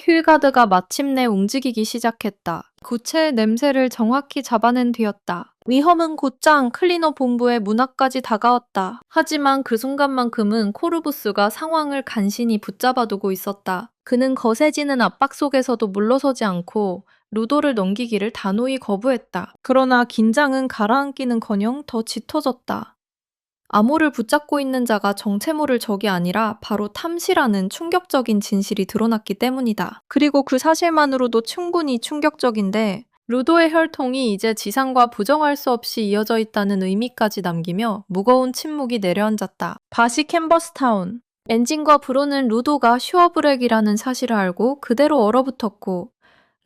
휠가드가 마침내 움직이기 시작했다. 구체의 냄새를 정확히 잡아낸 뒤였다. 위험은 곧장 클리너 본부의 문 앞까지 다가왔다. 하지만 그 순간만큼은 코르부스가 상황을 간신히 붙잡아두고 있었다. 그는 거세지는 압박 속에서도 물러서지 않고 루도를 넘기기를 단호히 거부했다. 그러나 긴장은 가라앉기는커녕 더 짙어졌다. 암호를 붙잡고 있는 자가 정체모를 적이 아니라 바로 탐시라는 충격적인 진실이 드러났기 때문이다. 그리고 그 사실만으로도 충분히 충격적인데 루도의 혈통이 이제 지상과 부정할 수 없이 이어져 있다는 의미까지 남기며 무거운 침묵이 내려앉았다. 바시 캔버스타운. 엔진과 브로는 루도가 슈어브렉이라는 사실을 알고 그대로 얼어붙었고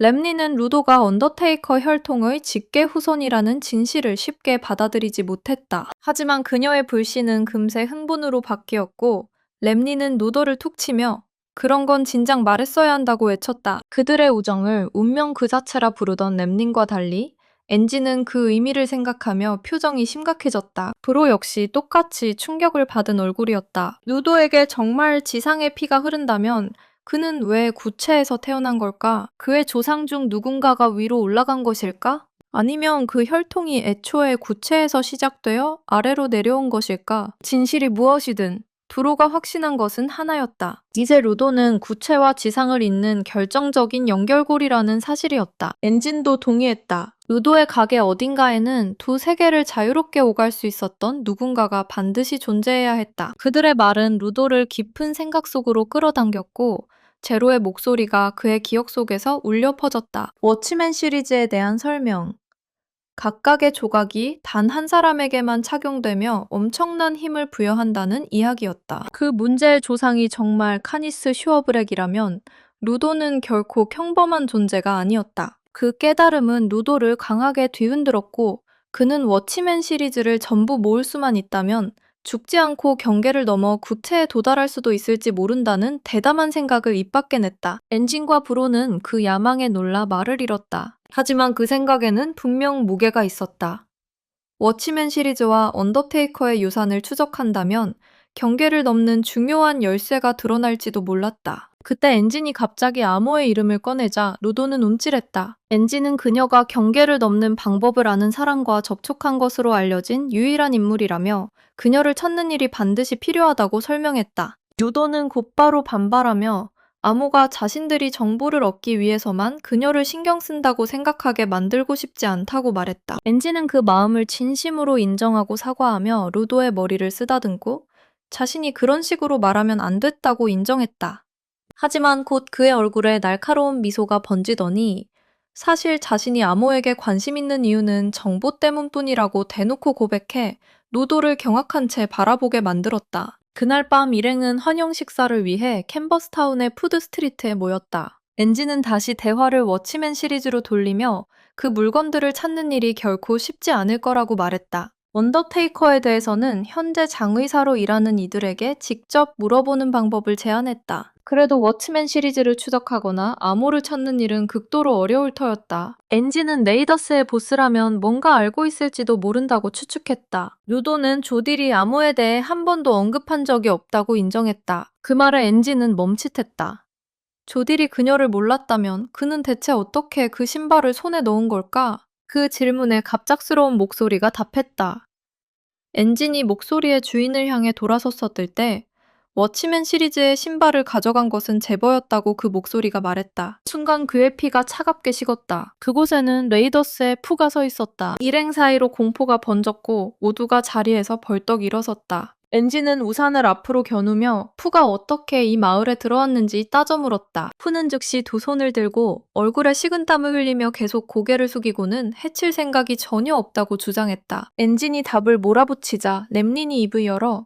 램리는 루도가 언더테이커 혈통의 직계 후손이라는 진실을 쉽게 받아들이지 못했다. 하지만 그녀의 불신은 금세 흥분으로 바뀌었고 램리는 루도를 툭 치며 그런 건 진작 말했어야 한다고 외쳤다. 그들의 우정을 운명 그 자체라 부르던 램린과 달리 엔지는 그 의미를 생각하며 표정이 심각해졌다. 브로 역시 똑같이 충격을 받은 얼굴이었다. 루도에게 정말 지상의 피가 흐른다면 그는 왜 구체에서 태어난 걸까? 그의 조상 중 누군가가 위로 올라간 것일까? 아니면 그 혈통이 애초에 구체에서 시작되어 아래로 내려온 것일까? 진실이 무엇이든 브로가 확신한 것은 하나였다. 이제 루도는 구체와 지상을 잇는 결정적인 연결고리라는 사실이었다. 엔진도 동의했다. 루도의 가게 어딘가에는 두 세계를 자유롭게 오갈 수 있었던 누군가가 반드시 존재해야 했다. 그들의 말은 루도를 깊은 생각 속으로 끌어당겼고 제로의 목소리가 그의 기억 속에서 울려 퍼졌다. 워치맨 시리즈에 대한 설명. 각각의 조각이 단 한 사람에게만 착용되며 엄청난 힘을 부여한다는 이야기였다. 그 문제의 조상이 정말 카니스 슈어브렉이라면 루도는 결코 평범한 존재가 아니었다. 그 깨달음은 루도를 강하게 뒤흔들었고 그는 워치맨 시리즈를 전부 모을 수만 있다면 죽지 않고 경계를 넘어 구체에 도달할 수도 있을지 모른다는 대담한 생각을 입 밖에 냈다. 엔진과 브로는 그 야망에 놀라 말을 잃었다. 하지만 그 생각에는 분명 무게가 있었다. 워치맨 시리즈와 언더테이커의 유산을 추적한다면 경계를 넘는 중요한 열쇠가 드러날지도 몰랐다. 그때 엔진이 갑자기 암호의 이름을 꺼내자 루도는 움찔했다. 엔진은 그녀가 경계를 넘는 방법을 아는 사람과 접촉한 것으로 알려진 유일한 인물이라며 그녀를 찾는 일이 반드시 필요하다고 설명했다. 루도는 곧바로 반발하며 암호가 자신들이 정보를 얻기 위해서만 그녀를 신경 쓴다고 생각하게 만들고 싶지 않다고 말했다. 엔진은 그 마음을 진심으로 인정하고 사과하며 루도의 머리를 쓰다듬고 자신이 그런 식으로 말하면 안 됐다고 인정했다. 하지만 곧 그의 얼굴에 날카로운 미소가 번지더니 사실 자신이 암호에게 관심 있는 이유는 정보 때문뿐이라고 대놓고 고백해 루도를 경악한 채 바라보게 만들었다. 그날 밤 일행은 환영 식사를 위해 캔버스타운의 푸드스트리트에 모였다. 엔진은 다시 대화를 워치맨 시리즈로 돌리며 그 물건들을 찾는 일이 결코 쉽지 않을 거라고 말했다. 언더테이커에 대해서는 현재 장의사로 일하는 이들에게 직접 물어보는 방법을 제안했다. 그래도 워치맨 시리즈를 추적하거나 암호를 찾는 일은 극도로 어려울 터였다. 엔진은 레이더스의 보스라면 뭔가 알고 있을지도 모른다고 추측했다. 루도는 조딜이 암호에 대해 한 번도 언급한 적이 없다고 인정했다. 그 말에 엔진은 멈칫했다. 조딜이 그녀를 몰랐다면 그는 대체 어떻게 그 신발을 손에 넣은 걸까? 그 질문에 갑작스러운 목소리가 답했다. 엔진이 목소리의 주인을 향해 돌아섰었을 때 워치맨 시리즈의 신발을 가져간 것은 제버였다고 그 목소리가 말했다. 순간 그의 피가 차갑게 식었다. 그곳에는 레이더스의 푸가 서 있었다. 일행 사이로 공포가 번졌고 모두가 자리에서 벌떡 일어섰다. 엔진은 우산을 앞으로 겨누며 푸가 어떻게 이 마을에 들어왔는지 따져 물었다. 푸는 즉시 두 손을 들고 얼굴에 식은땀을 흘리며 계속 고개를 숙이고는 해칠 생각이 전혀 없다고 주장했다. 엔진이 답을 몰아붙이자 램린이 입을 열어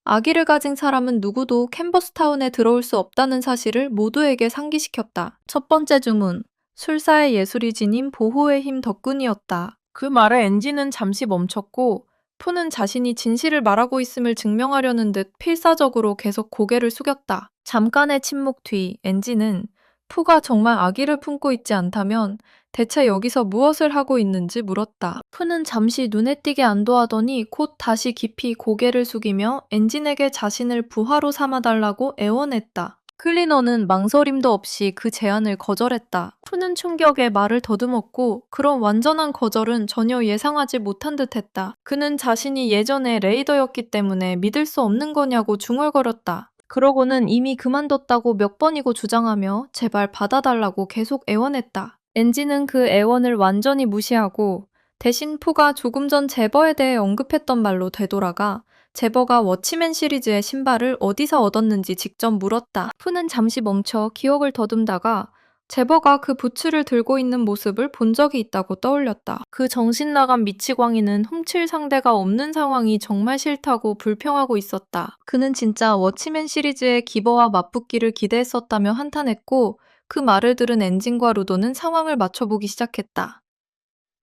아기를 가진 사람은 누구도 캔버스타운에 들어올 수 없다는 사실을 모두에게 상기시켰다. 첫 번째 주문, 술사의 예술이 지닌 보호의 힘 덕분이었다. 그 말에 엔진은 잠시 멈췄고 푸는 자신이 진실을 말하고 있음을 증명하려는 듯 필사적으로 계속 고개를 숙였다. 잠깐의 침묵 뒤 엔진은 푸가 정말 아기를 품고 있지 않다면 대체 여기서 무엇을 하고 있는지 물었다. 푸는 잠시 눈에 띄게 안도하더니 곧 다시 깊이 고개를 숙이며 엔진에게 자신을 부하로 삼아달라고 애원했다. 클리너는 망설임도 없이 그 제안을 거절했다. 푸는 충격에 말을 더듬었고 그런 완전한 거절은 전혀 예상하지 못한 듯했다. 그는 자신이 예전에 레이더였기 때문에 믿을 수 없는 거냐고 중얼거렸다. 그러고는 이미 그만뒀다고 몇 번이고 주장하며 제발 받아달라고 계속 애원했다. 엔지는 그 애원을 완전히 무시하고 대신 푸가 조금 전 제버에 대해 언급했던 말로 되돌아가 제버가 워치맨 시리즈의 신발을 어디서 얻었는지 직접 물었다. 푸는 잠시 멈춰 기억을 더듬다가 제버가 그 부츠를 들고 있는 모습을 본 적이 있다고 떠올렸다. 그 정신나간 미치광이는 훔칠 상대가 없는 상황이 정말 싫다고 불평하고 있었다. 그는 진짜 워치맨 시리즈의 기버와 맞붙기를 기대했었다며 한탄했고 그 말을 들은 엔진과 루도는 상황을 맞춰보기 시작했다.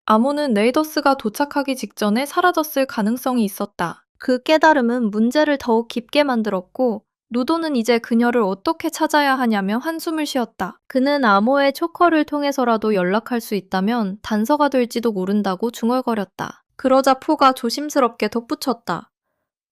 아모는 레이더스가 도착하기 직전에 사라졌을 가능성이 있었다. 그 깨달음은 문제를 더욱 깊게 만들었고 루도는 이제 그녀를 어떻게 찾아야 하냐며 한숨을 쉬었다. 그는 아모의 초커를 통해서라도 연락할 수 있다면 단서가 될지도 모른다고 중얼거렸다. 그러자 푸가 조심스럽게 덧붙였다.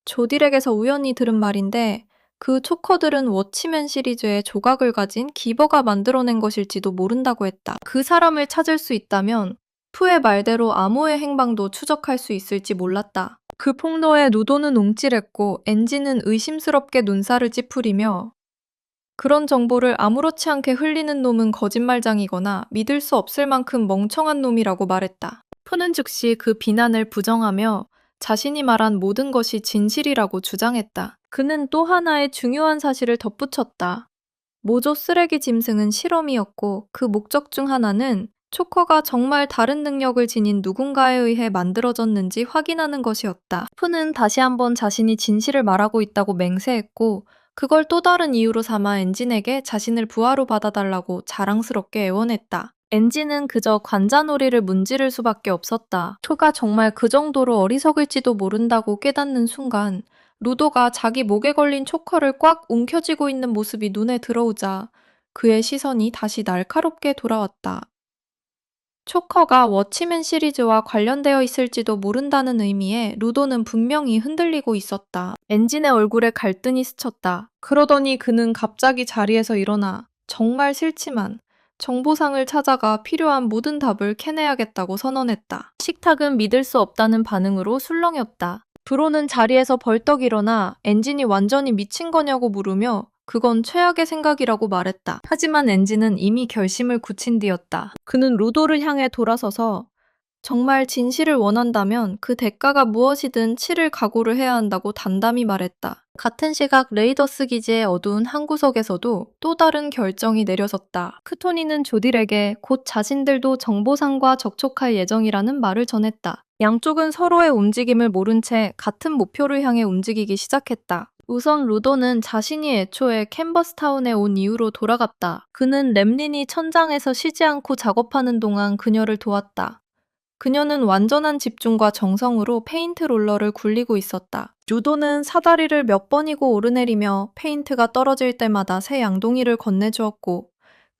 조딜에게서 우연히 들은 말인데 그 초커들은 워치맨 시리즈의 조각을 가진 기버가 만들어낸 것일지도 모른다고 했다. 그 사람을 찾을 수 있다면 푸의 말대로 아모의 행방도 추적할 수 있을지 몰랐다. 그 폭로에 루도는 움찔했고 엔지는 의심스럽게 눈살을 찌푸리며 그런 정보를 아무렇지 않게 흘리는 놈은 거짓말장이거나 믿을 수 없을 만큼 멍청한 놈이라고 말했다. 푸는 즉시 그 비난을 부정하며 자신이 말한 모든 것이 진실이라고 주장했다. 그는 또 하나의 중요한 사실을 덧붙였다. 모조 쓰레기 짐승은 실험이었고 그 목적 중 하나는 초커가 정말 다른 능력을 지닌 누군가에 의해 만들어졌는지 확인하는 것이었다. 푸는 다시 한번 자신이 진실을 말하고 있다고 맹세했고 그걸 또 다른 이유로 삼아 엔진에게 자신을 부하로 받아달라고 자랑스럽게 애원했다. 엔진은 그저 관자놀이를 문지를 수밖에 없었다. 푸가 정말 그 정도로 어리석을지도 모른다고 깨닫는 순간 루도가 자기 목에 걸린 초커를 꽉 움켜쥐고 있는 모습이 눈에 들어오자 그의 시선이 다시 날카롭게 돌아왔다. 초커가 워치맨 시리즈와 관련되어 있을지도 모른다는 의미에 루도는 분명히 흔들리고 있었다. 엔진의 얼굴에 갈등이 스쳤다. 그러더니 그는 갑자기 자리에서 일어나 정말 싫지만 정보상을 찾아가 필요한 모든 답을 캐내야겠다고 선언했다. 식탁은 믿을 수 없다는 반응으로 술렁였다. 브로는 자리에서 벌떡 일어나 엔진이 완전히 미친 거냐고 물으며 그건 최악의 생각이라고 말했다. 하지만 엔진은 이미 결심을 굳힌 뒤였다. 그는 루도를 향해 돌아서서 정말 진실을 원한다면 그 대가가 무엇이든 치를 각오를 해야 한다고 단담히 말했다. 같은 시각 레이더스 기지의 어두운 한 구석에서도 또 다른 결정이 내려졌다. 크토니는 조딜에게 곧 자신들도 정보상과 접촉할 예정이라는 말을 전했다. 양쪽은 서로의 움직임을 모른 채 같은 목표를 향해 움직이기 시작했다. 우선 루도는 자신이 애초에 캔버스타운에 온 이유로 돌아갔다. 그는 램린이 천장에서 쉬지 않고 작업하는 동안 그녀를 도왔다. 그녀는 완전한 집중과 정성으로 페인트 롤러를 굴리고 있었다. 루도는 사다리를 몇 번이고 오르내리며 페인트가 떨어질 때마다 새 양동이를 건네주었고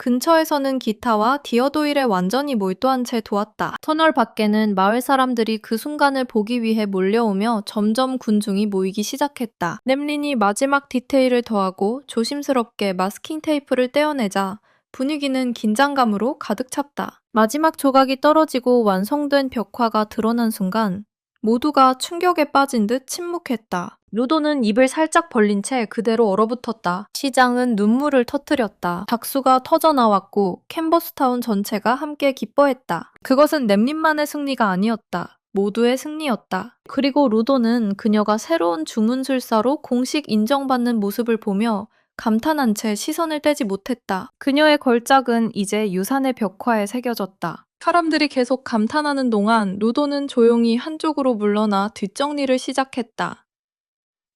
근처에서는 기타와 디어도일에 완전히 몰두한 채 도왔다. 터널 밖에는 마을 사람들이 그 순간을 보기 위해 몰려오며 점점 군중이 모이기 시작했다. 램린이 마지막 디테일을 더하고 조심스럽게 마스킹 테이프를 떼어내자 분위기는 긴장감으로 가득 찼다. 마지막 조각이 떨어지고 완성된 벽화가 드러난 순간 모두가 충격에 빠진 듯 침묵했다. 루도는 입을 살짝 벌린 채 그대로 얼어붙었다. 시장은 눈물을 터뜨렸다. 박수가 터져나왔고 캔버스타운 전체가 함께 기뻐했다. 그것은 램린만의 승리가 아니었다. 모두의 승리였다. 그리고 루도는 그녀가 새로운 주문술사로 공식 인정받는 모습을 보며 감탄한 채 시선을 떼지 못했다. 그녀의 걸작은 이제 유산의 벽화에 새겨졌다. 사람들이 계속 감탄하는 동안 루도는 조용히 한쪽으로 물러나 뒷정리를 시작했다.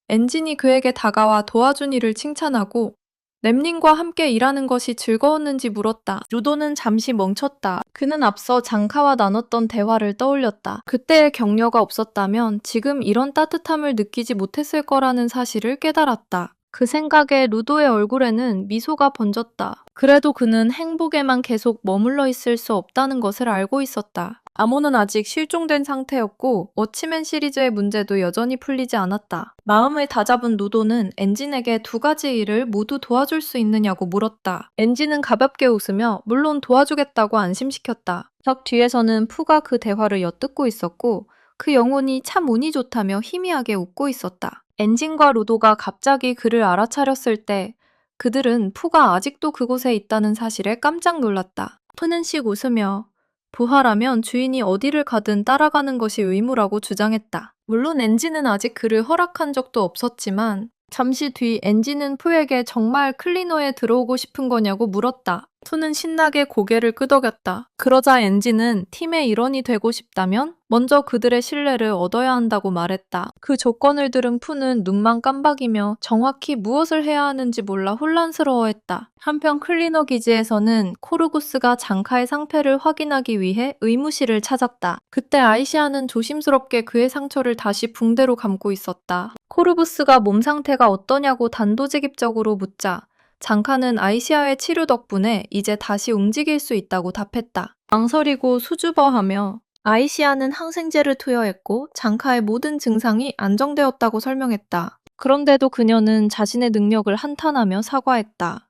엔진이 그에게 다가와 도와준 일을 칭찬하고 램린과 함께 일하는 것이 즐거웠는지 물었다. 루도는 잠시 멈췄다. 그는 앞서 장카와 나눴던 대화를 떠올렸다. 그때의 격려가 없었다면 지금 이런 따뜻함을 느끼지 못했을 거라는 사실을 깨달았다. 그 생각에 루도의 얼굴에는 미소가 번졌다. 그래도 그는 행복에만 계속 머물러 있을 수 없다는 것을 알고 있었다. 아모는 아직 실종된 상태였고 워치맨 시리즈의 문제도 여전히 풀리지 않았다. 마음을 다잡은 루도는 엔진에게 두 가지 일을 모두 도와줄 수 있느냐고 물었다. 엔진은 가볍게 웃으며 물론 도와주겠다고 안심시켰다. 벽 뒤에서는 푸가 그 대화를 엿듣고 있었고 그 영혼이 참 운이 좋다며 희미하게 웃고 있었다. 엔진과 루도가 갑자기 그를 알아차렸을 때 그들은 푸가 아직도 그곳에 있다는 사실에 깜짝 놀랐다. 푸는 씩 웃으며 부하라면 주인이 어디를 가든 따라가는 것이 의무라고 주장했다. 물론 엔진은 아직 그를 허락한 적도 없었지만 잠시 뒤 엔진은 푸에게 정말 클리너에 들어오고 싶은 거냐고 물었다. 푸는 신나게 고개를 끄덕였다. 그러자 엔진은 팀의 일원이 되고 싶다면 먼저 그들의 신뢰를 얻어야 한다고 말했다. 그 조건을 들은 푸는 눈만 깜박이며 정확히 무엇을 해야 하는지 몰라 혼란스러워했다. 한편 클리너 기지에서는 코르구스가 장카의 상태를 확인하기 위해 의무실을 찾았다. 그때 아이시아는 조심스럽게 그의 상처를 다시 붕대로 감고 있었다. 코르구스가 몸 상태가 어떠냐고 단도직입적으로 묻자 장카는 아이시아의 치료 덕분에 이제 다시 움직일 수 있다고 답했다. 망설이고 수줍어하며 아이시아는 항생제를 투여했고 장카의 모든 증상이 안정되었다고 설명했다. 그런데도 그녀는 자신의 능력을 한탄하며 사과했다.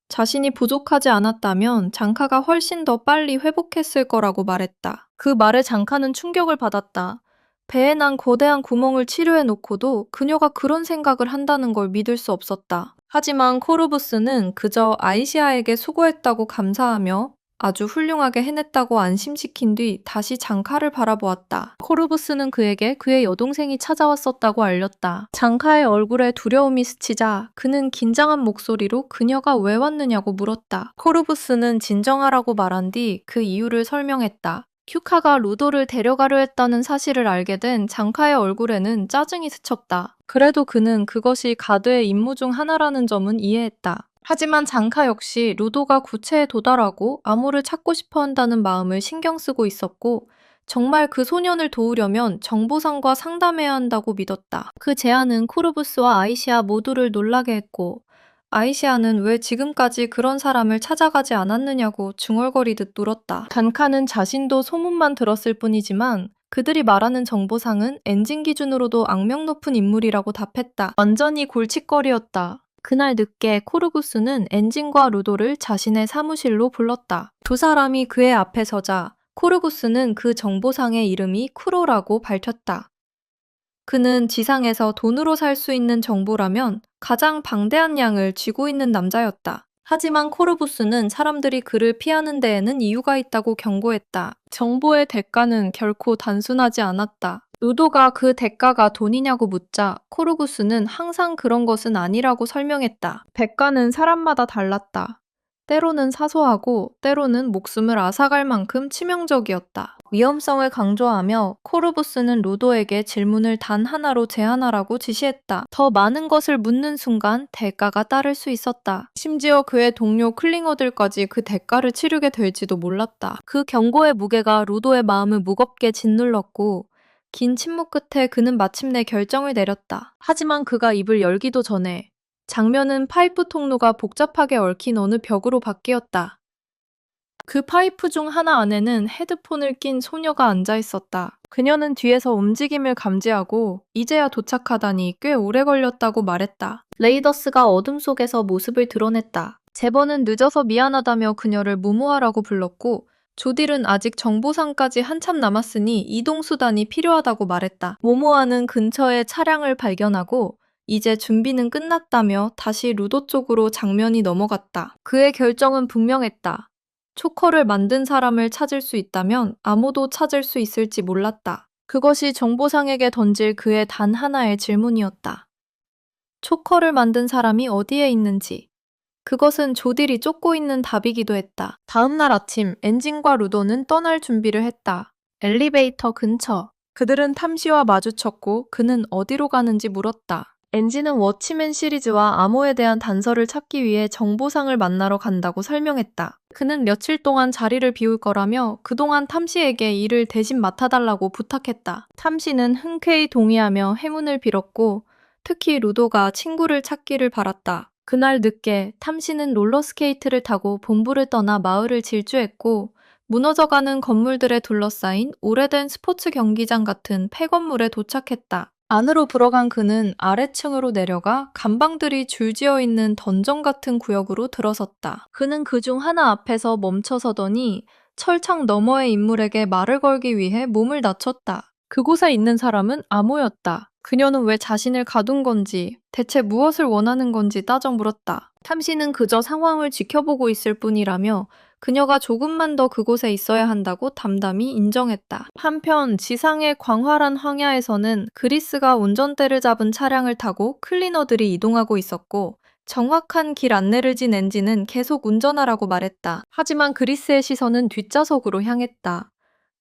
자신이 부족하지 않았다면 장카가 훨씬 더 빨리 회복했을 거라고 말했다. 그 말에 장카는 충격을 받았다. 배에 난 거대한 구멍을 치료해 놓고도 그녀가 그런 생각을 한다는 걸 믿을 수 없었다. 하지만 코르부스는 그저 아이시아에게 수고했다고 감사하며 아주 훌륭하게 해냈다고 안심시킨 뒤 다시 장카를 바라보았다. 코르부스는 그에게 그의 여동생이 찾아왔었다고 알렸다. 장카의 얼굴에 두려움이 스치자 그는 긴장한 목소리로 그녀가 왜 왔느냐고 물었다. 코르부스는 진정하라고 말한 뒤 그 이유를 설명했다. 큐카가 루도를 데려가려 했다는 사실을 알게 된 장카의 얼굴에는 짜증이 스쳤다. 그래도 그는 그것이 가드의 임무 중 하나라는 점은 이해했다. 하지만 장카 역시 루도가 구체에 도달하고 암호를 찾고 싶어 한다는 마음을 신경 쓰고 있었고 정말 그 소년을 도우려면 정보상과 상담해야 한다고 믿었다. 그 제안은 코르부스와 아이시아 모두를 놀라게 했고 아이시아는 왜 지금까지 그런 사람을 찾아가지 않았느냐고 중얼거리듯 물었다. 단카는 자신도 소문만 들었을 뿐이지만 그들이 말하는 정보상은 엔진 기준으로도 악명 높은 인물이라고 답했다. 완전히 골칫거리였다. 그날 늦게 코르구스는 엔진과 루도를 자신의 사무실로 불렀다. 두 사람이 그의 앞에 서자 코르구스는 그 정보상의 이름이 쿠로라고 밝혔다. 그는 지상에서 돈으로 살 수 있는 정보라면 가장 방대한 양을 쥐고 있는 남자였다. 하지만 코르부스는 사람들이 그를 피하는 데에는 이유가 있다고 경고했다. 정보의 대가는 결코 단순하지 않았다. 루도가 그 대가가 돈이냐고 묻자 코르구스는 항상 그런 것은 아니라고 설명했다. 대가는 사람마다 달랐다. 때로는 사소하고 때로는 목숨을 앗아갈 만큼 치명적이었다. 위험성을 강조하며 코르부스는 루도에게 질문을 단 하나로 제한하라고 지시했다. 더 많은 것을 묻는 순간 대가가 따를 수 있었다. 심지어 그의 동료 클링어들까지 그 대가를 치르게 될지도 몰랐다. 그 경고의 무게가 루도의 마음을 무겁게 짓눌렀고 긴 침묵 끝에 그는 마침내 결정을 내렸다. 하지만 그가 입을 열기도 전에 장면은 파이프 통로가 복잡하게 얽힌 어느 벽으로 바뀌었다. 그 파이프 중 하나 안에는 헤드폰을 낀 소녀가 앉아 있었다. 그녀는 뒤에서 움직임을 감지하고 이제야 도착하다니 꽤 오래 걸렸다고 말했다. 레이더스가 어둠 속에서 모습을 드러냈다. 제버는 늦어서 미안하다며 그녀를 무모하라고 불렀고 조딜은 아직 정보상까지 한참 남았으니 이동수단이 필요하다고 말했다. 모모아는 근처에 차량을 발견하고 이제 준비는 끝났다며 다시 루도 쪽으로 장면이 넘어갔다. 그의 결정은 분명했다. 초커를 만든 사람을 찾을 수 있다면 아무도 찾을 수 있을지 몰랐다. 그것이 정보상에게 던질 그의 단 하나의 질문이었다. 초커를 만든 사람이 어디에 있는지. 그것은 조딜이 쫓고 있는 답이기도 했다. 다음 날 아침 엔진과 루도는 떠날 준비를 했다. 엘리베이터 근처. 그들은 탐시와 마주쳤고 그는 어디로 가는지 물었다. 엔진은 워치맨 시리즈와 암호에 대한 단서를 찾기 위해 정보상을 만나러 간다고 설명했다. 그는 며칠 동안 자리를 비울 거라며 그동안 탐시에게 일을 대신 맡아달라고 부탁했다. 탐시는 흔쾌히 동의하며 행운을 빌었고 특히 루도가 친구를 찾기를 바랐다. 그날 늦게 탐시는 롤러스케이트를 타고 본부를 떠나 마을을 질주했고 무너져가는 건물들에 둘러싸인 오래된 스포츠 경기장 같은 폐건물에 도착했다. 안으로 들어간 그는 아래층으로 내려가 간방들이 줄지어 있는 던전 같은 구역으로 들어섰다. 그는 그중 하나 앞에서 멈춰서더니 철창 너머의 인물에게 말을 걸기 위해 몸을 낮췄다. 그곳에 있는 사람은 암호였다. 그녀는 왜 자신을 가둔 건지, 대체 무엇을 원하는 건지 따져 물었다. 탐시는 그저 상황을 지켜보고 있을 뿐이라며 그녀가 조금만 더 그곳에 있어야 한다고 담담히 인정했다. 한편 지상의 광활한 황야에서는 그리스가 운전대를 잡은 차량을 타고 클리너들이 이동하고 있었고, 정확한 길 안내를 진 엔진은 계속 운전하라고 말했다. 하지만 그리스의 시선은 뒷좌석으로 향했다.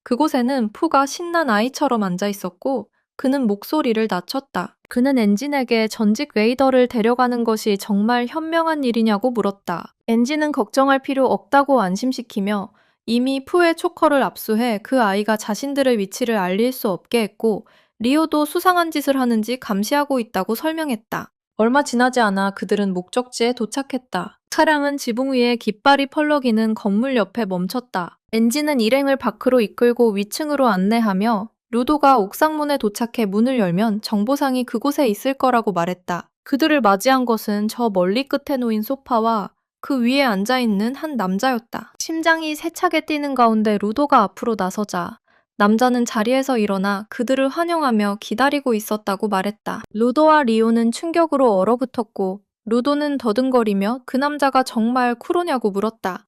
그곳에는 푸가 신난 아이처럼 앉아 있었고, 그는 목소리를 낮췄다. 그는 엔진에게 전직 레이더를 데려가는 것이 정말 현명한 일이냐고 물었다. 엔진은 걱정할 필요 없다고 안심시키며 이미 푸의 초커를 압수해 그 아이가 자신들의 위치를 알릴 수 없게 했고, 리오도 수상한 짓을 하는지 감시하고 있다고 설명했다. 얼마 지나지 않아 그들은 목적지에 도착했다. 차량은 지붕 위에 깃발이 펄럭이는 건물 옆에 멈췄다. 엔진은 일행을 밖으로 이끌고 위층으로 안내하며 루도가 옥상문에 도착해 문을 열면 정보상이 그곳에 있을 거라고 말했다. 그들을 맞이한 것은 저 멀리 끝에 놓인 소파와 그 위에 앉아있는 한 남자였다. 심장이 세차게 뛰는 가운데 루도가 앞으로 나서자 남자는 자리에서 일어나 그들을 환영하며 기다리고 있었다고 말했다. 루도와 리오는 충격으로 얼어붙었고 루도는 더듬거리며 그 남자가 정말 쿠로냐고 물었다.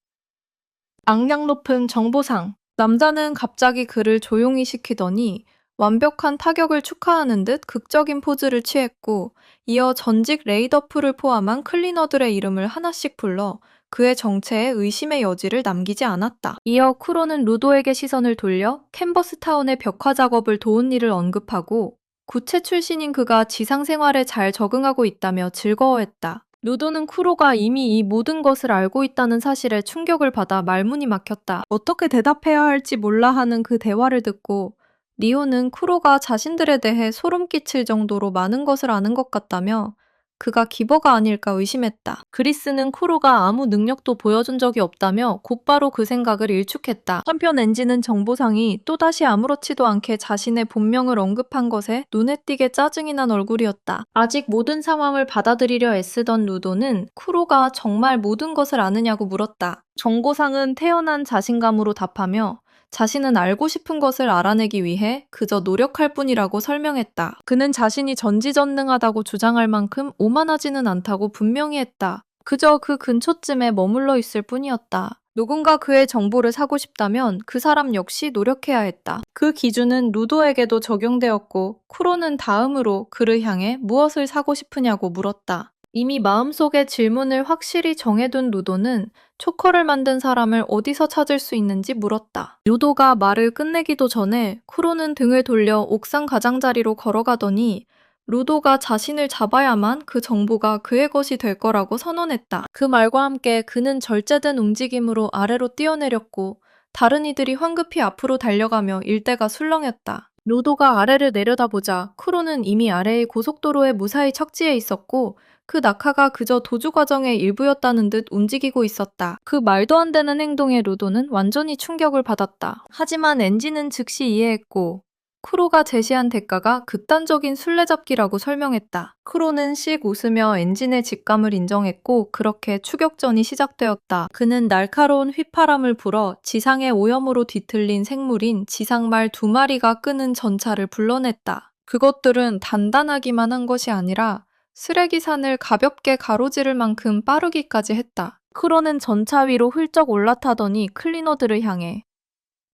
악량 높은 정보상. 남자는 갑자기 그를 조용히 시키더니 완벽한 타격을 축하하는 듯 극적인 포즈를 취했고, 이어 전직 레이더풀을 포함한 클리너들의 이름을 하나씩 불러 그의 정체에 의심의 여지를 남기지 않았다. 이어 쿠로는 루도에게 시선을 돌려 캔버스타운의 벽화 작업을 도운 일을 언급하고, 구체 출신인 그가 지상 생활에 잘 적응하고 있다며 즐거워했다. 루도는 쿠로가 이미 이 모든 것을 알고 있다는 사실에 충격을 받아 말문이 막혔다. 어떻게 대답해야 할지 몰라 하는 그 대화를 듣고 리오는 쿠로가 자신들에 대해 소름 끼칠 정도로 많은 것을 아는 것 같다며 그가 기버가 아닐까 의심했다. 그리스는 쿠로가 아무 능력도 보여준 적이 없다며 곧바로 그 생각을 일축했다. 한편 엔지는 정보상이 또다시 아무렇지도 않게 자신의 본명을 언급한 것에 눈에 띄게 짜증이 난 얼굴이었다. 아직 모든 상황을 받아들이려 애쓰던 루도는 쿠로가 정말 모든 것을 아느냐고 물었다. 정보상은 태어난 자신감으로 답하며 자신은 알고 싶은 것을 알아내기 위해 그저 노력할 뿐이라고 설명했다. 그는 자신이 전지전능하다고 주장할 만큼 오만하지는 않다고 분명히 했다. 그저 그 근처쯤에 머물러 있을 뿐이었다. 누군가 그의 정보를 사고 싶다면 그 사람 역시 노력해야 했다. 그 기준은 루도에게도 적용되었고 쿠로는 다음으로 그를 향해 무엇을 사고 싶으냐고 물었다. 이미 마음속의 질문을 확실히 정해둔 루도는 초커를 만든 사람을 어디서 찾을 수 있는지 물었다. 루도가 말을 끝내기도 전에 쿠로는 등을 돌려 옥상 가장자리로 걸어가더니 루도가 자신을 잡아야만 그 정보가 그의 것이 될 거라고 선언했다. 그 말과 함께 그는 절제된 움직임으로 아래로 뛰어내렸고 다른 이들이 황급히 앞으로 달려가며 일대가 술렁였다. 루도가 아래를 내려다보자 쿠로는 이미 아래의 고속도로에 무사히 착지해 있었고 그 낙하가 그저 도주 과정의 일부였다는 듯 움직이고 있었다. 그 말도 안 되는 행동에 루도는 완전히 충격을 받았다. 하지만 엔진은 즉시 이해했고 쿠로가 제시한 대가가 극단적인 술래잡기라고 설명했다. 쿠로는 씩 웃으며 엔진의 직감을 인정했고 그렇게 추격전이 시작되었다. 그는 날카로운 휘파람을 불어 지상의 오염으로 뒤틀린 생물인 지상말 2마리가 끄는 전차를 불러냈다. 그것들은 단단하기만 한 것이 아니라 쓰레기산을 가볍게 가로지를 만큼 빠르기까지 했다. 쿠로는 전차 위로 훌쩍 올라타더니 클리너들을 향해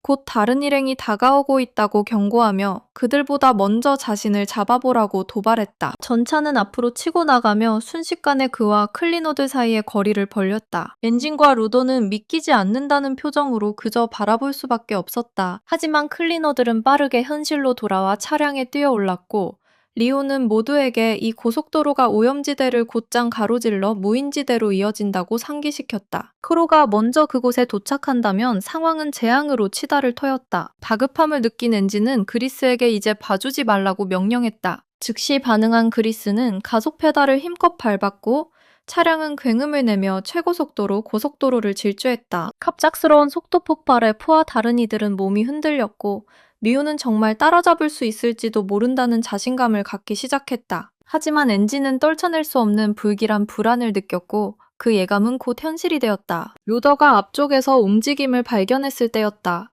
곧 다른 일행이 다가오고 있다고 경고하며 그들보다 먼저 자신을 잡아보라고 도발했다. 전차는 앞으로 치고 나가며 순식간에 그와 클리너들 사이에 거리를 벌렸다. 엔진과 루도는 믿기지 않는다는 표정으로 그저 바라볼 수밖에 없었다. 하지만 클리너들은 빠르게 현실로 돌아와 차량에 뛰어올랐고 리오는 모두에게 이 고속도로가 오염지대를 곧장 가로질러 무인지대로 이어진다고 상기시켰다. 크로가 먼저 그곳에 도착한다면 상황은 재앙으로 치달을 터였다. 다급함을 느낀 엔진은 그리스에게 이제 봐주지 말라고 명령했다. 즉시 반응한 그리스는 가속 페달을 힘껏 밟았고 차량은 굉음을 내며 최고속도로 고속도로를 질주했다. 갑작스러운 속도 폭발에 포와 다른 이들은 몸이 흔들렸고 리오는 정말 따라잡을 수 있을지도 모른다는 자신감을 갖기 시작했다. 하지만 엔진은 떨쳐낼 수 없는 불길한 불안을 느꼈고 그 예감은 곧 현실이 되었다. 로더가 앞쪽에서 움직임을 발견했을 때였다.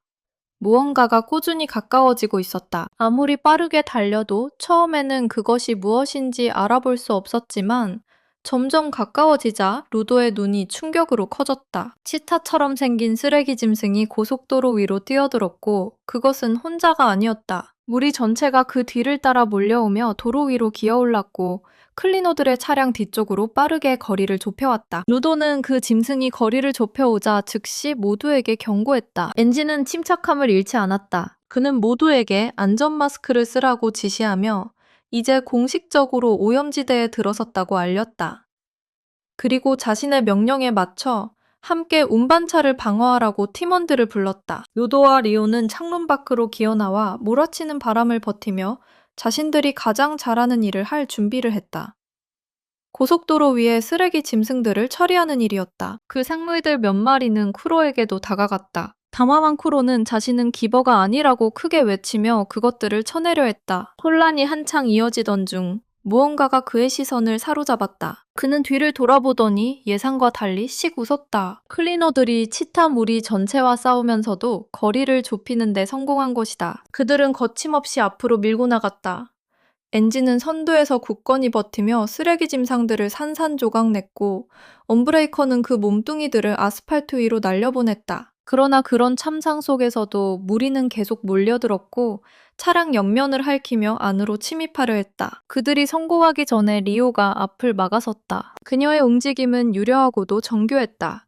무언가가 꾸준히 가까워지고 있었다. 아무리 빠르게 달려도 처음에는 그것이 무엇인지 알아볼 수 없었지만 점점 가까워지자 루도의 눈이 충격으로 커졌다. 치타처럼 생긴 쓰레기 짐승이 고속도로 위로 뛰어들었고 그것은 혼자가 아니었다. 무리 전체가 그 뒤를 따라 몰려오며 도로 위로 기어올랐고 클리노들의 차량 뒤쪽으로 빠르게 거리를 좁혀왔다. 루도는 그 짐승이 거리를 좁혀오자 즉시 모두에게 경고했다. 엔진은 침착함을 잃지 않았다. 그는 모두에게 안전 마스크를 쓰라고 지시하며 이제 공식적으로 오염지대에 들어섰다고 알렸다. 그리고 자신의 명령에 맞춰 함께 운반차를 방어하라고 팀원들을 불렀다. 루도와 리오는 창문 밖으로 기어나와 몰아치는 바람을 버티며 자신들이 가장 잘하는 일을 할 준비를 했다. 고속도로 위에 쓰레기 짐승들을 처리하는 일이었다. 그 생물들 몇 마리는 쿠로에게도 다가갔다. 담화한 쿠로는 자신은 기버가 아니라고 크게 외치며 그것들을 쳐내려 했다. 혼란이 한창 이어지던 중 무언가가 그의 시선을 사로잡았다. 그는 뒤를 돌아보더니 예상과 달리 씩 웃었다. 클리너들이 치타 무리 전체와 싸우면서도 거리를 좁히는 데 성공한 것이다. 그들은 거침없이 앞으로 밀고 나갔다. 엔진은 선두에서 굳건히 버티며 쓰레기 짐승들을 산산조각 냈고 엄브레이커는 그 몸뚱이들을 아스팔트 위로 날려보냈다. 그러나 그런 참상 속에서도 무리는 계속 몰려들었고 차량 옆면을 핥히며 안으로 침입하려 했다. 그들이 성공하기 전에 리오가 앞을 막아섰다. 그녀의 움직임은 유려하고도 정교했다.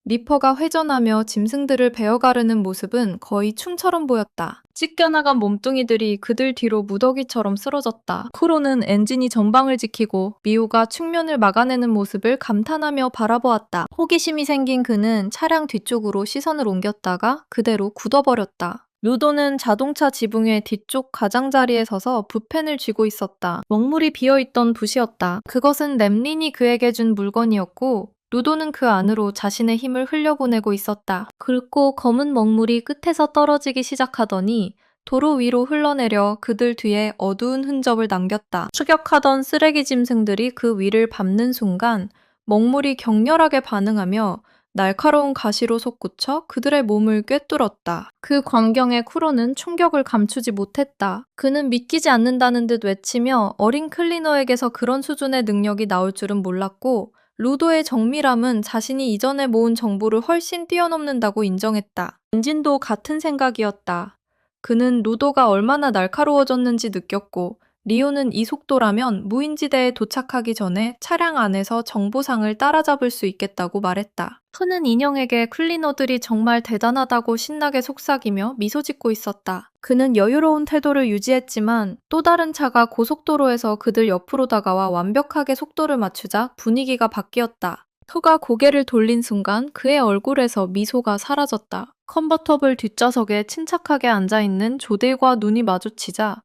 리퍼가 회전하며 짐승들을 베어가르는 모습은 거의 춤처럼 보였다. 찢겨나간 몸뚱이들이 그들 뒤로 무더기처럼 쓰러졌다. 쿠로는 엔진이 전방을 지키고 미오가 측면을 막아내는 모습을 감탄하며 바라보았다. 호기심이 생긴 그는 차량 뒤쪽으로 시선을 옮겼다가 그대로 굳어버렸다. 루도는 자동차 지붕의 뒤쪽 가장자리에 서서 붓펜을 쥐고 있었다. 먹물이 비어있던 붓이었다. 그것은 램린이 그에게 준 물건이었고 루도는 그 안으로 자신의 힘을 흘려보내고 있었다. 굵고 검은 먹물이 끝에서 떨어지기 시작하더니 도로 위로 흘러내려 그들 뒤에 어두운 흔적을 남겼다. 추격하던 쓰레기 짐승들이 그 위를 밟는 순간 먹물이 격렬하게 반응하며 날카로운 가시로 솟구쳐 그들의 몸을 꿰뚫었다. 그 광경에 쿠로는 충격을 감추지 못했다. 그는 믿기지 않는다는 듯 외치며 어린 클리너에게서 그런 수준의 능력이 나올 줄은 몰랐고 루도의 정밀함은 자신이 이전에 모은 정보를 훨씬 뛰어넘는다고 인정했다. 엔진도 같은 생각이었다. 그는 루도가 얼마나 날카로워졌는지 느꼈고 리오는 이 속도라면 무인지대에 도착하기 전에 차량 안에서 정보상을 따라잡을 수 있겠다고 말했다. 크는 인형에게 클리너들이 정말 대단하다고 신나게 속삭이며 미소 짓고 있었다. 그는 여유로운 태도를 유지했지만 또 다른 차가 고속도로에서 그들 옆으로 다가와 완벽하게 속도를 맞추자 분위기가 바뀌었다. 크가 고개를 돌린 순간 그의 얼굴에서 미소가 사라졌다. 컨버터블 뒷좌석에 침착하게 앉아있는 조딜과 눈이 마주치자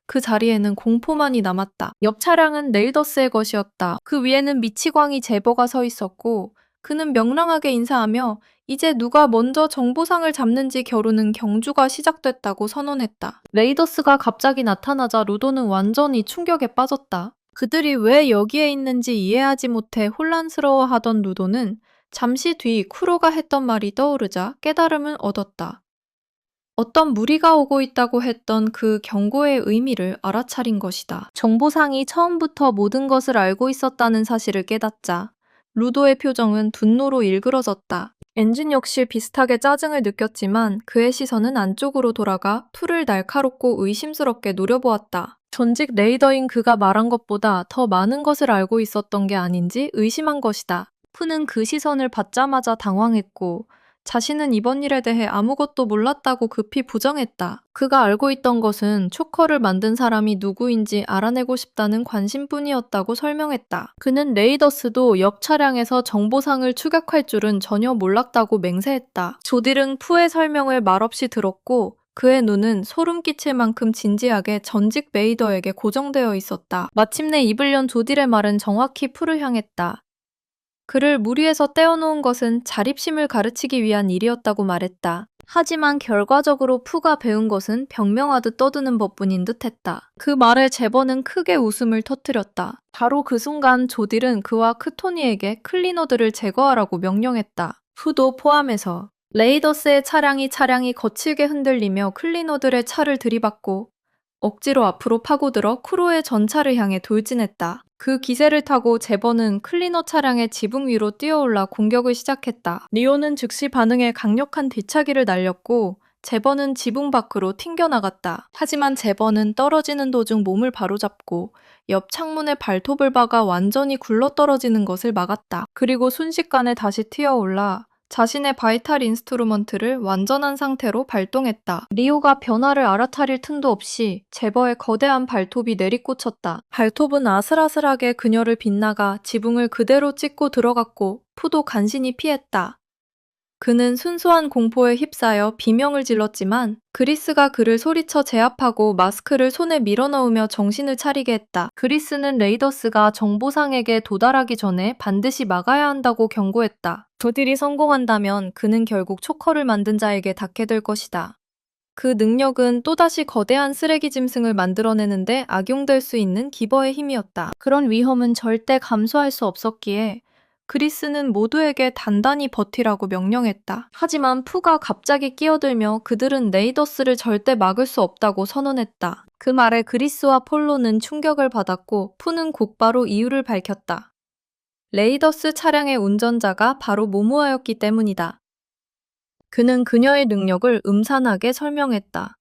그 자리에는 공포만이 남았다. 옆 차량은 네이더스의 것이었다. 그 위에는 미치광이 제보가 서 있었고 그는 명랑하게 인사하며 이제 누가 먼저 정보상을 잡는지 겨루는 경주가 시작됐다고 선언했다. 레이더스가 갑자기 나타나자 루도는 완전히 충격에 빠졌다. 그들이 왜 여기에 있는지 이해하지 못해 혼란스러워하던 루도는 잠시 뒤 쿠로가 했던 말이 떠오르자 깨달음을 얻었다. 어떤 무리가 오고 있다고 했던 그 경고의 의미를 알아차린 것이다. 정보상이 처음부터 모든 것을 알고 있었다는 사실을 깨닫자 루도의 표정은 분노로 일그러졌다. 엔진 역시 비슷하게 짜증을 느꼈지만 그의 시선은 안쪽으로 돌아가 풀을 날카롭고 의심스럽게 노려보았다. 전직 레이더인 그가 말한 것보다 더 많은 것을 알고 있었던 게 아닌지 의심한 것이다. 푸는 그 시선을 받자마자 당황했고 자신은 이번 일에 대해 아무것도 몰랐다고 급히 부정했다. 그가 알고 있던 것은 초커를 만든 사람이 누구인지 알아내고 싶다는 관심뿐이었다고 설명했다. 그는 레이더스도 옆 차량에서 정보상을 추격할 줄은 전혀 몰랐다고 맹세했다. 조딜은 푸의 설명을 말없이 들었고 그의 눈은 소름 끼칠 만큼 진지하게 전직 메이더에게 고정되어 있었다. 마침내 입을 연 조딜의 말은 정확히 푸를 향했다. 그를 무리해서 떼어놓은 것은 자립심을 가르치기 위한 일이었다고 말했다. 하지만 결과적으로 푸가 배운 것은 병명하듯 떠드는 법뿐인 듯했다. 그 말에 제버는 크게 웃음을 터뜨렸다. 바로 그 순간 조딜은 그와 크토니에게 클리너들을 제거하라고 명령했다. 푸도 포함해서. 레이더스의 차량이 거칠게 흔들리며 클리너들의 차를 들이받고 억지로 앞으로 파고들어 쿠로의 전차를 향해 돌진했다. 그 기세를 타고 제버는 클리너 차량의 지붕 위로 뛰어올라 공격을 시작했다. 리오는 즉시 반응해 강력한 뒤차기를 날렸고 제버는 지붕 밖으로 튕겨나갔다. 하지만 제버는 떨어지는 도중 몸을 바로잡고 옆 창문에 발톱을 박아 완전히 굴러떨어지는 것을 막았다. 그리고 순식간에 다시 튀어올라 자신의 바이탈 인스트루먼트를 완전한 상태로 발동했다. 리오가 변화를 알아차릴 틈도 없이 제버의 거대한 발톱이 내리꽂혔다. 발톱은 아슬아슬하게 그녀를 빗나가 지붕을 그대로 찍고 들어갔고 푸도 간신히 피했다. 그는 순수한 공포에 휩싸여 비명을 질렀지만 그리스가 그를 소리쳐 제압하고 마스크를 손에 밀어넣으며 정신을 차리게 했다. 그리스는 레이더스가 정보상에게 도달하기 전에 반드시 막아야 한다고 경고했다. 조딜이 성공한다면 그는 결국 초커를 만든 자에게 닿게 될 것이다. 그 능력은 또다시 거대한 쓰레기 짐승을 만들어내는데 악용될 수 있는 기버의 힘이었다. 그런 위험은 절대 감수할 수 없었기에 그리스는 모두에게 단단히 버티라고 명령했다. 하지만 푸가 갑자기 끼어들며 그들은 레이더스를 절대 막을 수 없다고 선언했다. 그 말에 그리스와 폴로는 충격을 받았고 푸는 곧바로 이유를 밝혔다. 레이더스 차량의 운전자가 바로 모모아였기 때문이다. 그는 그녀의 능력을 음산하게 설명했다.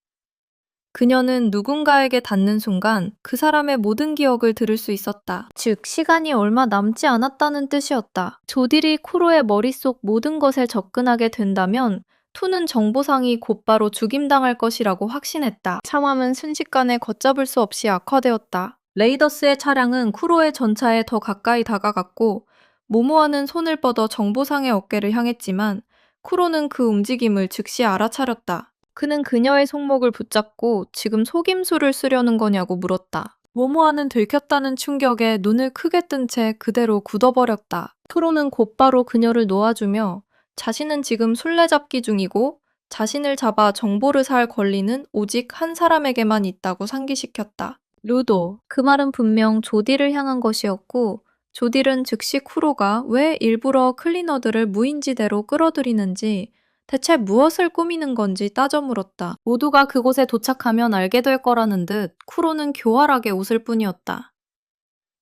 그녀는 누군가에게 닿는 순간 그 사람의 모든 기억을 들을 수 있었다. 즉, 시간이 얼마 남지 않았다는 뜻이었다. 조딜이 쿠로의 머릿속 모든 것에 접근하게 된다면 투는 정보상이 곧바로 죽임당할 것이라고 확신했다. 상황은 순식간에 걷잡을 수 없이 악화되었다. 레이더스의 차량은 쿠로의 전차에 더 가까이 다가갔고 모모아는 손을 뻗어 정보상의 어깨를 향했지만 쿠로는 그 움직임을 즉시 알아차렸다. 그는 그녀의 손목을 붙잡고 지금 속임수를 쓰려는 거냐고 물었다. 모모아는 들켰다는 충격에 눈을 크게 뜬 채 그대로 굳어버렸다. 쿠로는 곧바로 그녀를 놓아주며 자신은 지금 술래잡기 중이고 자신을 잡아 정보를 살 권리는 오직 한 사람에게만 있다고 상기시켰다. 루도. 그 말은 분명 조딜을 향한 것이었고 조딜은 즉시 쿠로가 왜 일부러 클리너들을 무인지대로 끌어들이는지 대체 무엇을 꾸미는 건지 따져 물었다. 모두가 그곳에 도착하면 알게 될 거라는 듯 쿠로는 교활하게 웃을 뿐이었다.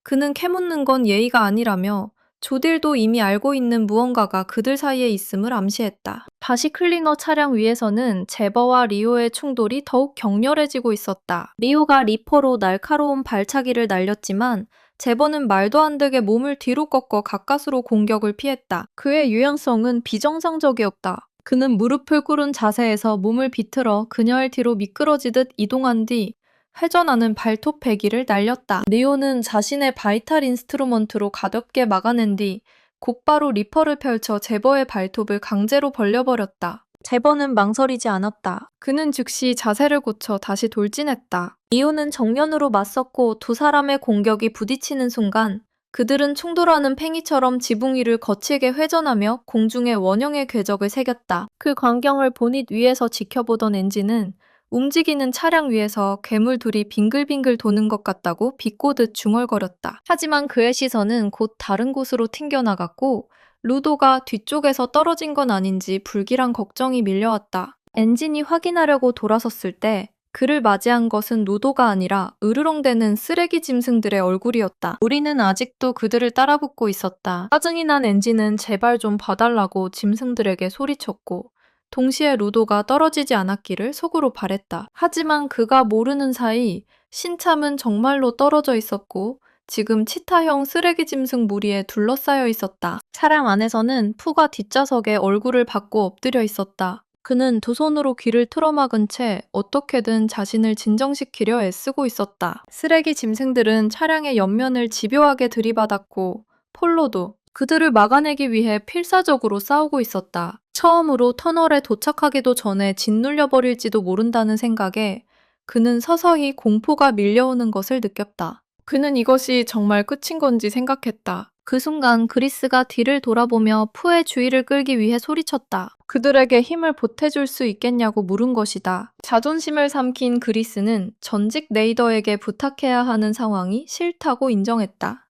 그는 캐묻는 건 예의가 아니라며 조딜도 이미 알고 있는 무언가가 그들 사이에 있음을 암시했다. 다시 클리너 차량 위에서는 제버와 리오의 충돌이 더욱 격렬해지고 있었다. 리오가 리퍼로 날카로운 발차기를 날렸지만 제버는 말도 안 되게 몸을 뒤로 꺾어 가까스로 공격을 피했다. 그의 유연성은 비정상적이었다. 그는 무릎을 꿇은 자세에서 몸을 비틀어 그녀의 뒤로 미끄러지듯 이동한 뒤 회전하는 발톱 배기를 날렸다. 리오는 자신의 바이탈 인스트루먼트로 가볍게 막아낸 뒤 곧바로 리퍼를 펼쳐 제버의 발톱을 강제로 벌려버렸다. 제버는 망설이지 않았다. 그는 즉시 자세를 고쳐 다시 돌진했다. 리오는 정면으로 맞섰고 두 사람의 공격이 부딪히는 순간 그들은 충돌하는 팽이처럼 지붕 위를 거칠게 회전하며 공중에 원형의 궤적을 새겼다. 그 광경을 보닛 위에서 지켜보던 엔진은 움직이는 차량 위에서 괴물 둘이 빙글빙글 도는 것 같다고 비꼬듯 중얼거렸다. 하지만 그의 시선은 곧 다른 곳으로 튕겨나갔고 루도가 뒤쪽에서 떨어진 건 아닌지 불길한 걱정이 밀려왔다. 엔진이 확인하려고 돌아섰을 때 그를 맞이한 것은 루도가 아니라 으르렁대는 쓰레기 짐승들의 얼굴이었다. 우리는 아직도 그들을 따라붙고 있었다. 짜증이 난 엔진은 제발 좀 봐달라고 짐승들에게 소리쳤고 동시에 루도가 떨어지지 않았기를 속으로 바랬다. 하지만 그가 모르는 사이 신참은 정말로 떨어져 있었고 지금 치타형 쓰레기 짐승 무리에 둘러싸여 있었다. 차량 안에서는 푸가 뒷좌석에 얼굴을 받고 엎드려 있었다. 그는 두 손으로 귀를 틀어막은 채 어떻게든 자신을 진정시키려 애쓰고 있었다. 쓰레기 짐승들은 차량의 옆면을 집요하게 들이받았고 폴로도 그들을 막아내기 위해 필사적으로 싸우고 있었다. 처음으로 터널에 도착하기도 전에 짓눌려버릴지도 모른다는 생각에 그는 서서히 공포가 밀려오는 것을 느꼈다. 그는 이것이 정말 끝인 건지 생각했다. 그 순간 그리스가 뒤를 돌아보며 푸의 주의를 끌기 위해 소리쳤다. 그들에게 힘을 보태줄 수 있겠냐고 물은 것이다. 자존심을 삼킨 그리스는 전직 레이더에게 부탁해야 하는 상황이 싫다고 인정했다.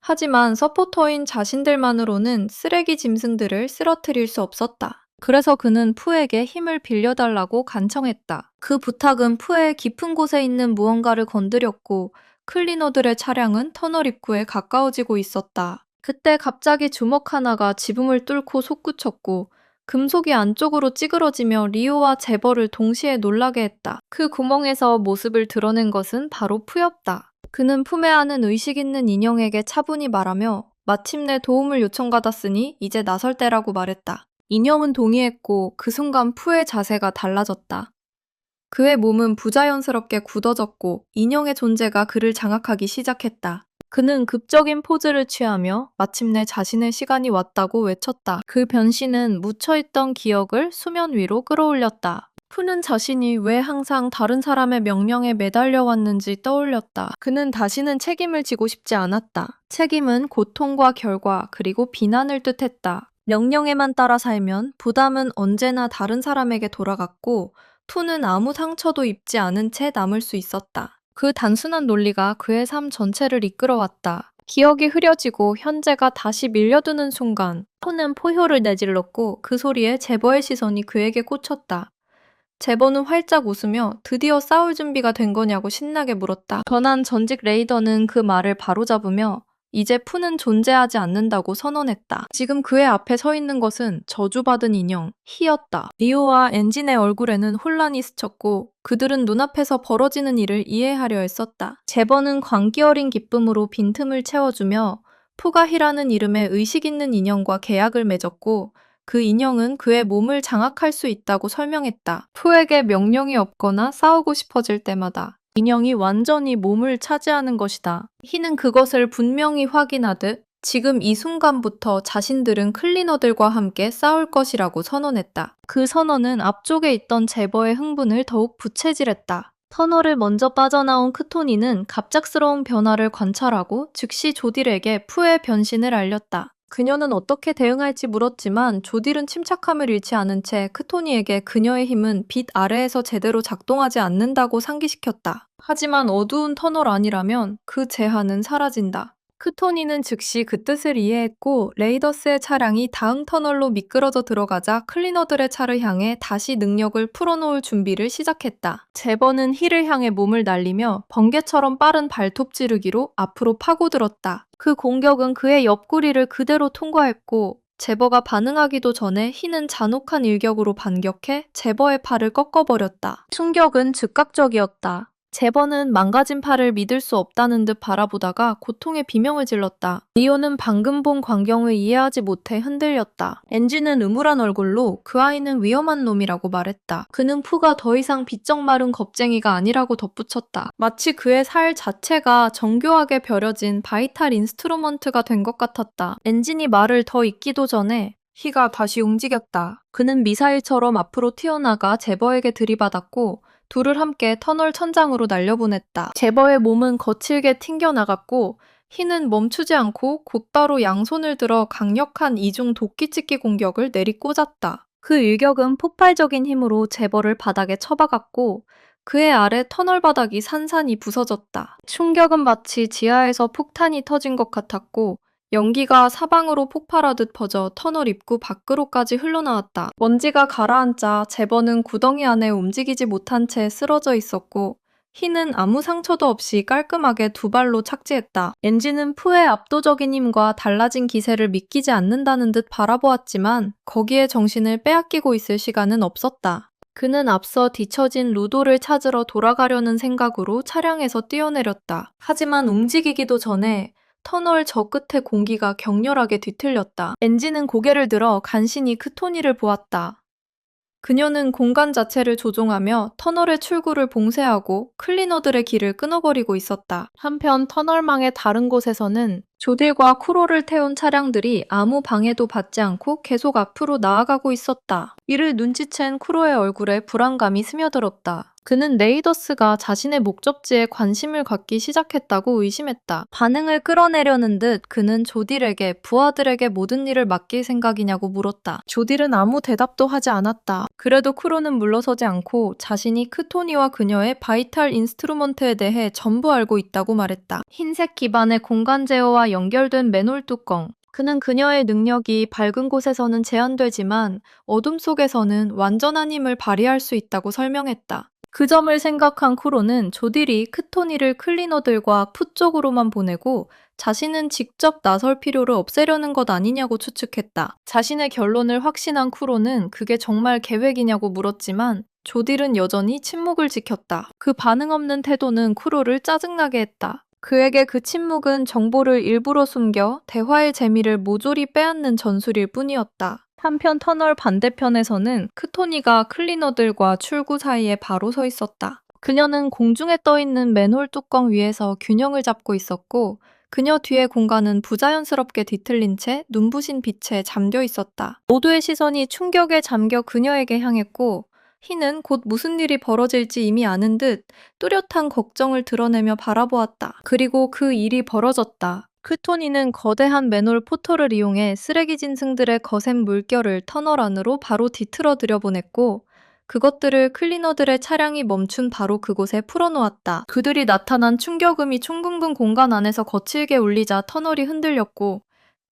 하지만 서포터인 자신들만으로는 쓰레기 짐승들을 쓰러뜨릴 수 없었다. 그래서 그는 푸에게 힘을 빌려달라고 간청했다. 그 부탁은 푸의 깊은 곳에 있는 무언가를 건드렸고 클리너들의 차량은 터널 입구에 가까워지고 있었다. 그때 갑자기 주먹 하나가 지붕을 뚫고 솟구쳤고 금속이 안쪽으로 찌그러지며 리오와 제버를 동시에 놀라게 했다. 그 구멍에서 모습을 드러낸 것은 바로 푸였다. 그는 품에 안은 의식 있는 인형에게 차분히 말하며 마침내 도움을 요청받았으니 이제 나설 때라고 말했다. 인형은 동의했고 그 순간 푸의 자세가 달라졌다. 그의 몸은 부자연스럽게 굳어졌고 인형의 존재가 그를 장악하기 시작했다. 그는 극적인 포즈를 취하며 마침내 자신의 시간이 왔다고 외쳤다. 그 변신은 묻혀있던 기억을 수면 위로 끌어올렸다. 푸는 자신이 왜 항상 다른 사람의 명령에 매달려 왔는지 떠올렸다. 그는 다시는 책임을 지고 싶지 않았다. 책임은 고통과 결과 그리고 비난을 뜻했다. 명령에만 따라 살면 부담은 언제나 다른 사람에게 돌아갔고 푸는 아무 상처도 입지 않은 채 남을 수 있었다. 그 단순한 논리가 그의 삶 전체를 이끌어왔다. 기억이 흐려지고 현재가 다시 밀려드는 순간 푸는 포효를 내질렀고 그 소리에 제버의 시선이 그에게 꽂혔다. 제버는 활짝 웃으며 드디어 싸울 준비가 된 거냐고 신나게 물었다. 변한 전직 레이더는 그 말을 바로잡으며 이제 푸는 존재하지 않는다고 선언했다. 지금 그의 앞에 서 있는 것은 저주받은 인형, 히였다. 리오와 엔진의 얼굴에는 혼란이 스쳤고 그들은 눈앞에서 벌어지는 일을 이해하려 했었다. 제버는 광기 어린 기쁨으로 빈틈을 채워주며 푸가 히라는 이름의 의식 있는 인형과 계약을 맺었고 그 인형은 그의 몸을 장악할 수 있다고 설명했다. 푸에게 명령이 없거나 싸우고 싶어질 때마다 인형이 완전히 몸을 차지하는 것이다. 히는 그것을 분명히 확인하듯 지금 이 순간부터 자신들은 클리너들과 함께 싸울 것이라고 선언했다. 그 선언은 앞쪽에 있던 제버의 흥분을 더욱 부채질했다. 터널을 먼저 빠져나온 크토니는 갑작스러운 변화를 관찰하고 즉시 조딜에게 푸의 변신을 알렸다. 그녀는 어떻게 대응할지 물었지만 조딜은 침착함을 잃지 않은 채 크토니에게 그녀의 힘은 빛 아래에서 제대로 작동하지 않는다고 상기시켰다. 하지만 어두운 터널 안이라면 그 제한은 사라진다. 크토니는 즉시 그 뜻을 이해했고 레이더스의 차량이 다음 터널로 미끄러져 들어가자 클리너들의 차를 향해 다시 능력을 풀어놓을 준비를 시작했다. 제버는 힐을 향해 몸을 날리며 번개처럼 빠른 발톱 찌르기로 앞으로 파고들었다. 그 공격은 그의 옆구리를 그대로 통과했고 제버가 반응하기도 전에 힐은 잔혹한 일격으로 반격해 제버의 팔을 꺾어버렸다. 충격은 즉각적이었다. 제버는 망가진 팔을 믿을 수 없다는 듯 바라보다가 고통의 비명을 질렀다. 리오는 방금 본 광경을 이해하지 못해 흔들렸다. 엔진은 음울한 얼굴로 그 아이는 위험한 놈이라고 말했다. 그는 푸가 더 이상 비쩍 마른 겁쟁이가 아니라고 덧붙였다. 마치 그의 살 자체가 정교하게 벼려진 바이탈 인스트루먼트가 된 것 같았다. 엔진이 말을 더 잇기도 전에 히가 다시 움직였다. 그는 미사일처럼 앞으로 튀어나가 제버에게 들이받았고 둘을 함께 터널 천장으로 날려보냈다. 제버의 몸은 거칠게 튕겨나갔고 히는 멈추지 않고 곧바로 양손을 들어 강력한 이중 도끼찍기 공격을 내리꽂았다. 그 일격은 폭발적인 힘으로 제버를 바닥에 쳐박았고 그의 아래 터널 바닥이 산산이 부서졌다. 충격은 마치 지하에서 폭탄이 터진 것 같았고 연기가 사방으로 폭발하듯 퍼져 터널 입구 밖으로까지 흘러나왔다. 먼지가 가라앉자 제버는 구덩이 안에 움직이지 못한 채 쓰러져 있었고 히는 아무 상처도 없이 깔끔하게 두 발로 착지했다. 엔진은 푸의 압도적인 힘과 달라진 기세를 믿기지 않는다는 듯 바라보았지만 거기에 정신을 빼앗기고 있을 시간은 없었다. 그는 앞서 뒤처진 루도를 찾으러 돌아가려는 생각으로 차량에서 뛰어내렸다. 하지만 움직이기도 전에 터널 저 끝의 공기가 격렬하게 뒤틀렸다. 엔진은 고개를 들어 간신히 크토니를 보았다. 그녀는 공간 자체를 조종하며 터널의 출구를 봉쇄하고 클리너들의 길을 끊어버리고 있었다. 한편 터널망의 다른 곳에서는 조딜과 쿠로를 태운 차량들이 아무 방해도 받지 않고 계속 앞으로 나아가고 있었다. 이를 눈치챈 쿠로의 얼굴에 불안감이 스며들었다. 그는 레이더스가 자신의 목적지에 관심을 갖기 시작했다고 의심했다. 반응을 끌어내려는 듯 그는 조딜에게 부하들에게 모든 일을 맡길 생각이냐고 물었다. 조딜은 아무 대답도 하지 않았다. 그래도 크로는 물러서지 않고 자신이 크토니와 그녀의 바이탈 인스트루먼트에 대해 전부 알고 있다고 말했다. 흰색 기반의 공간 제어와 연결된 맨홀 뚜껑. 그는 그녀의 능력이 밝은 곳에서는 제한되지만 어둠 속에서는 완전한 힘을 발휘할 수 있다고 설명했다. 그 점을 생각한 쿠로는 조딜이 크토니를 클리너들과 푸 쪽으로만 보내고 자신은 직접 나설 필요를 없애려는 것 아니냐고 추측했다. 자신의 결론을 확신한 쿠로는 그게 정말 계획이냐고 물었지만 조딜은 여전히 침묵을 지켰다. 그 반응 없는 태도는 쿠로를 짜증나게 했다. 그에게 그 침묵은 정보를 일부러 숨겨 대화의 재미를 모조리 빼앗는 전술일 뿐이었다. 한편 터널 반대편에서는 크토니가 클리너들과 출구 사이에 바로 서 있었다. 그녀는 공중에 떠있는 맨홀 뚜껑 위에서 균형을 잡고 있었고 그녀 뒤의 공간은 부자연스럽게 뒤틀린 채 눈부신 빛에 잠겨 있었다. 모두의 시선이 충격에 잠겨 그녀에게 향했고 희는 곧 무슨 일이 벌어질지 이미 아는 듯 뚜렷한 걱정을 드러내며 바라보았다. 그리고 그 일이 벌어졌다. 크토니는 거대한 맨홀 포털을 이용해 쓰레기 짐승들의 거센 물결을 터널 안으로 바로 뒤틀어 들여보냈고 그것들을 클리너들의 차량이 멈춘 바로 그곳에 풀어놓았다. 그들이 나타난 충격음이 총궁분 공간 안에서 거칠게 울리자 터널이 흔들렸고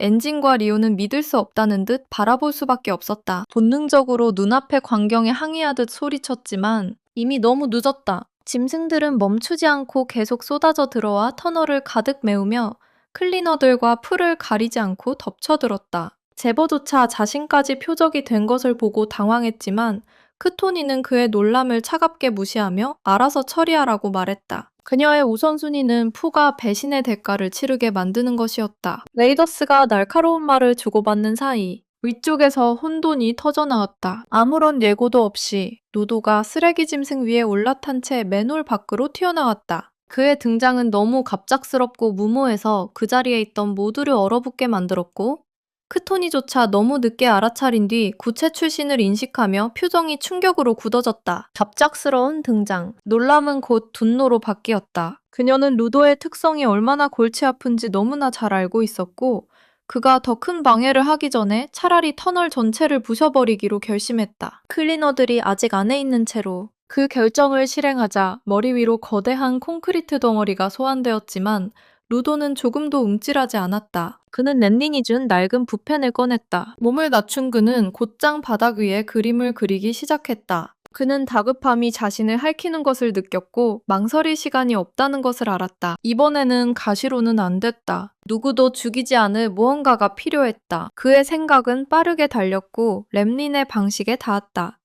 엔진과 리오는 믿을 수 없다는 듯 바라볼 수밖에 없었다. 본능적으로 눈앞의 광경에 항의하듯 소리쳤지만 이미 너무 늦었다. 짐승들은 멈추지 않고 계속 쏟아져 들어와 터널을 가득 메우며 클리너들과 풀을 가리지 않고 덮쳐들었다. 제버조차 자신까지 표적이 된 것을 보고 당황했지만 크토니는 그의 놀람을 차갑게 무시하며 알아서 처리하라고 말했다. 그녀의 우선순위는 푸가 배신의 대가를 치르게 만드는 것이었다. 레이더스가 날카로운 말을 주고받는 사이 위쪽에서 혼돈이 터져나왔다. 아무런 예고도 없이 루도가 쓰레기 짐승 위에 올라탄 채 맨홀 밖으로 튀어나왔다. 그의 등장은 너무 갑작스럽고 무모해서 그 자리에 있던 모두를 얼어붙게 만들었고 크토니조차 너무 늦게 알아차린 뒤 구체 출신을 인식하며 표정이 충격으로 굳어졌다. 갑작스러운 등장. 놀람은 곧 분노로 바뀌었다. 그녀는 루도의 특성이 얼마나 골치 아픈지 너무나 잘 알고 있었고 그가 더 큰 방해를 하기 전에 차라리 터널 전체를 부셔버리기로 결심했다. 클리너들이 아직 안에 있는 채로 그 결정을 실행하자 머리 위로 거대한 콘크리트 덩어리가 소환되었지만 루도는 조금도 움찔하지 않았다. 그는 랜린이 준 낡은 붓펜을 꺼냈다. 몸을 낮춘 그는 곧장 바닥 위에 그림을 그리기 시작했다. 그는 다급함이 자신을 핥히는 것을 느꼈고 망설일 시간이 없다는 것을 알았다. 이번에는 가시로는 안 됐다. 누구도 죽이지 않을 무언가가 필요했다. 그의 생각은 빠르게 달렸고 램린의 방식에 닿았다.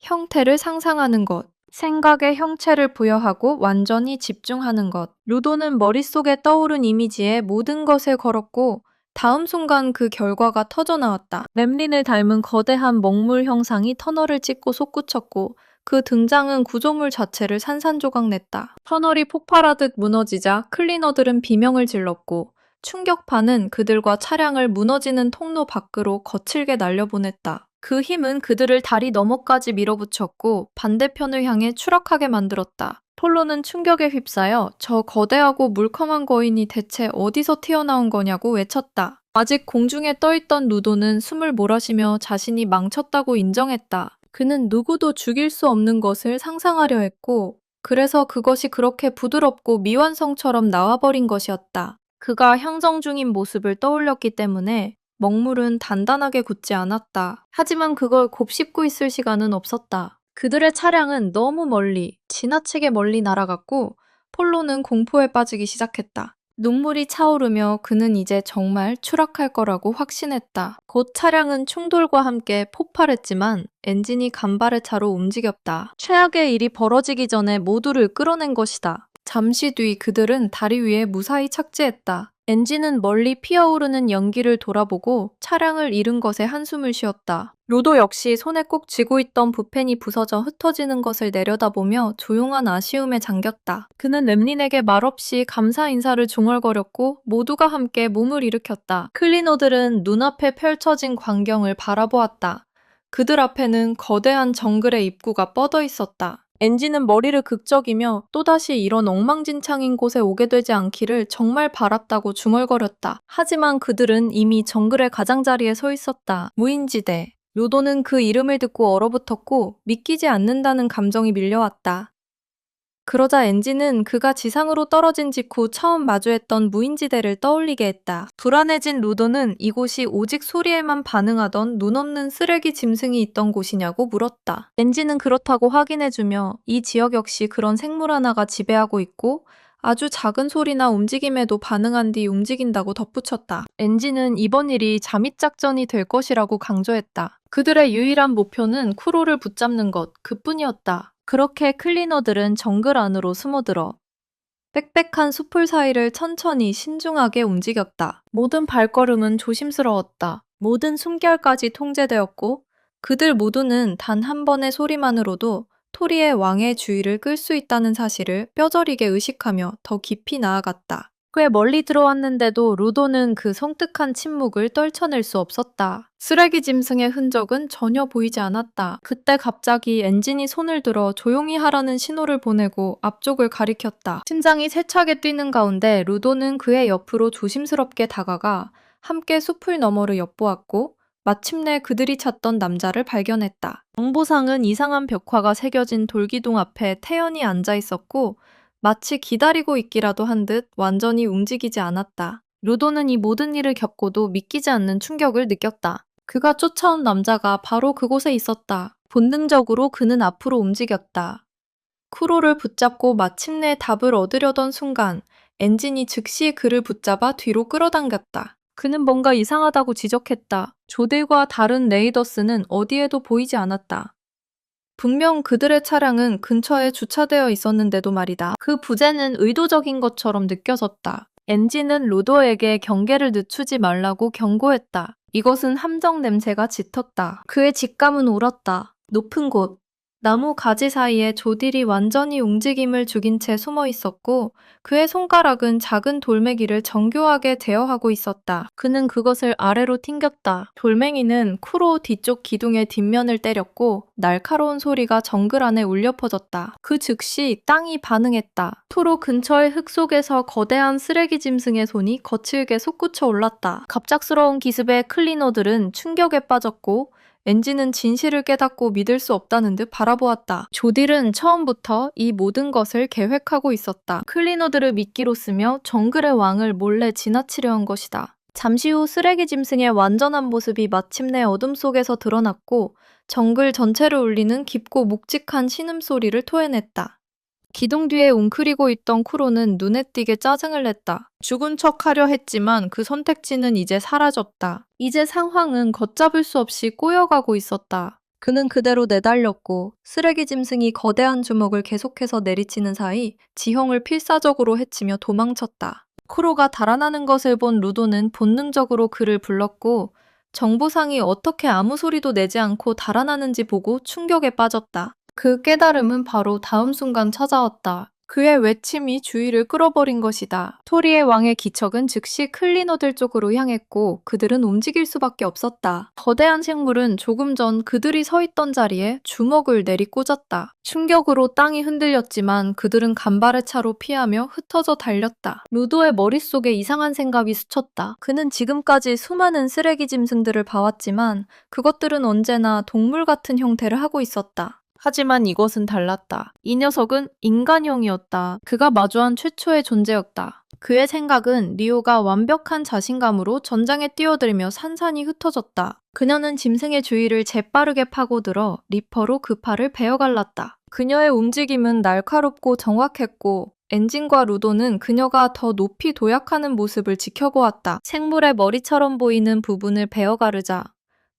형태를 상상하는 것. 생각에 형체를 부여하고 완전히 집중하는 것. 루도는 머릿속에 떠오른 이미지에 모든 것을 걸었고 다음 순간 그 결과가 터져나왔다. 램린을 닮은 거대한 먹물 형상이 터널을 찢고 솟구쳤고 그 등장은 구조물 자체를 산산조각냈다. 터널이 폭발하듯 무너지자 클리너들은 비명을 질렀고 충격파는 그들과 차량을 무너지는 통로 밖으로 거칠게 날려보냈다. 그 힘은 그들을 다리 너머까지 밀어붙였고 반대편을 향해 추락하게 만들었다. 폴로는 충격에 휩싸여 저 거대하고 물컹한 거인이 대체 어디서 튀어나온 거냐고 외쳤다. 아직 공중에 떠있던 루도는 숨을 몰아쉬며 자신이 망쳤다고 인정했다. 그는 누구도 죽일 수 없는 것을 상상하려 했고 그래서 그것이 그렇게 부드럽고 미완성처럼 나와버린 것이었다. 그가 향정 중인 모습을 떠올렸기 때문에 먹물은 단단하게 굳지 않았다. 하지만 그걸 곱씹고 있을 시간은 없었다. 그들의 차량은 너무 멀리, 지나치게 멀리 날아갔고 폴로는 공포에 빠지기 시작했다. 눈물이 차오르며 그는 이제 정말 추락할 거라고 확신했다. 곧 차량은 충돌과 함께 폭발했지만 엔진이 간발의 차로 움직였다. 최악의 일이 벌어지기 전에 모두를 끌어낸 것이다. 잠시 뒤 그들은 다리 위에 무사히 착지했다. 엔진은 멀리 피어오르는 연기를 돌아보고 차량을 잃은 것에 한숨을 쉬었다. 루도 역시 손에 꼭 쥐고 있던 붓펜이 부서져 흩어지는 것을 내려다보며 조용한 아쉬움에 잠겼다. 그는 램린에게 말없이 감사 인사를 중얼거렸고 모두가 함께 몸을 일으켰다. 클리너들은 눈앞에 펼쳐진 광경을 바라보았다. 그들 앞에는 거대한 정글의 입구가 뻗어 있었다. 엔지는 머리를 극적이며 또다시 이런 엉망진창인 곳에 오게 되지 않기를 정말 바랐다고 중얼거렸다. 하지만 그들은 이미 정글의 가장자리에 서 있었다. 무인지대. 로도는 그 이름을 듣고 얼어붙었고 믿기지 않는다는 감정이 밀려왔다. 그러자 엔지는 그가 지상으로 떨어진 직후 처음 마주했던 무인지대를 떠올리게 했다. 불안해진 루도는 이곳이 오직 소리에만 반응하던 눈 없는 쓰레기 짐승이 있던 곳이냐고 물었다. 엔지는 그렇다고 확인해주며 이 지역 역시 그런 생물 하나가 지배하고 있고 아주 작은 소리나 움직임에도 반응한 뒤 움직인다고 덧붙였다. 엔지는 이번 일이 잠입작전이 될 것이라고 강조했다. 그들의 유일한 목표는 쿠로를 붙잡는 것, 그뿐이었다. 그렇게 클리너들은 정글 안으로 숨어들어 빽빽한 숲풀 사이를 천천히 신중하게 움직였다. 모든 발걸음은 조심스러웠다. 모든 숨결까지 통제되었고 그들 모두는 단 한 번의 소리만으로도 토리의 왕의 주의를 끌 수 있다는 사실을 뼈저리게 의식하며 더 깊이 나아갔다. 꽤 멀리 들어왔는데도 루도는 그 성뜩한 침묵을 떨쳐낼 수 없었다. 쓰레기 짐승의 흔적은 전혀 보이지 않았다. 그때 갑자기 엔진이 손을 들어 조용히 하라는 신호를 보내고 앞쪽을 가리켰다. 심장이 세차게 뛰는 가운데 루도는 그의 옆으로 조심스럽게 다가가 함께 숲을 너머를 엿보았고 마침내 그들이 찾던 남자를 발견했다. 정보상은 이상한 벽화가 새겨진 돌기둥 앞에 태연히 앉아 있었고 마치 기다리고 있기라도 한 듯 완전히 움직이지 않았다. 루도는 이 모든 일을 겪고도 믿기지 않는 충격을 느꼈다. 그가 쫓아온 남자가 바로 그곳에 있었다. 본능적으로 그는 앞으로 움직였다. 쿠로를 붙잡고 마침내 답을 얻으려던 순간 엔진이 즉시 그를 붙잡아 뒤로 끌어당겼다. 그는 뭔가 이상하다고 지적했다. 조딜과 다른 레이더스는 어디에도 보이지 않았다. 분명 그들의 차량은 근처에 주차되어 있었는데도 말이다. 그 부재는 의도적인 것처럼 느껴졌다. 엔진은 로도에게 경계를 늦추지 말라고 경고했다. 이것은 함정 냄새가 짙었다. 그의 직감은 울었다. 높은 곳. 나무 가지 사이에 조딜이 완전히 움직임을 죽인 채 숨어 있었고 그의 손가락은 작은 돌멩이를 정교하게 제어하고 있었다. 그는 그것을 아래로 튕겼다. 돌멩이는 쿠로 뒤쪽 기둥의 뒷면을 때렸고 날카로운 소리가 정글 안에 울려 퍼졌다. 그 즉시 땅이 반응했다. 토로 근처의 흙 속에서 거대한 쓰레기 짐승의 손이 거칠게 솟구쳐 올랐다. 갑작스러운 기습에 클리너들은 충격에 빠졌고 엔진은 진실을 깨닫고 믿을 수 없다는 듯 바라보았다. 조딜은 처음부터 이 모든 것을 계획하고 있었다. 클리너들을 미끼로 쓰며 정글의 왕을 몰래 지나치려 한 것이다. 잠시 후 쓰레기 짐승의 완전한 모습이 마침내 어둠 속에서 드러났고 정글 전체를 울리는 깊고 묵직한 신음소리를 토해냈다. 기둥 뒤에 웅크리고 있던 쿠로는 눈에 띄게 짜증을 냈다. 죽은 척하려 했지만 그 선택지는 이제 사라졌다. 이제 상황은 걷잡을 수 없이 꼬여가고 있었다. 그는 그대로 내달렸고 쓰레기 짐승이 거대한 주먹을 계속해서 내리치는 사이 지형을 필사적으로 헤치며 도망쳤다. 쿠로가 달아나는 것을 본 루도는 본능적으로 그를 불렀고 정보상이 어떻게 아무 소리도 내지 않고 달아나는지 보고 충격에 빠졌다. 그 깨달음은 바로 다음 순간 찾아왔다. 그의 외침이 주의를 끌어버린 것이다. 토리의 왕의 기척은 즉시 클리너들 쪽으로 향했고 그들은 움직일 수밖에 없었다. 거대한 생물은 조금 전 그들이 서 있던 자리에 주먹을 내리꽂았다. 충격으로 땅이 흔들렸지만 그들은 간발의 차로 피하며 흩어져 달렸다. 루도의 머릿속에 이상한 생각이 스쳤다. 그는 지금까지 수많은 쓰레기 짐승들을 봐왔지만 그것들은 언제나 동물 같은 형태를 하고 있었다. 하지만 이것은 달랐다. 이 녀석은 인간형이었다. 그가 마주한 최초의 존재였다. 그의 생각은 리오가 완벽한 자신감으로 전장에 뛰어들며 산산이 흩어졌다. 그녀는 짐승의 주위를 재빠르게 파고들어 리퍼로 그 팔을 베어갈랐다. 그녀의 움직임은 날카롭고 정확했고 엔진과 루도는 그녀가 더 높이 도약하는 모습을 지켜보았다. 생물의 머리처럼 보이는 부분을 베어가르자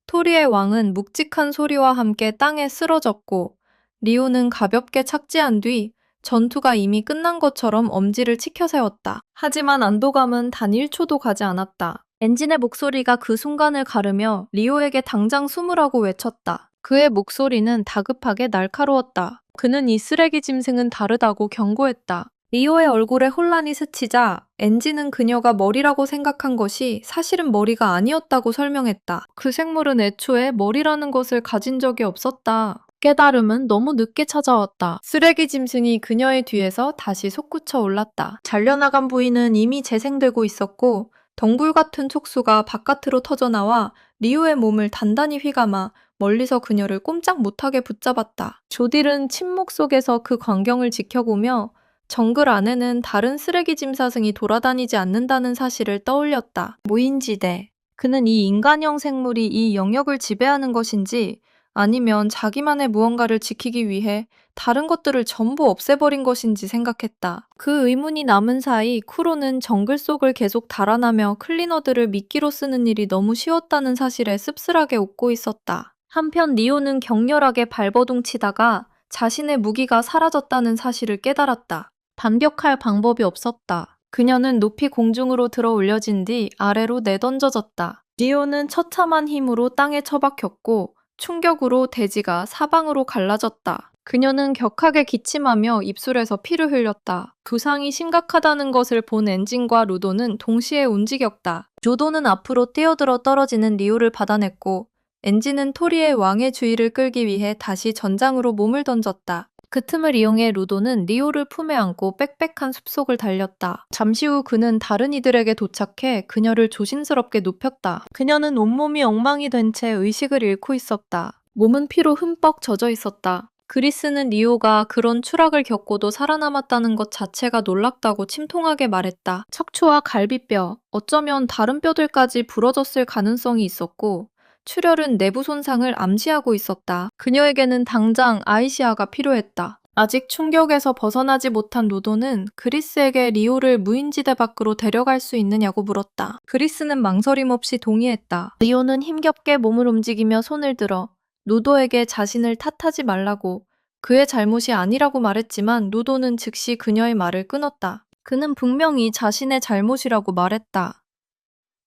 토리의 왕은 묵직한 소리와 함께 땅에 쓰러졌고 리오는 가볍게 착지한 뒤 전투가 이미 끝난 것처럼 엄지를 치켜세웠다. 하지만 안도감은 단 1초도 가지 않았다. 엔진의 목소리가 그 순간을 가르며 리오에게 당장 숨으라고 외쳤다. 그의 목소리는 다급하게 날카로웠다. 그는 이 쓰레기 짐승은 다르다고 경고했다. 리오의 얼굴에 혼란이 스치자 엔진은 그녀가 머리라고 생각한 것이 사실은 머리가 아니었다고 설명했다. 그 생물은 애초에 머리라는 것을 가진 적이 없었다. 깨달음은 너무 늦게 찾아왔다. 쓰레기 짐승이 그녀의 뒤에서 다시 솟구쳐 올랐다. 잘려나간 부위는 이미 재생되고 있었고 덩굴 같은 촉수가 바깥으로 터져나와 리오의 몸을 단단히 휘감아 멀리서 그녀를 꼼짝 못하게 붙잡았다. 조딜은 침묵 속에서 그 광경을 지켜보며 정글 안에는 다른 쓰레기 짐사승이 돌아다니지 않는다는 사실을 떠올렸다. 무인지대. 그는 이 인간형 생물이 이 영역을 지배하는 것인지 아니면 자기만의 무언가를 지키기 위해 다른 것들을 전부 없애버린 것인지 생각했다. 그 의문이 남은 사이 쿠로는 정글 속을 계속 달아나며 클리너들을 미끼로 쓰는 일이 너무 쉬웠다는 사실에 씁쓸하게 웃고 있었다. 한편 리오는 격렬하게 발버둥 치다가 자신의 무기가 사라졌다는 사실을 깨달았다. 반격할 방법이 없었다. 그녀는 높이 공중으로 들어 올려진 뒤 아래로 내던져졌다. 리오는 처참한 힘으로 땅에 처박혔고 충격으로 대지가 사방으로 갈라졌다. 그녀는 격하게 기침하며 입술에서 피를 흘렸다. 부상이 심각하다는 것을 본 엔진과 루도는 동시에 움직였다. 루도는 앞으로 뛰어들어 떨어지는 리오를 받아냈고 엔진은 토리의 왕의 주의를 끌기 위해 다시 전장으로 몸을 던졌다. 그 틈을 이용해 루도는 리오를 품에 안고 빽빽한 숲속을 달렸다. 잠시 후 그는 다른 이들에게 도착해 그녀를 조심스럽게 눕혔다. 그녀는 온몸이 엉망이 된 채 의식을 잃고 있었다. 몸은 피로 흠뻑 젖어 있었다. 그리스는 리오가 그런 추락을 겪고도 살아남았다는 것 자체가 놀랍다고 침통하게 말했다. 척추와 갈비뼈, 어쩌면 다른 뼈들까지 부러졌을 가능성이 있었고 출혈은 내부 손상을 암시하고 있었다. 그녀에게는 당장 아이시아가 필요했다. 아직 충격에서 벗어나지 못한 루도는 그리스에게 리오를 무인지대 밖으로 데려갈 수 있느냐고 물었다. 그리스는 망설임 없이 동의했다. 리오는 힘겹게 몸을 움직이며 손을 들어 루도에게 자신을 탓하지 말라고 그의 잘못이 아니라고 말했지만 루도는 즉시 그녀의 말을 끊었다. 그는 분명히 자신의 잘못이라고 말했다.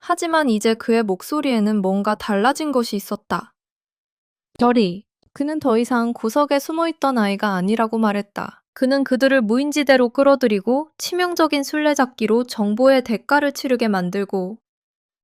하지만 이제 그의 목소리에는 뭔가 달라진 것이 있었다. 저리. 그는 더 이상 구석에 숨어있던 아이가 아니라고 말했다. 그는 그들을 무인지대로 끌어들이고 치명적인 술래잡기로 정보의 대가를 치르게 만들고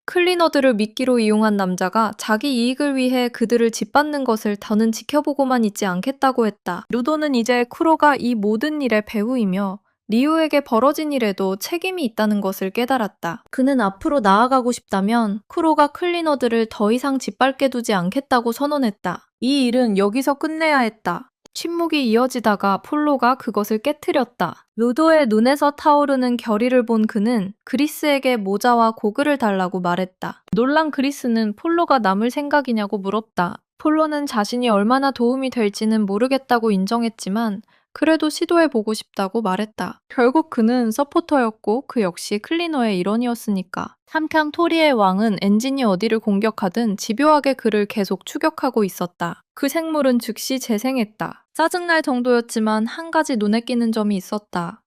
클리너들을 미끼로 이용한 남자가 자기 이익을 위해 그들을 짓밟는 것을 더는 지켜보고만 있지 않겠다고 했다. 루도는 이제 쿠로가 이 모든 일의 배후이며 리오에게 벌어진 일에도 책임이 있다는 것을 깨달았다. 그는 앞으로 나아가고 싶다면 쿠로가 클리너들을 더 이상 짓밟게 두지 않겠다고 선언했다. 이 일은 여기서 끝내야 했다. 침묵이 이어지다가 폴로가 그것을 깨트렸다. 루도의 눈에서 타오르는 결의를 본 그는 그리스에게 모자와 고글을 달라고 말했다. 놀란 그리스는 폴로가 남을 생각이냐고 물었다. 폴로는 자신이 얼마나 도움이 될지는 모르겠다고 인정했지만 그래도 시도해보고 싶다고 말했다. 결국 그는 서포터였고 그 역시 클리너의 일원이었으니까. 한편 토리의 왕은 엔진이 어디를 공격하든 집요하게 그를 계속 추격하고 있었다. 그 생물은 즉시 재생했다. 짜증날 정도였지만 한 가지 눈에 띄는 점이 있었다.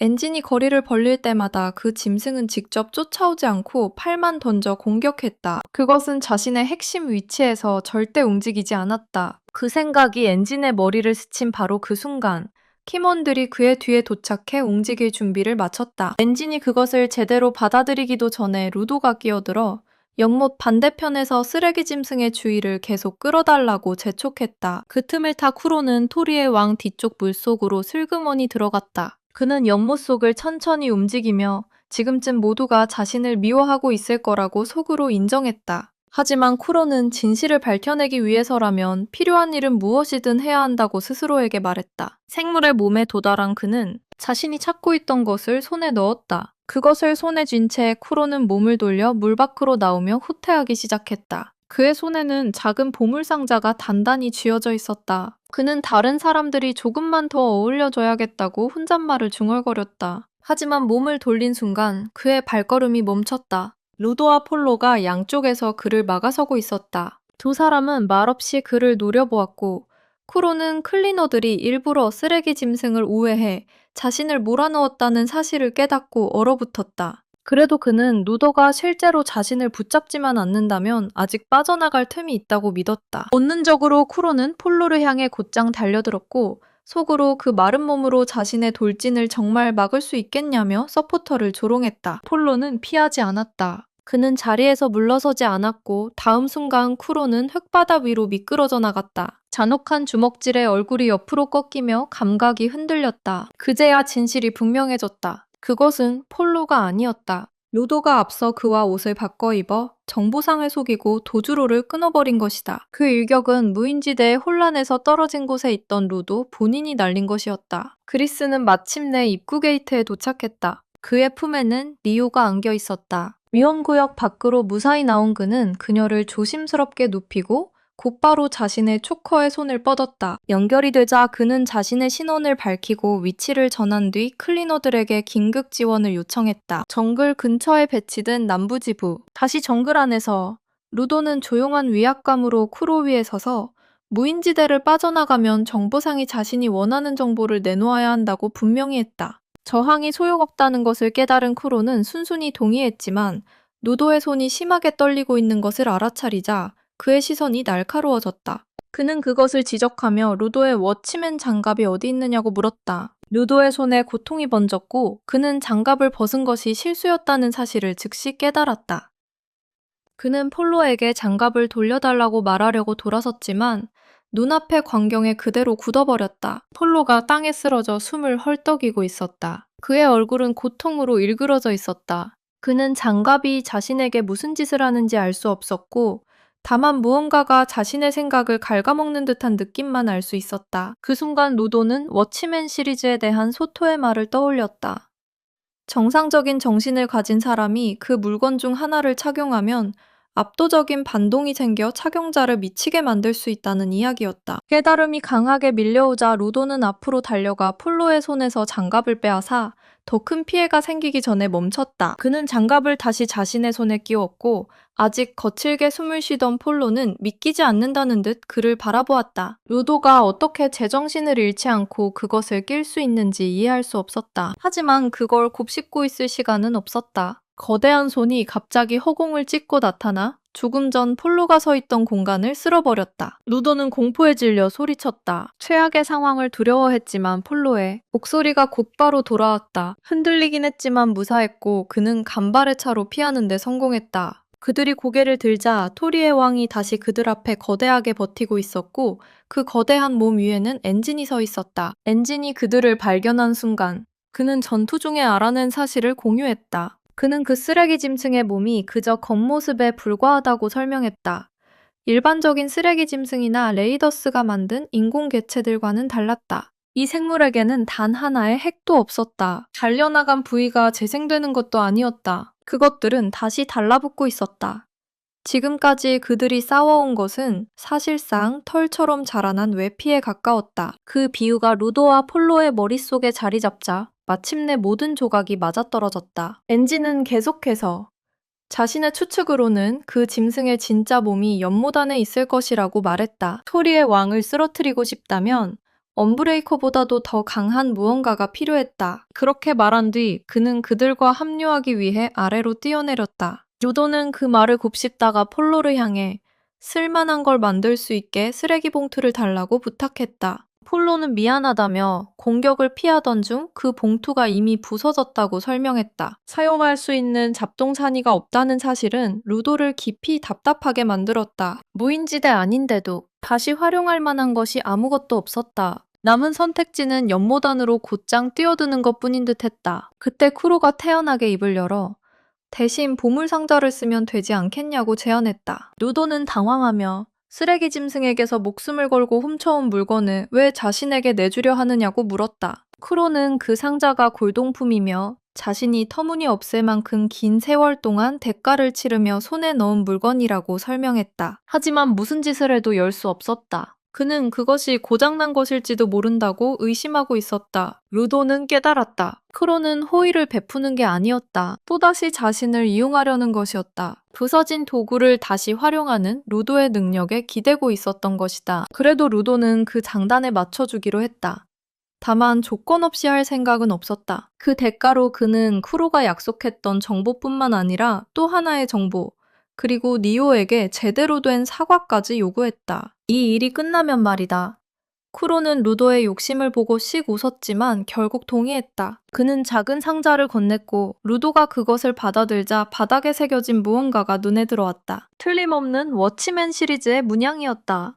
엔진이 거리를 벌릴 때마다 그 짐승은 직접 쫓아오지 않고 팔만 던져 공격했다. 그것은 자신의 핵심 위치에서 절대 움직이지 않았다. 그 생각이 엔진의 머리를 스친 바로 그 순간 팀원들이 그의 뒤에 도착해 움직일 준비를 마쳤다. 엔진이 그것을 제대로 받아들이기도 전에 루도가 끼어들어 연못 반대편에서 쓰레기 짐승의 주의를 계속 끌어달라고 재촉했다. 그 틈을 타 쿠로는 토리의 왕 뒤쪽 물속으로 슬그머니 들어갔다. 그는 연못 속을 천천히 움직이며 지금쯤 모두가 자신을 미워하고 있을 거라고 속으로 인정했다. 하지만 쿠로는 진실을 밝혀내기 위해서라면 필요한 일은 무엇이든 해야 한다고 스스로에게 말했다. 생물의 몸에 도달한 그는 자신이 찾고 있던 것을 손에 넣었다. 그것을 손에 쥔 채 쿠로는 몸을 돌려 물 밖으로 나오며 후퇴하기 시작했다. 그의 손에는 작은 보물상자가 단단히 쥐어져 있었다. 그는 다른 사람들이 조금만 더 어울려줘야겠다고 혼잣말을 중얼거렸다. 하지만 몸을 돌린 순간 그의 발걸음이 멈췄다. 루도와 폴로가 양쪽에서 그를 막아서고 있었다. 두 사람은 말없이 그를 노려보았고 쿠로는 클리너들이 일부러 쓰레기 짐승을 우회해 자신을 몰아넣었다는 사실을 깨닫고 얼어붙었다. 그래도 그는 루도가 실제로 자신을 붙잡지만 않는다면 아직 빠져나갈 틈이 있다고 믿었다. 본능적으로 쿠로는 폴로를 향해 곧장 달려들었고 속으로 그 마른 몸으로 자신의 돌진을 정말 막을 수 있겠냐며 서포터를 조롱했다. 폴로는 피하지 않았다. 그는 자리에서 물러서지 않았고 다음 순간 쿠로는 흙바닥 위로 미끄러져 나갔다. 잔혹한 주먹질에 얼굴이 옆으로 꺾이며 감각이 흔들렸다. 그제야 진실이 분명해졌다. 그것은 폴로가 아니었다. 루도가 앞서 그와 옷을 바꿔 입어 정보상을 속이고 도주로를 끊어버린 것이다. 그 일격은 무인지대의 혼란에서 떨어진 곳에 있던 루도 본인이 날린 것이었다. 그리스는 마침내 입구 게이트에 도착했다. 그의 품에는 리오가 안겨 있었다. 위험구역 밖으로 무사히 나온 그는 그녀를 조심스럽게 눕히고 곧바로 자신의 초커에 손을 뻗었다. 연결이 되자 그는 자신의 신원을 밝히고 위치를 전한 뒤 클리너들에게 긴급 지원을 요청했다. 정글 근처에 배치된 남부지부. 다시 정글 안에서 루도는 조용한 위압감으로 쿠로 위에 서서 무인지대를 빠져나가면 정보상이 자신이 원하는 정보를 내놓아야 한다고 분명히 했다. 저항이 소용없다는 것을 깨달은 쿠로는 순순히 동의했지만 루도의 손이 심하게 떨리고 있는 것을 알아차리자 그의 시선이 날카로워졌다. 그는 그것을 지적하며 루도의 워치맨 장갑이 어디 있느냐고 물었다. 루도의 손에 고통이 번졌고 그는 장갑을 벗은 것이 실수였다는 사실을 즉시 깨달았다. 그는 폴로에게 장갑을 돌려달라고 말하려고 돌아섰지만 눈앞의 광경에 그대로 굳어버렸다. 폴로가 땅에 쓰러져 숨을 헐떡이고 있었다. 그의 얼굴은 고통으로 일그러져 있었다. 그는 장갑이 자신에게 무슨 짓을 하는지 알 수 없었고 다만 무언가가 자신의 생각을 갉아먹는 듯한 느낌만 알 수 있었다. 그 순간 루도는 워치맨 시리즈에 대한 소토의 말을 떠올렸다. 정상적인 정신을 가진 사람이 그 물건 중 하나를 착용하면 압도적인 반동이 생겨 착용자를 미치게 만들 수 있다는 이야기였다. 깨달음이 강하게 밀려오자 루도는 앞으로 달려가 폴로의 손에서 장갑을 빼앗아 더 큰 피해가 생기기 전에 멈췄다. 그는 장갑을 다시 자신의 손에 끼웠고 아직 거칠게 숨을 쉬던 폴로는 믿기지 않는다는 듯 그를 바라보았다. 루도가 어떻게 제정신을 잃지 않고 그것을 낄 수 있는지 이해할 수 없었다. 하지만 그걸 곱씹고 있을 시간은 없었다. 거대한 손이 갑자기 허공을 찢고 나타나 조금 전 폴로가 서 있던 공간을 쓸어버렸다. 루도는 공포에 질려 소리쳤다. 최악의 상황을 두려워했지만 폴로의 목소리가 곧바로 돌아왔다. 흔들리긴 했지만 무사했고 그는 간발의 차로 피하는 데 성공했다. 그들이 고개를 들자 토리의 왕이 다시 그들 앞에 거대하게 버티고 있었고 그 거대한 몸 위에는 엔진이 서 있었다. 엔진이 그들을 발견한 순간 그는 전투 중에 알아낸 사실을 공유했다. 그는 그 쓰레기 짐승의 몸이 그저 겉모습에 불과하다고 설명했다. 일반적인 쓰레기 짐승이나 레이더스가 만든 인공 개체들과는 달랐다. 이 생물에게는 단 하나의 핵도 없었다. 잘려나간 부위가 재생되는 것도 아니었다. 그것들은 다시 달라붙고 있었다. 지금까지 그들이 싸워온 것은 사실상 털처럼 자라난 외피에 가까웠다. 그 비유가 루도와 폴로의 머릿속에 자리 잡자 마침내 모든 조각이 맞아떨어졌다. 엔진은 계속해서 자신의 추측으로는 그 짐승의 진짜 몸이 연못 안에 있을 것이라고 말했다. 토리의 왕을 쓰러뜨리고 싶다면 언브레이커보다도 더 강한 무언가가 필요했다. 그렇게 말한 뒤 그는 그들과 합류하기 위해 아래로 뛰어내렸다. 루도는 그 말을 곱씹다가 폴로를 향해 쓸만한 걸 만들 수 있게 쓰레기 봉투를 달라고 부탁했다. 폴로는 미안하다며 공격을 피하던 중 그 봉투가 이미 부서졌다고 설명했다. 사용할 수 있는 잡동사니가 없다는 사실은 루도를 깊이 답답하게 만들었다. 무인지대 아닌데도 다시 활용할 만한 것이 아무것도 없었다. 남은 선택지는 연못 안으로 곧장 뛰어드는 것뿐인 듯했다. 그때 쿠로가 태연하게 입을 열어 대신 보물상자를 쓰면 되지 않겠냐고 제안했다. 루도는 당황하며 쓰레기 짐승에게서 목숨을 걸고 훔쳐온 물건을 왜 자신에게 내주려 하느냐고 물었다. 쿠로는 그 상자가 골동품이며 자신이 터무니없을 만큼 긴 세월 동안 대가를 치르며 손에 넣은 물건이라고 설명했다. 하지만 무슨 짓을 해도 열 수 없었다. 그는 그것이 고장난 것일지도 모른다고 의심하고 있었다. 루도는 깨달았다. 크로는 호의를 베푸는 게 아니었다. 또다시 자신을 이용하려는 것이었다. 부서진 도구를 다시 활용하는 루도의 능력에 기대고 있었던 것이다. 그래도 루도는 그 장단에 맞춰주기로 했다. 다만 조건 없이 할 생각은 없었다. 그 대가로 그는 쿠로가 약속했던 정보뿐만 아니라 또 하나의 정보, 그리고 니오에게 제대로 된 사과까지 요구했다. 이 일이 끝나면 말이다. 쿠로는 루도의 욕심을 보고 씩 웃었지만 결국 동의했다. 그는 작은 상자를 건넸고 루도가 그것을 받아들자 바닥에 새겨진 무언가가 눈에 들어왔다. 틀림없는 워치맨 시리즈의 문양이었다.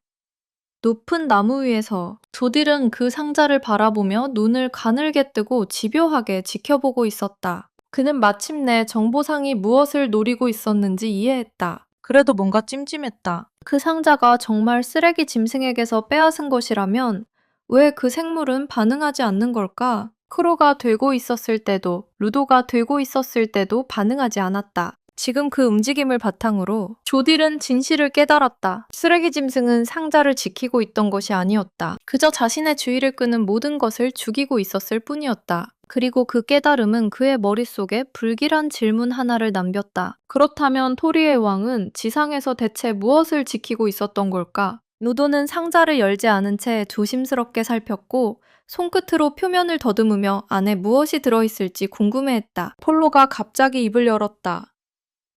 높은 나무 위에서 조딜은 그 상자를 바라보며 눈을 가늘게 뜨고 집요하게 지켜보고 있었다. 그는 마침내 정보상이 무엇을 노리고 있었는지 이해했다. 그래도 뭔가 찜찜했다. 그 상자가 정말 쓰레기 짐승에게서 빼앗은 것이라면 왜 그 생물은 반응하지 않는 걸까? 크로가 되고 있었을 때도, 루도가 되고 있었을 때도 반응하지 않았다. 지금 그 움직임을 바탕으로 조딜은 진실을 깨달았다. 쓰레기 짐승은 상자를 지키고 있던 것이 아니었다. 그저 자신의 주의를 끄는 모든 것을 죽이고 있었을 뿐이었다. 그리고 그 깨달음은 그의 머릿속에 불길한 질문 하나를 남겼다. 그렇다면 토리의 왕은 지상에서 대체 무엇을 지키고 있었던 걸까? 루도는 상자를 열지 않은 채 조심스럽게 살폈고 손끝으로 표면을 더듬으며 안에 무엇이 들어있을지 궁금해했다. 폴로가 갑자기 입을 열었다.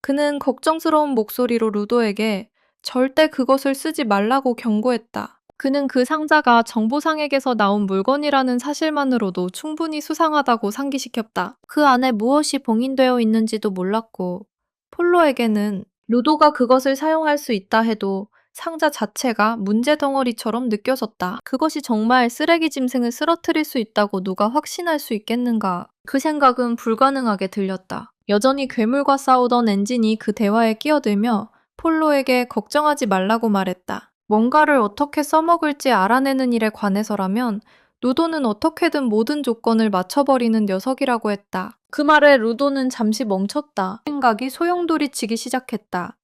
그는 걱정스러운 목소리로 루도에게 절대 그것을 쓰지 말라고 경고했다. 그는 그 상자가 정보상에게서 나온 물건이라는 사실만으로도 충분히 수상하다고 상기시켰다. 그 안에 무엇이 봉인되어 있는지도 몰랐고 폴로에게는 루도가 그것을 사용할 수 있다 해도 상자 자체가 문제 덩어리처럼 느껴졌다. 그것이 정말 쓰레기 짐승을 쓰러뜨릴 수 있다고 누가 확신할 수 있겠는가? 그 생각은 불가능하게 들렸다. 여전히 괴물과 싸우던 엔진이 그 대화에 끼어들며 폴로에게 걱정하지 말라고 말했다. 뭔가를 어떻게 써먹을지 알아내는 일에 관해서라면 루도는 어떻게든 모든 조건을 맞춰버리는 녀석이라고 했다. 그 말에 루도는 잠시 멈췄다. 생각이 소용돌이치기 시작했다.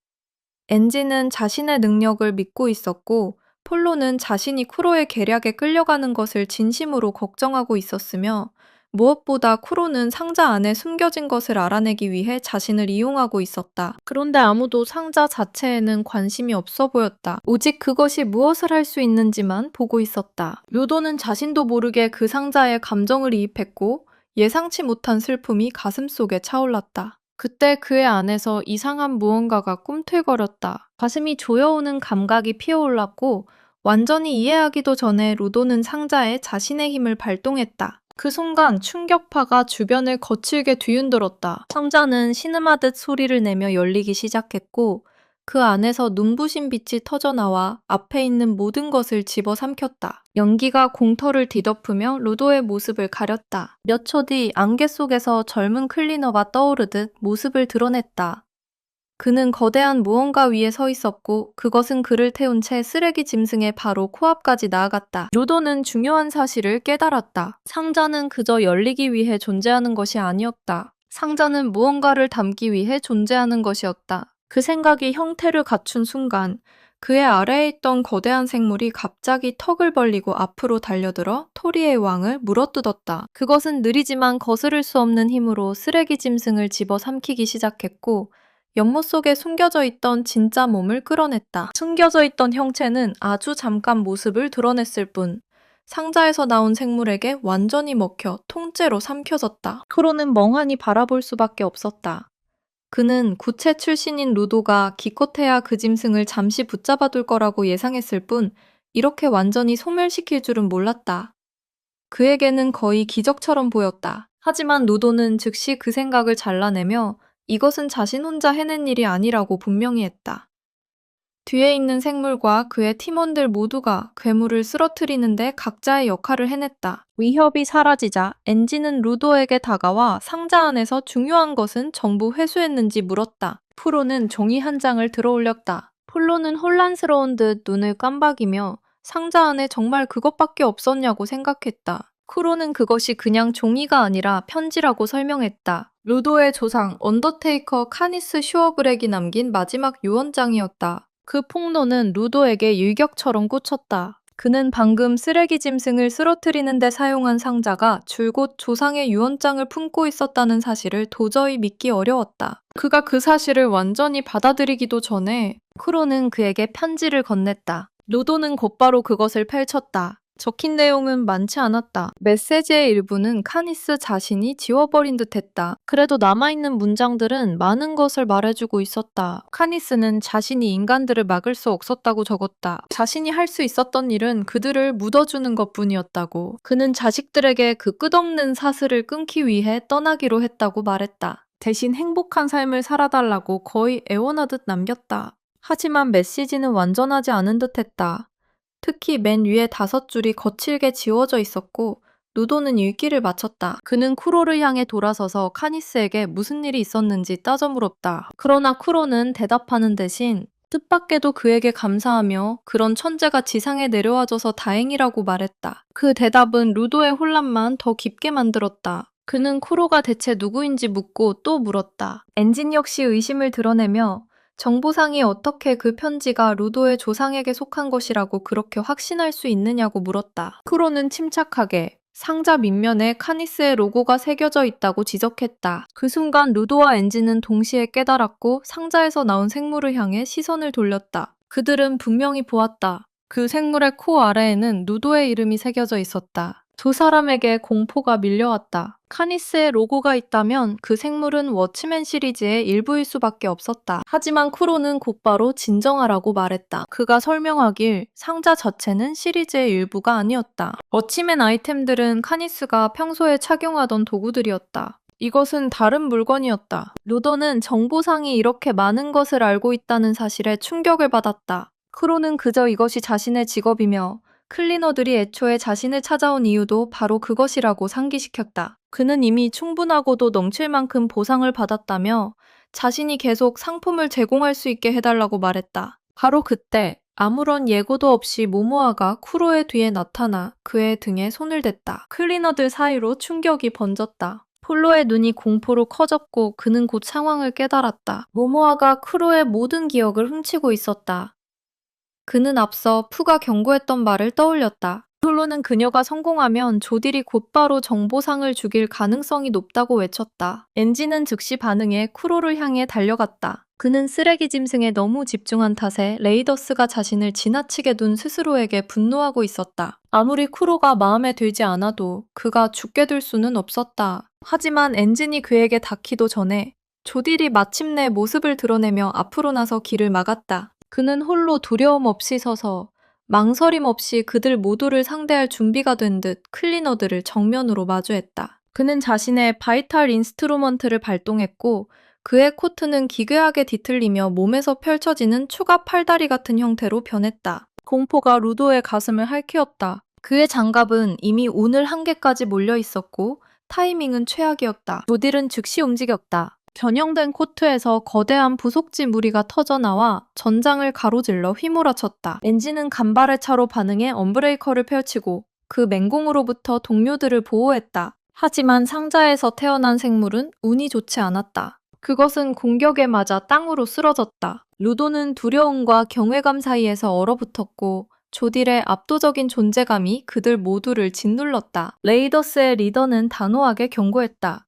엔진은 자신의 능력을 믿고 있었고 폴로는 자신이 쿠로의 계략에 끌려가는 것을 진심으로 걱정하고 있었으며 무엇보다 쿠로는 상자 안에 숨겨진 것을 알아내기 위해 자신을 이용하고 있었다. 그런데 아무도 상자 자체에는 관심이 없어 보였다. 오직 그것이 무엇을 할 수 있는지만 보고 있었다. 료도는 자신도 모르게 그 상자에 감정을 이입했고 예상치 못한 슬픔이 가슴속에 차올랐다. 그때 그의 안에서 이상한 무언가가 꿈틀거렸다. 가슴이 조여오는 감각이 피어올랐고 완전히 이해하기도 전에 루도는 상자에 자신의 힘을 발동했다. 그 순간 충격파가 주변을 거칠게 뒤흔들었다. 상자는 신음하듯 소리를 내며 열리기 시작했고 그 안에서 눈부신 빛이 터져나와 앞에 있는 모든 것을 집어삼켰다. 연기가 공터를 뒤덮으며 루도의 모습을 가렸다. 몇 초 뒤 안개 속에서 젊은 클리너가 떠오르듯 모습을 드러냈다. 그는 거대한 무언가 위에 서 있었고 그것은 그를 태운 채 쓰레기 짐승의 바로 코앞까지 나아갔다. 루도는 중요한 사실을 깨달았다. 상자는 그저 열리기 위해 존재하는 것이 아니었다. 상자는 무언가를 담기 위해 존재하는 것이었다. 그 생각이 형태를 갖춘 순간 그의 아래에 있던 거대한 생물이 갑자기 턱을 벌리고 앞으로 달려들어 토리의 왕을 물어뜯었다. 그것은 느리지만 거스를 수 없는 힘으로 쓰레기 짐승을 집어삼키기 시작했고 연못 속에 숨겨져 있던 진짜 몸을 끌어냈다. 숨겨져 있던 형체는 아주 잠깐 모습을 드러냈을 뿐 상자에서 나온 생물에게 완전히 먹혀 통째로 삼켜졌다. 크로는 멍하니 바라볼 수밖에 없었다. 그는 구체 출신인 루도가 기껏해야 그 짐승을 잠시 붙잡아둘 거라고 예상했을 뿐 이렇게 완전히 소멸시킬 줄은 몰랐다. 그에게는 거의 기적처럼 보였다. 하지만 루도는 즉시 그 생각을 잘라내며 이것은 자신 혼자 해낸 일이 아니라고 분명히 했다. 뒤에 있는 생물과 그의 팀원들 모두가 괴물을 쓰러뜨리는데 각자의 역할을 해냈다. 위협이 사라지자 엔진은 루도에게 다가와 상자 안에서 중요한 것은 전부 회수했는지 물었다. 프로는 종이 한 장을 들어올렸다. 폴로는 혼란스러운 듯 눈을 깜박이며 상자 안에 정말 그것밖에 없었냐고 생각했다. 크로는 그것이 그냥 종이가 아니라 편지라고 설명했다. 루도의 조상 언더테이커 카니스 슈어브렉이 남긴 마지막 유언장이었다. 그 폭로는 루도에게 일격처럼 꽂혔다. 그는 방금 쓰레기 짐승을 쓰러뜨리는 데 사용한 상자가 줄곧 조상의 유언장을 품고 있었다는 사실을 도저히 믿기 어려웠다. 그가 그 사실을 완전히 받아들이기도 전에 크로는 그에게 편지를 건넸다. 루도는 곧바로 그것을 펼쳤다. 적힌 내용은 많지 않았다. 메시지의 일부는 카니스 자신이 지워버린 듯했다. 그래도 남아있는 문장들은 많은 것을 말해주고 있었다. 카니스는 자신이 인간들을 막을 수 없었다고 적었다. 자신이 할 수 있었던 일은 그들을 묻어주는 것뿐이었다고. 그는 자식들에게 그 끝없는 사슬을 끊기 위해 떠나기로 했다고 말했다. 대신 행복한 삶을 살아달라고 거의 애원하듯 남겼다. 하지만 메시지는 완전하지 않은 듯했다. 특히 맨 위에 5줄이 거칠게 지워져 있었고 루도는 읽기를 마쳤다. 그는 쿠로를 향해 돌아서서 카니스에게 무슨 일이 있었는지 따져 물었다. 그러나 쿠로는 대답하는 대신 뜻밖에도 그에게 감사하며 그런 천재가 지상에 내려와줘서 다행이라고 말했다. 그 대답은 루도의 혼란만 더 깊게 만들었다. 그는 쿠로가 대체 누구인지 묻고 또 물었다. 엔진 역시 의심을 드러내며 정보상이 어떻게 그 편지가 루도의 조상에게 속한 것이라고 그렇게 확신할 수 있느냐고 물었다. 쿠로는 침착하게 상자 밑면에 카니스의 로고가 새겨져 있다고 지적했다. 그 순간 루도와 엔진은 동시에 깨달았고 상자에서 나온 생물을 향해 시선을 돌렸다. 그들은 분명히 보았다. 그 생물의 코 아래에는 루도의 이름이 새겨져 있었다. 두 사람에게 공포가 밀려왔다. 카니스의 로고가 있다면 그 생물은 워치맨 시리즈의 일부일 수밖에 없었다. 하지만 쿠로는 곧바로 진정하라고 말했다. 그가 설명하길 상자 자체는 시리즈의 일부가 아니었다. 워치맨 아이템들은 카니스가 평소에 착용하던 도구들이었다. 이것은 다른 물건이었다. 루도는 정보상이 이렇게 많은 것을 알고 있다는 사실에 충격을 받았다. 쿠로는 그저 이것이 자신의 직업이며 클리너들이 애초에 자신을 찾아온 이유도 바로 그것이라고 상기시켰다. 그는 이미 충분하고도 넘칠 만큼 보상을 받았다며 자신이 계속 상품을 제공할 수 있게 해달라고 말했다. 바로 그때 아무런 예고도 없이 모모아가 쿠로의 뒤에 나타나 그의 등에 손을 댔다. 클리너들 사이로 충격이 번졌다. 폴로의 눈이 공포로 커졌고 그는 곧 상황을 깨달았다. 모모아가 쿠로의 모든 기억을 훔치고 있었다. 그는 앞서 푸가 경고했던 말을 떠올렸다. 폴로는 그녀가 성공하면 조딜이 곧바로 정보상을 죽일 가능성이 높다고 외쳤다. 엔진은 즉시 반응해 쿠로를 향해 달려갔다. 그는 쓰레기 짐승에 너무 집중한 탓에 레이더스가 자신을 지나치게 둔 스스로에게 분노하고 있었다. 아무리 쿠로가 마음에 들지 않아도 그가 죽게 될 수는 없었다. 하지만 엔진이 그에게 닿기도 전에 조딜이 마침내 모습을 드러내며 앞으로 나서 길을 막았다. 그는 홀로 두려움 없이 서서 망설임 없이 그들 모두를 상대할 준비가 된 듯 클리너들을 정면으로 마주했다. 그는 자신의 바이탈 인스트루먼트를 발동했고 그의 코트는 기괴하게 뒤틀리며 몸에서 펼쳐지는 추가 팔다리 같은 형태로 변했다. 공포가 루도의 가슴을 핥히었다. 그의 장갑은 이미 오늘 한계까지 몰려 있었고 타이밍은 최악이었다. 조딜은 즉시 움직였다. 변형된 코트에서 거대한 부속지 무리가 터져나와 전장을 가로질러 휘몰아쳤다. 엔진은 간발의 차로 반응해 엄브레이커를 펼치고 그 맹공으로부터 동료들을 보호했다. 하지만 상자에서 태어난 생물은 운이 좋지 않았다. 그것은 공격에 맞아 땅으로 쓰러졌다. 루도는 두려움과 경외감 사이에서 얼어붙었고 조딜의 압도적인 존재감이 그들 모두를 짓눌렀다. 레이더스의 리더는 단호하게 경고했다.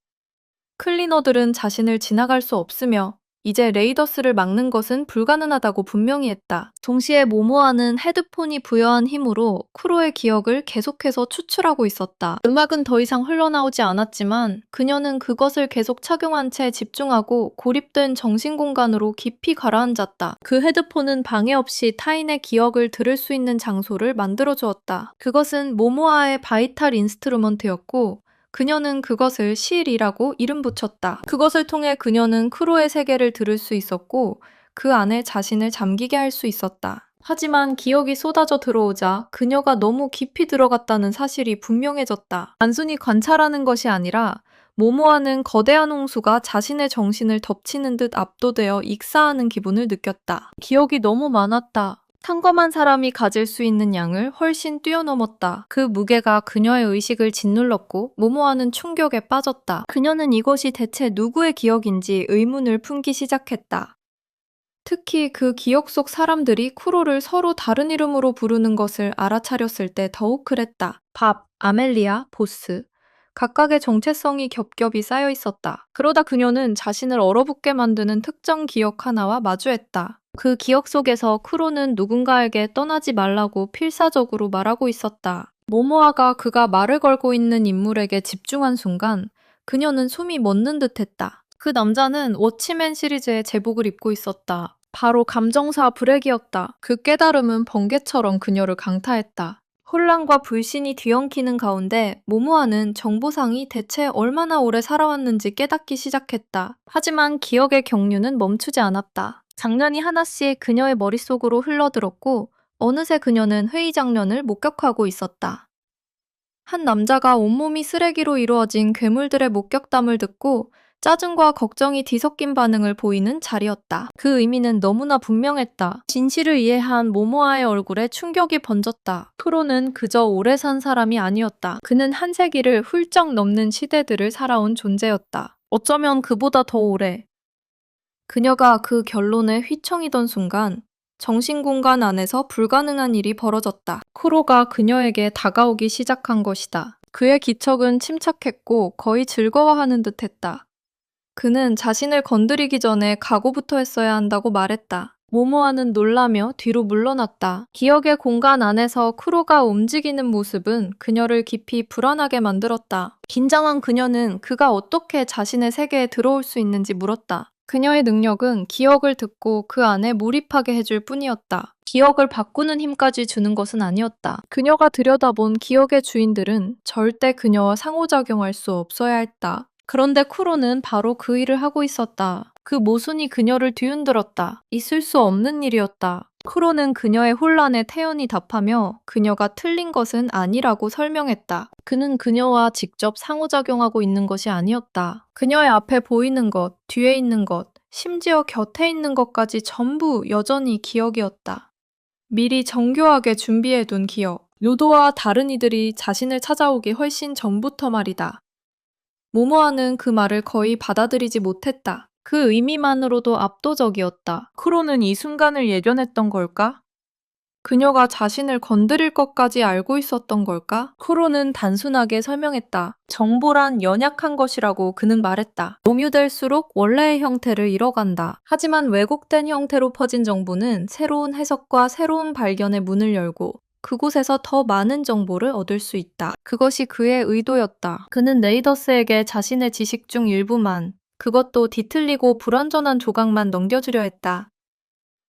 클리너들은 자신을 지나갈 수 없으며 이제 레이더스를 막는 것은 불가능하다고 분명히 했다. 동시에 모모아는 헤드폰이 부여한 힘으로 쿠로의 기억을 계속해서 추출하고 있었다. 음악은 더 이상 흘러나오지 않았지만 그녀는 그것을 계속 착용한 채 집중하고 고립된 정신공간으로 깊이 가라앉았다. 그 헤드폰은 방해 없이 타인의 기억을 들을 수 있는 장소를 만들어주었다. 그것은 모모아의 바이탈 인스트루먼트였고 그녀는 그것을 실이라고 이름 붙였다. 그것을 통해 그녀는 크로의 세계를 들을 수 있었고 그 안에 자신을 잠기게 할 수 있었다. 하지만 기억이 쏟아져 들어오자 그녀가 너무 깊이 들어갔다는 사실이 분명해졌다. 단순히 관찰하는 것이 아니라 모모아는 거대한 홍수가 자신의 정신을 덮치는 듯 압도되어 익사하는 기분을 느꼈다. 기억이 너무 많았다. 상검한 사람이 가질 수 있는 양을 훨씬 뛰어넘었다. 그 무게가 그녀의 의식을 짓눌렀고 모모아는 충격에 빠졌다. 그녀는 이것이 대체 누구의 기억인지 의문을 품기 시작했다. 특히 그 기억 속 사람들이 쿠로를 서로 다른 이름으로 부르는 것을 알아차렸을 때 더욱 그랬다. 밥, 아멜리아, 보스. 각각의 정체성이 겹겹이 쌓여 있었다. 그러다 그녀는 자신을 얼어붙게 만드는 특정 기억 하나와 마주했다. 그 기억 속에서 쿠로는 누군가에게 떠나지 말라고 필사적으로 말하고 있었다. 모모아가 그가 말을 걸고 있는 인물에게 집중한 순간 그녀는 숨이 멎는 듯했다. 그 남자는 워치맨 시리즈의 제복을 입고 있었다. 바로 감정사 브렉이었다. 그 깨달음은 번개처럼 그녀를 강타했다. 혼란과 불신이 뒤엉키는 가운데 모모아는 정보상이 대체 얼마나 오래 살아왔는지 깨닫기 시작했다. 하지만 기억의 경류는 멈추지 않았다. 장면이 하나씩 그녀의 머릿속으로 흘러들었고 어느새 그녀는 회의 장면을 목격하고 있었다. 한 남자가 온몸이 쓰레기로 이루어진 괴물들의 목격담을 듣고 짜증과 걱정이 뒤섞인 반응을 보이는 자리였다. 그 의미는 너무나 분명했다. 진실을 이해한 모모아의 얼굴에 충격이 번졌다. 프로는 그저 오래 산 사람이 아니었다. 그는 한 세기를 훌쩍 넘는 시대들을 살아온 존재였다. 어쩌면 그보다 더 오래. 그녀가 그 결론에 휘청이던 순간 정신공간 안에서 불가능한 일이 벌어졌다. 쿠로가 그녀에게 다가오기 시작한 것이다. 그의 기척은 침착했고 거의 즐거워하는 듯했다. 그는 자신을 건드리기 전에 각오부터 했어야 한다고 말했다. 모모아는 놀라며 뒤로 물러났다. 기억의 공간 안에서 쿠로가 움직이는 모습은 그녀를 깊이 불안하게 만들었다. 긴장한 그녀는 그가 어떻게 자신의 세계에 들어올 수 있는지 물었다. 그녀의 능력은 기억을 듣고 그 안에 몰입하게 해줄 뿐이었다. 기억을 바꾸는 힘까지 주는 것은 아니었다. 그녀가 들여다본 기억의 주인들은 절대 그녀와 상호작용할 수 없어야 했다. 그런데 쿠로는 바로 그 일을 하고 있었다. 그 모순이 그녀를 뒤흔들었다. 있을 수 없는 일이었다. 쿠로는 그녀의 혼란에 태연히 답하며 그녀가 틀린 것은 아니라고 설명했다. 그는 그녀와 직접 상호작용하고 있는 것이 아니었다. 그녀의 앞에 보이는 것, 뒤에 있는 것, 심지어 곁에 있는 것까지 전부 여전히 기억이었다. 미리 정교하게 준비해둔 기억. 요도와 다른 이들이 자신을 찾아오기 훨씬 전부터 말이다. 모모아는 그 말을 거의 받아들이지 못했다. 그 의미만으로도 압도적이었다. 쿠로는 이 순간을 예견했던 걸까? 그녀가 자신을 건드릴 것까지 알고 있었던 걸까? 쿠로는 단순하게 설명했다. 정보란 연약한 것이라고 그는 말했다. 공유될수록 원래의 형태를 잃어간다. 하지만 왜곡된 형태로 퍼진 정보는 새로운 해석과 새로운 발견의 문을 열고 그곳에서 더 많은 정보를 얻을 수 있다. 그것이 그의 의도였다. 그는 레이더스에게 자신의 지식 중 일부만, 그것도 뒤틀리고 불완전한 조각만 넘겨주려 했다.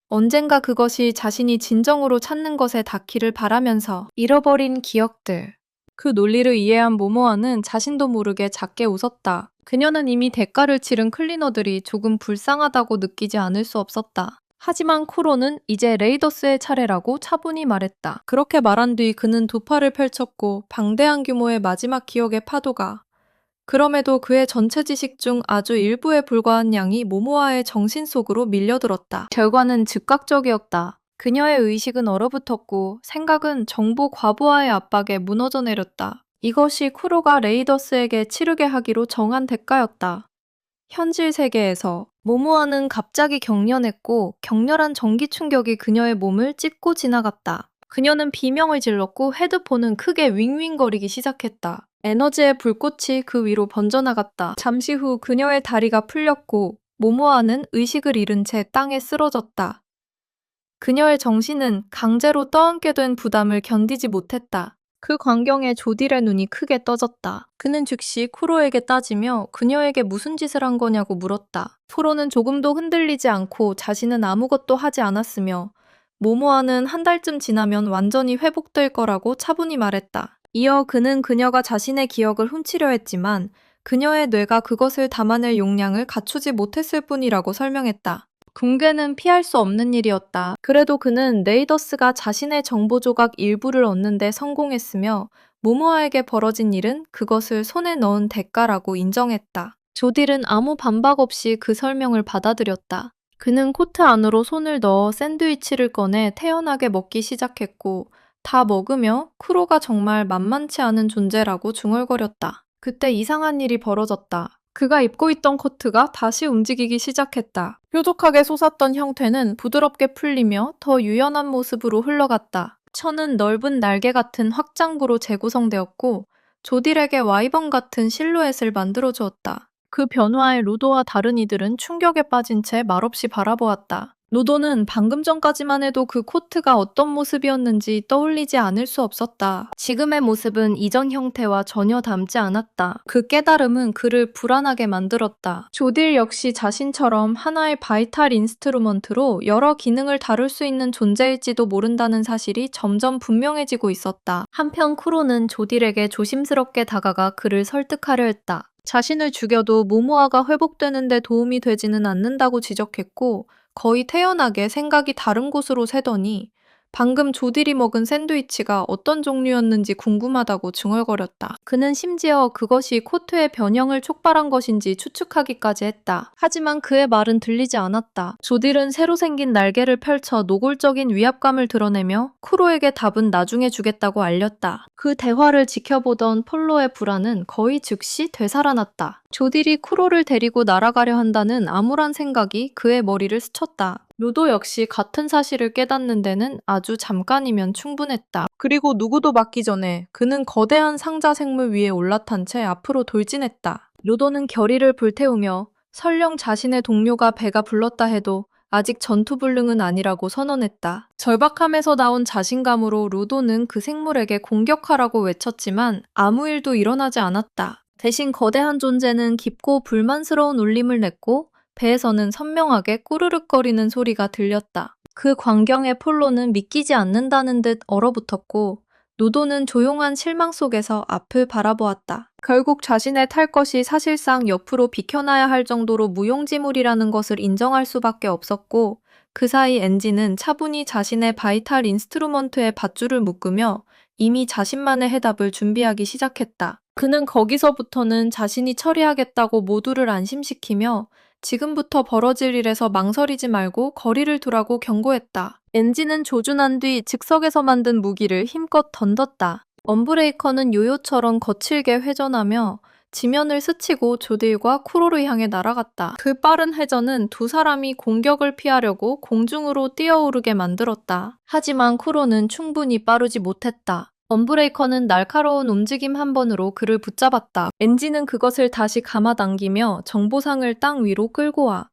언젠가 그것이 자신이 진정으로 찾는 것에 닿기를 바라면서 잃어버린 기억들. 그 논리를 이해한 모모아는 자신도 모르게 작게 웃었다. 그녀는 이미 대가를 치른 클리너들이 조금 불쌍하다고 느끼지 않을 수 없었다. 하지만 쿠로는 이제 레이더스의 차례라고 차분히 말했다. 그렇게 말한 뒤 그는 두 팔을 펼쳤고 방대한 규모의 마지막 기억의 파도가 그럼에도 그의 전체 지식 중 아주 일부에 불과한 양이 모모아의 정신 속으로 밀려들었다. 결과는 즉각적이었다. 그녀의 의식은 얼어붙었고 생각은 정보 과부하의 압박에 무너져 내렸다. 이것이 쿠로가 레이더스에게 치르게 하기로 정한 대가였다. 현실 세계에서 모모아는 갑자기 경련했고 격렬한 전기 충격이 그녀의 몸을 찢고 지나갔다. 그녀는 비명을 질렀고 헤드폰은 크게 윙윙거리기 시작했다. 에너지의 불꽃이 그 위로 번져나갔다. 잠시 후 그녀의 다리가 풀렸고 모모아는 의식을 잃은 채 땅에 쓰러졌다. 그녀의 정신은 강제로 떠안게 된 부담을 견디지 못했다. 그 광경에 조딜의 눈이 크게 떠졌다. 그는 즉시 쿠로에게 따지며 그녀에게 무슨 짓을 한 거냐고 물었다. 쿠로는 조금도 흔들리지 않고 자신은 아무것도 하지 않았으며 모모아는 한 달쯤 지나면 완전히 회복될 거라고 차분히 말했다. 이어 그는 그녀가 자신의 기억을 훔치려 했지만 그녀의 뇌가 그것을 담아낼 용량을 갖추지 못했을 뿐이라고 설명했다. 붕괴는 피할 수 없는 일이었다. 그래도 그는 레이더스가 자신의 정보 조각 일부를 얻는데 성공했으며 모모아에게 벌어진 일은 그것을 손에 넣은 대가라고 인정했다. 조딜은 아무 반박 없이 그 설명을 받아들였다. 그는 코트 안으로 손을 넣어 샌드위치를 꺼내 태연하게 먹기 시작했고 다 먹으며 쿠로가 정말 만만치 않은 존재라고 중얼거렸다. 그때 이상한 일이 벌어졌다. 그가 입고 있던 코트가 다시 움직이기 시작했다. 뾰족하게 솟았던 형태는 부드럽게 풀리며 더 유연한 모습으로 흘러갔다. 천은 넓은 날개 같은 확장부로 재구성되었고 조딜에게 와이번 같은 실루엣을 만들어주었다. 그 변화에 로도와 다른 이들은 충격에 빠진 채 말없이 바라보았다. 로도는 방금 전까지만 해도 그 코트가 어떤 모습이었는지 떠올리지 않을 수 없었다. 지금의 모습은 이전 형태와 전혀 닮지 않았다. 그 깨달음은 그를 불안하게 만들었다. 조딜 역시 자신처럼 하나의 바이탈 인스트루먼트로 여러 기능을 다룰 수 있는 존재일지도 모른다는 사실이 점점 분명해지고 있었다. 한편 쿠로는 조딜에게 조심스럽게 다가가 그를 설득하려 했다. 자신을 죽여도 모모아가 회복되는 데 도움이 되지는 않는다고 지적했고 거의 태연하게 생각이 다른 곳으로 새더니 방금 조딜이 먹은 샌드위치가 어떤 종류였는지 궁금하다고 중얼거렸다. 그는 심지어 그것이 코트의 변형을 촉발한 것인지 추측하기까지 했다. 하지만 그의 말은 들리지 않았다. 조딜은 새로 생긴 날개를 펼쳐 노골적인 위압감을 드러내며 쿠로에게 답은 나중에 주겠다고 알렸다. 그 대화를 지켜보던 폴로의 불안은 거의 즉시 되살아났다. 조딜이 쿠로를 데리고 날아가려 한다는 암울한 생각이 그의 머리를 스쳤다. 루도 역시 같은 사실을 깨닫는 데는 아주 잠깐이면 충분했다. 그리고 누구도 막기 전에 그는 거대한 상자 생물 위에 올라탄 채 앞으로 돌진했다. 루도는 결의를 불태우며 설령 자신의 동료가 배가 불렀다 해도 아직 전투불능은 아니라고 선언했다. 절박함에서 나온 자신감으로 루도는 그 생물에게 공격하라고 외쳤지만 아무 일도 일어나지 않았다. 대신 거대한 존재는 깊고 불만스러운 울림을 냈고 배에서는 선명하게 꾸르륵거리는 소리가 들렸다. 그 광경에 폴로는 믿기지 않는다는 듯 얼어붙었고 누도는 조용한 실망 속에서 앞을 바라보았다. 결국 자신의 탈 것이 사실상 옆으로 비켜나야 할 정도로 무용지물이라는 것을 인정할 수밖에 없었고 그 사이 엔지는 차분히 자신의 바이탈 인스트루먼트에 밧줄을 묶으며 이미 자신만의 해답을 준비하기 시작했다. 그는 거기서부터는 자신이 처리하겠다고 모두를 안심시키며 지금부터 벌어질 일에서 망설이지 말고 거리를 두라고 경고했다. 엔지는 조준한 뒤 즉석에서 만든 무기를 힘껏 던졌다. 언브레이커는 요요처럼 거칠게 회전하며 지면을 스치고 조딜과 쿠로를 향해 날아갔다. 그 빠른 회전은 두 사람이 공격을 피하려고 공중으로 뛰어오르게 만들었다. 하지만 쿠로는 충분히 빠르지 못했다. 언브레이커는 날카로운 움직임 한 번으로 그를 붙잡았다. 엔지는 그것을 다시 감아당기며 정보상을 땅 위로 끌고 와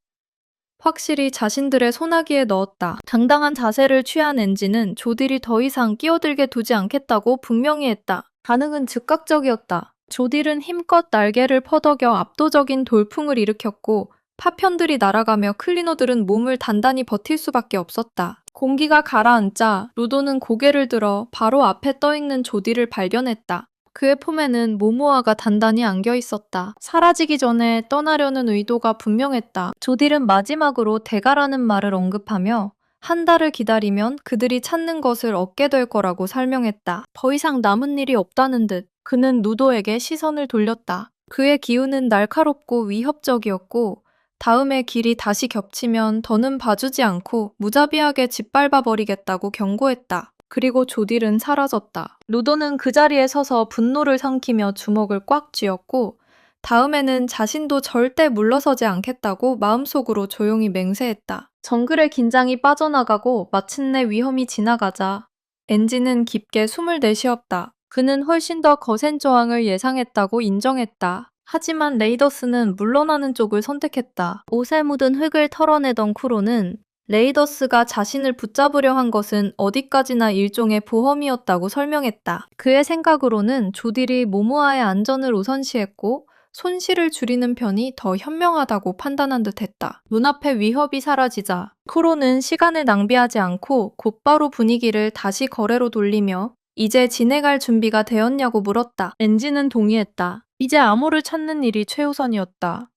확실히 자신들의 소나기에 넣었다. 당당한 자세를 취한 엔지는 조딜이 더 이상 끼어들게 두지 않겠다고 분명히 했다. 반응은 즉각적이었다. 조딜은 힘껏 날개를 퍼덕여 압도적인 돌풍을 일으켰고 파편들이 날아가며 클리노들은 몸을 단단히 버틸 수밖에 없었다. 공기가 가라앉자 루도는 고개를 들어 바로 앞에 떠있는 조딜을 발견했다. 그의 품에는 모모아가 단단히 안겨 있었다. 사라지기 전에 떠나려는 의도가 분명했다. 조딜은 마지막으로 대가라는 말을 언급하며 한 달을 기다리면 그들이 찾는 것을 얻게 될 거라고 설명했다. 더 이상 남은 일이 없다는 듯 그는 누도에게 시선을 돌렸다. 그의 기운은 날카롭고 위협적이었고 다음에 길이 다시 겹치면 더는 봐주지 않고 무자비하게 짓밟아 버리겠다고 경고했다. 그리고 조딜은 사라졌다. 루도는 그 자리에 서서 분노를 삼키며 주먹을 꽉 쥐었고 다음에는 자신도 절대 물러서지 않겠다고 마음속으로 조용히 맹세했다. 정글의 긴장이 빠져나가고 마침내 위험이 지나가자 엔지는 깊게 숨을 내쉬었다. 그는 훨씬 더 거센 저항을 예상했다고 인정했다. 하지만 레이더스는 물러나는 쪽을 선택했다. 옷에 묻은 흙을 털어내던 쿠로는 레이더스가 자신을 붙잡으려 한 것은 어디까지나 일종의 보험이었다고 설명했다. 그의 생각으로는 조딜이 모모아의 안전을 우선시했고 손실을 줄이는 편이 더 현명하다고 판단한 듯했다. 눈앞의 위협이 사라지자 쿠로는 시간을 낭비하지 않고 곧바로 분위기를 다시 거래로 돌리며 이제 진행할 준비가 되었냐고 물었다. 엔지는 동의했다. 이제 암호를 찾는 일이 최우선이었다.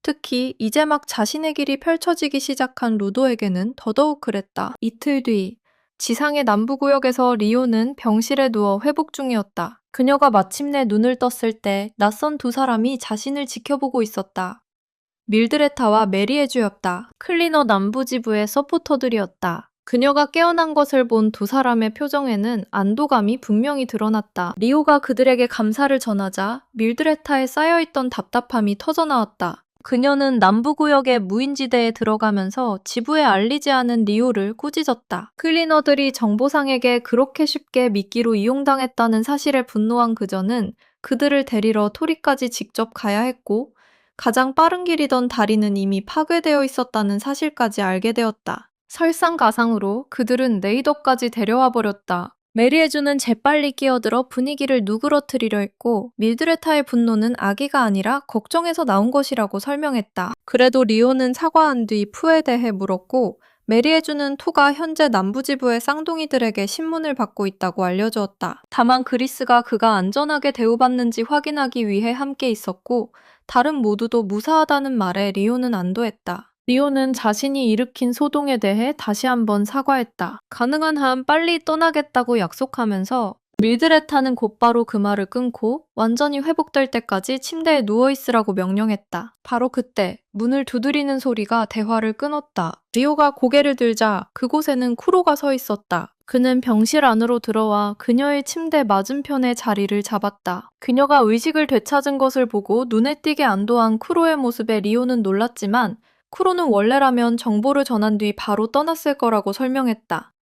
특히 이제 막 자신의 길이 펼쳐지기 시작한 루도에게는 더더욱 그랬다. 이틀 뒤 지상의 남부구역에서 리오는 병실에 누워 회복 중이었다. 그녀가 마침내 눈을 떴을 때 낯선 두 사람이 자신을 지켜보고 있었다. 밀드레타와 메리에주였다. 클리너 남부지부의 서포터들이었다. 그녀가 깨어난 것을 본 두 사람의 표정에는 안도감이 분명히 드러났다. 리오가 그들에게 감사를 전하자 밀드레타에 쌓여있던 답답함이 터져나왔다. 그녀는 남부구역의 무인지대에 들어가면서 지부에 알리지 않은 리오를 꾸짖었다. 클리너들이 정보상에게 그렇게 쉽게 미끼로 이용당했다는 사실에 분노한 그녀는 그들을 데리러 토리까지 직접 가야 했고 가장 빠른 길이던 다리는 이미 파괴되어 있었다는 사실까지 알게 되었다. 설상가상으로 그들은 네이더까지 데려와 버렸다. 메리에주는 재빨리 끼어들어 분위기를 누그러뜨리려 했고 밀드레타의 분노는 악의가 아니라 걱정해서 나온 것이라고 설명했다. 그래도 리오는 사과한 뒤 푸에 대해 물었고 메리에주는 투가 현재 남부지부의 쌍둥이들에게 신문을 받고 있다고 알려주었다. 다만 그리스가 그가 안전하게 대우받는지 확인하기 위해 함께 있었고 다른 모두도 무사하다는 말에 리오는 안도했다. 리오는 자신이 일으킨 소동에 대해 다시 한번 사과했다. 가능한 한 빨리 떠나겠다고 약속하면서 밀드레타는 곧바로 그 말을 끊고 완전히 회복될 때까지 침대에 누워있으라고 명령했다. 바로 그때 문을 두드리는 소리가 대화를 끊었다. 리오가 고개를 들자 그곳에는 쿠로가 서 있었다. 그는 병실 안으로 들어와 그녀의 침대 맞은편에 자리를 잡았다. 그녀가 의식을 되찾은 것을 보고 눈에 띄게 안도한 쿠로의 모습에 리오는 놀랐지만 쿠로는 원래라면 정보를 전한 뒤 바로 떠났을 거라고 설명했다.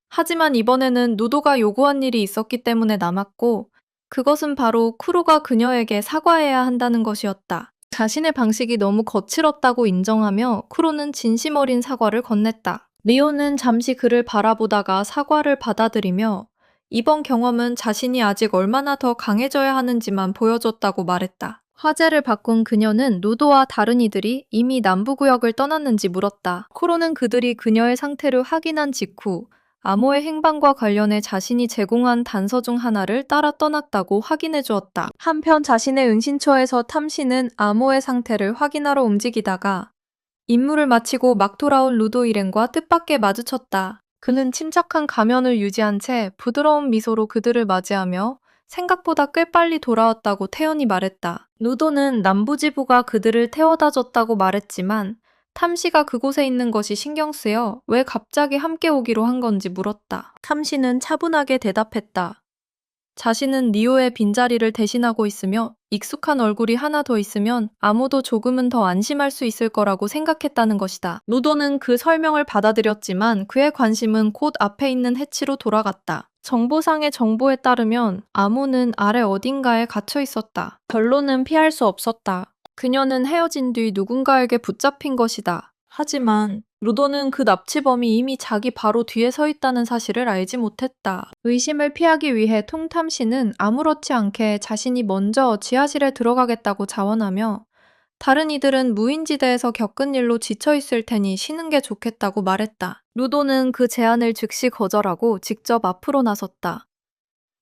하지만 이번에는 누도가 요구한 일이 있었기 때문에 남았고 그것은 바로 쿠로가 그녀에게 사과해야 한다는 것이었다. 자신의 방식이 너무 거칠었다고 인정하며 쿠로는 진심 어린 사과를 건넸다. 리오는 잠시 그를 바라보다가 사과를 받아들이며 이번 경험은 자신이 아직 얼마나 더 강해져야 하는지만 보여줬다고 말했다. 화제를 바꾼 그녀는 누도와 다른 이들이 이미 남부구역을 떠났는지 물었다. 쿠로는 그들이 그녀의 상태를 확인한 직후 암호의 행방과 관련해 자신이 제공한 단서 중 하나를 따라 떠났다고 확인해 주었다. 한편 자신의 은신처에서 탐시는 암호의 상태를 확인하러 움직이다가 임무를 마치고 막 돌아온 루도 일행과 뜻밖의 마주쳤다. 그는 침착한 가면을 유지한 채 부드러운 미소로 그들을 맞이하며 생각보다 꽤 빨리 돌아왔다고 태연히 말했다. 루도는 남부지부가 그들을 태워다 줬다고 말했지만 탐시가 그곳에 있는 것이 신경 쓰여 왜 갑자기 함께 오기로 한 건지 물었다. 탐시는 차분하게 대답했다. 자신은 리오의 빈자리를 대신하고 있으며 익숙한 얼굴이 하나 더 있으면 아무도 조금은 더 안심할 수 있을 거라고 생각했다는 것이다. 루도는 그 설명을 받아들였지만 그의 관심은 곧 앞에 있는 해치로 돌아갔다. 정보상의 정보에 따르면 아모는 아래 어딘가에 갇혀 있었다. 결론은 피할 수 없었다. 그녀는 헤어진 뒤 누군가에게 붙잡힌 것이다. 하지만 루도는 그 납치범이 이미 자기 바로 뒤에 서 있다는 사실을 알지 못했다. 의심을 피하기 위해 통탐씨는 아무렇지 않게 자신이 먼저 지하실에 들어가겠다고 자원하며 다른 이들은 무인지대에서 겪은 일로 지쳐있을 테니 쉬는 게 좋겠다고 말했다. 루도는 그 제안을 즉시 거절하고 직접 앞으로 나섰다.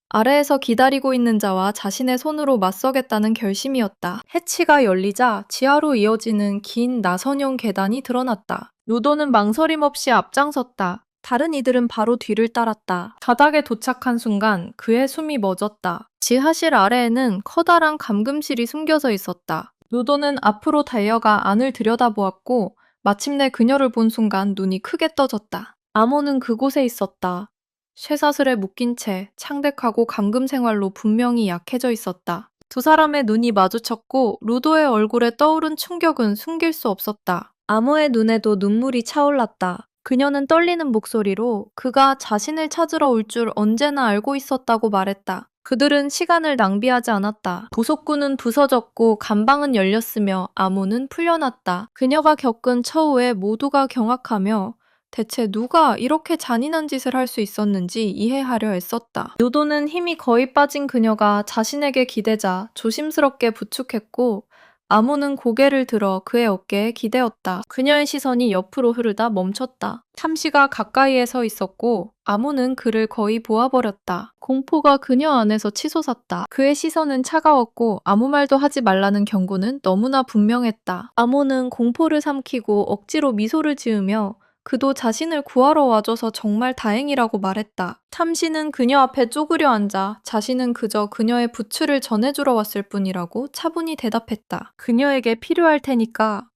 아래에서 기다리고 있는 자와 자신의 손으로 맞서겠다는 결심이었다. 해치가 열리자 지하로 이어지는 긴 나선형 계단이 드러났다. 루도는 망설임 없이 앞장섰다. 다른 이들은 바로 뒤를 따랐다. 바닥에 도착한 순간 그의 숨이 멎었다. 지하실 아래에는 커다란 감금실이 숨겨져 있었다. 루도는 앞으로 달려가 안을 들여다보았고 마침내 그녀를 본 순간 눈이 크게 떠졌다. 아모는 그곳에 있었다. 쇠사슬에 묶인 채 창백하고 감금 생활로 분명히 약해져 있었다. 두 사람의 눈이 마주쳤고 루도의 얼굴에 떠오른 충격은 숨길 수 없었다. 아모의 눈에도 눈물이 차올랐다. 그녀는 떨리는 목소리로 그가 자신을 찾으러 올 줄 언제나 알고 있었다고 말했다. 그들은 시간을 낭비하지 않았다. 도석구는 부서졌고 감방은 열렸으며 아모는 풀려났다. 그녀가 겪은 처우에 모두가 경악하며 대체 누가 이렇게 잔인한 짓을 할 수 있었는지 이해하려 애썼다. 요도는 힘이 거의 빠진 그녀가 자신에게 기대자 조심스럽게 부축했고 아모는 고개를 들어 그의 어깨에 기대었다. 그녀의 시선이 옆으로 흐르다 멈췄다. 탐시가 가까이에 서 있었고 아모는 그를 거의 보아버렸다. 공포가 그녀 안에서 치솟았다. 그의 시선은 차가웠고 아무 말도 하지 말라는 경고는 너무나 분명했다. 아모는 공포를 삼키고 억지로 미소를 지으며 그도 자신을 구하러 와줘서 정말 다행이라고 말했다. 탐시는 그녀 앞에 쪼그려 앉아 자신은 그저 그녀의 부츠를 전해주러 왔을 뿐이라고 차분히 대답했다. 그녀에게 필요할 테니까.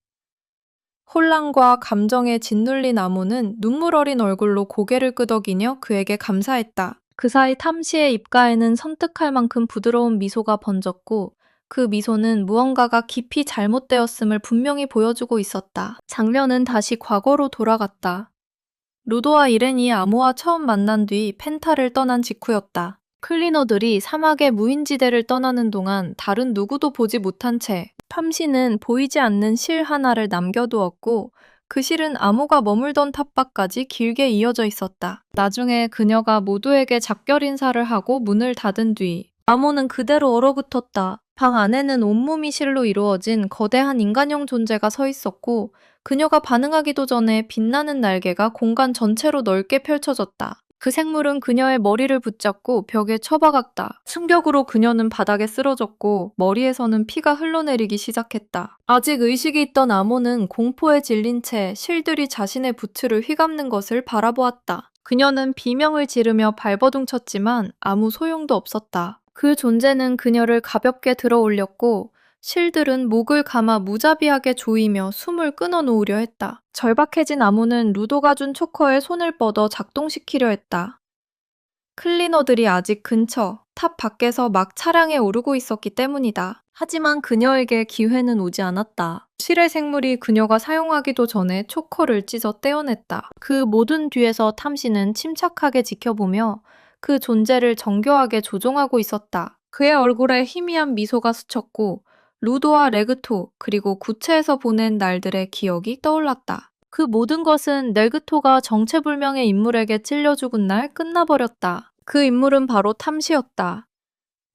혼란과 감정에 짓눌린 아모는 눈물 어린 얼굴로 고개를 끄덕이며 그에게 감사했다. 그 사이 탐시의 입가에는 선뜻할 만큼 부드러운 미소가 번졌고 그 미소는 무언가가 깊이 잘못되었음을 분명히 보여주고 있었다. 장면은 다시 과거로 돌아갔다. 루도와 이렌이 아모와 처음 만난 뒤 펜타를 떠난 직후였다. 클리너들이 사막의 무인지대를 떠나는 동안 다른 누구도 보지 못한 채 팜시는 보이지 않는 실 하나를 남겨두었고 그 실은 아모가 머물던 탑밖까지 길게 이어져 있었다. 나중에 그녀가 모두에게 작별 인사를 하고 문을 닫은 뒤 아모는 그대로 얼어붙었다. 방 안에는 온몸이 실로 이루어진 거대한 인간형 존재가 서 있었고 그녀가 반응하기도 전에 빛나는 날개가 공간 전체로 넓게 펼쳐졌다. 그 생물은 그녀의 머리를 붙잡고 벽에 처박았다. 충격으로 그녀는 바닥에 쓰러졌고 머리에서는 피가 흘러내리기 시작했다. 아직 의식이 있던 아모는 공포에 질린 채 실들이 자신의 부츠를 휘감는 것을 바라보았다. 그녀는 비명을 지르며 발버둥쳤지만 아무 소용도 없었다. 그 존재는 그녀를 가볍게 들어 올렸고 실들은 목을 감아 무자비하게 조이며 숨을 끊어놓으려 했다. 절박해진 아모는 루도가 준 초커에 손을 뻗어 작동시키려 했다. 클리너들이 아직 근처, 탑 밖에서 막 차량에 오르고 있었기 때문이다. 하지만 그녀에게 기회는 오지 않았다. 실의 생물이 그녀가 사용하기도 전에 초커를 찢어 떼어냈다. 그 모든 뒤에서 탐시는 침착하게 지켜보며 그 존재를 정교하게 조종하고 있었다. 그의 얼굴에 희미한 미소가 스쳤고 루도와 레그토 그리고 구체에서 보낸 날들의 기억이 떠올랐다. 그 모든 것은 넬그토가 정체불명의 인물에게 찔려 죽은 날 끝나버렸다. 그 인물은 바로 탐시였다.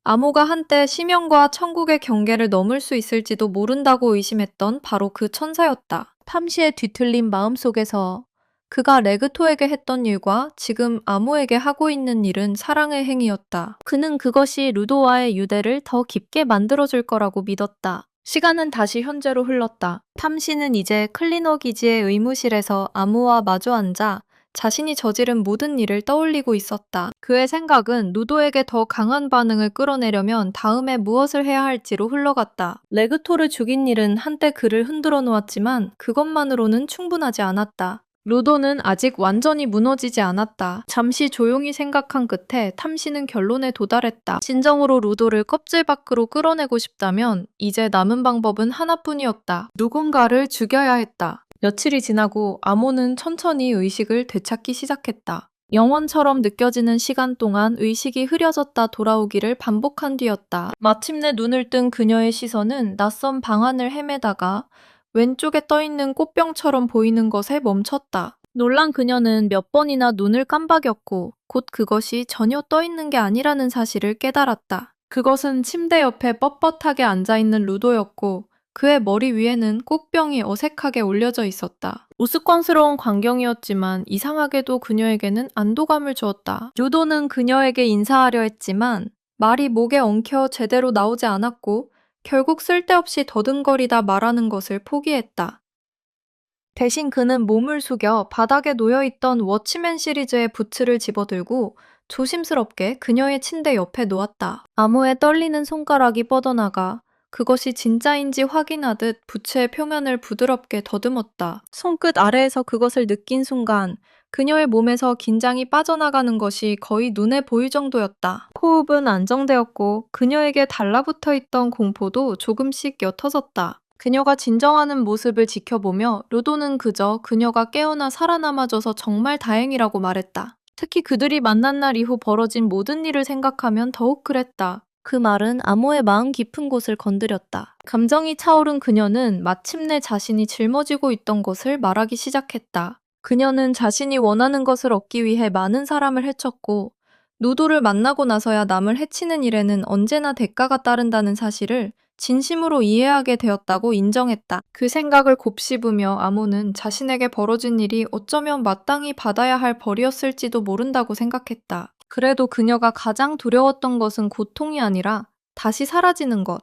아모가 한때 심연과 천국의 경계를 넘을 수 있을지도 모른다고 의심했던 바로 그 천사였다. 탐시의 뒤틀린 마음속에서 그가 레그토에게 했던 일과 지금 아모에게 하고 있는 일은 사랑의 행위였다. 그는 그것이 루도와의 유대를 더 깊게 만들어줄 거라고 믿었다. 시간은 다시 현재로 흘렀다. 탐시는 이제 클리너 기지의 의무실에서 아모와 마주 앉아 자신이 저지른 모든 일을 떠올리고 있었다. 그의 생각은 루도에게 더 강한 반응을 끌어내려면 다음에 무엇을 해야 할지로 흘러갔다. 레그토를 죽인 일은 한때 그를 흔들어 놓았지만 그것만으로는 충분하지 않았다. 루도는 아직 완전히 무너지지 않았다. 잠시 조용히 생각한 끝에 탐시는 결론에 도달했다. 진정으로 루도를 껍질 밖으로 끌어내고 싶다면 이제 남은 방법은 하나뿐이었다. 누군가를 죽여야 했다. 며칠이 지나고 아모는 천천히 의식을 되찾기 시작했다. 영원처럼 느껴지는 시간 동안 의식이 흐려졌다 돌아오기를 반복한 뒤였다. 마침내 눈을 뜬 그녀의 시선은 낯선 방안을 헤매다가 왼쪽에 떠있는 꽃병처럼 보이는 것에 멈췄다. 놀란 그녀는 몇 번이나 눈을 깜박였고 곧 그것이 전혀 떠있는 게 아니라는 사실을 깨달았다. 그것은 침대 옆에 뻣뻣하게 앉아있는 루도였고 그의 머리 위에는 꽃병이 어색하게 올려져 있었다. 우스꽝스러운 광경이었지만 이상하게도 그녀에게는 안도감을 주었다. 루도는 그녀에게 인사하려 했지만 말이 목에 엉켜 제대로 나오지 않았고 결국 쓸데없이 더듬거리다 말하는 것을 포기했다. 대신 그는 몸을 숙여 바닥에 놓여있던 워치맨 시리즈의 부츠를 집어들고 조심스럽게 그녀의 침대 옆에 놓았다. 아모의 떨리는 손가락이 뻗어나가 그것이 진짜인지 확인하듯 부츠의 표면을 부드럽게 더듬었다. 손끝 아래에서 그것을 느낀 순간 그녀의 몸에서 긴장이 빠져나가는 것이 거의 눈에 보일 정도였다. 호흡은 안정되었고 그녀에게 달라붙어 있던 공포도 조금씩 옅어졌다. 그녀가 진정하는 모습을 지켜보며 루도는 그저 그녀가 깨어나 살아남아줘서 정말 다행이라고 말했다. 특히 그들이 만난 날 이후 벌어진 모든 일을 생각하면 더욱 그랬다. 그 말은 아모의 마음 깊은 곳을 건드렸다. 감정이 차오른 그녀는 마침내 자신이 짊어지고 있던 것을 말하기 시작했다. 그녀는 자신이 원하는 것을 얻기 위해 많은 사람을 해쳤고 루도를 만나고 나서야 남을 해치는 일에는 언제나 대가가 따른다는 사실을 진심으로 이해하게 되었다고 인정했다. 그 생각을 곱씹으며 아모는 자신에게 벌어진 일이 어쩌면 마땅히 받아야 할 벌이었을지도 모른다고 생각했다. 그래도 그녀가 가장 두려웠던 것은 고통이 아니라 다시 사라지는 것.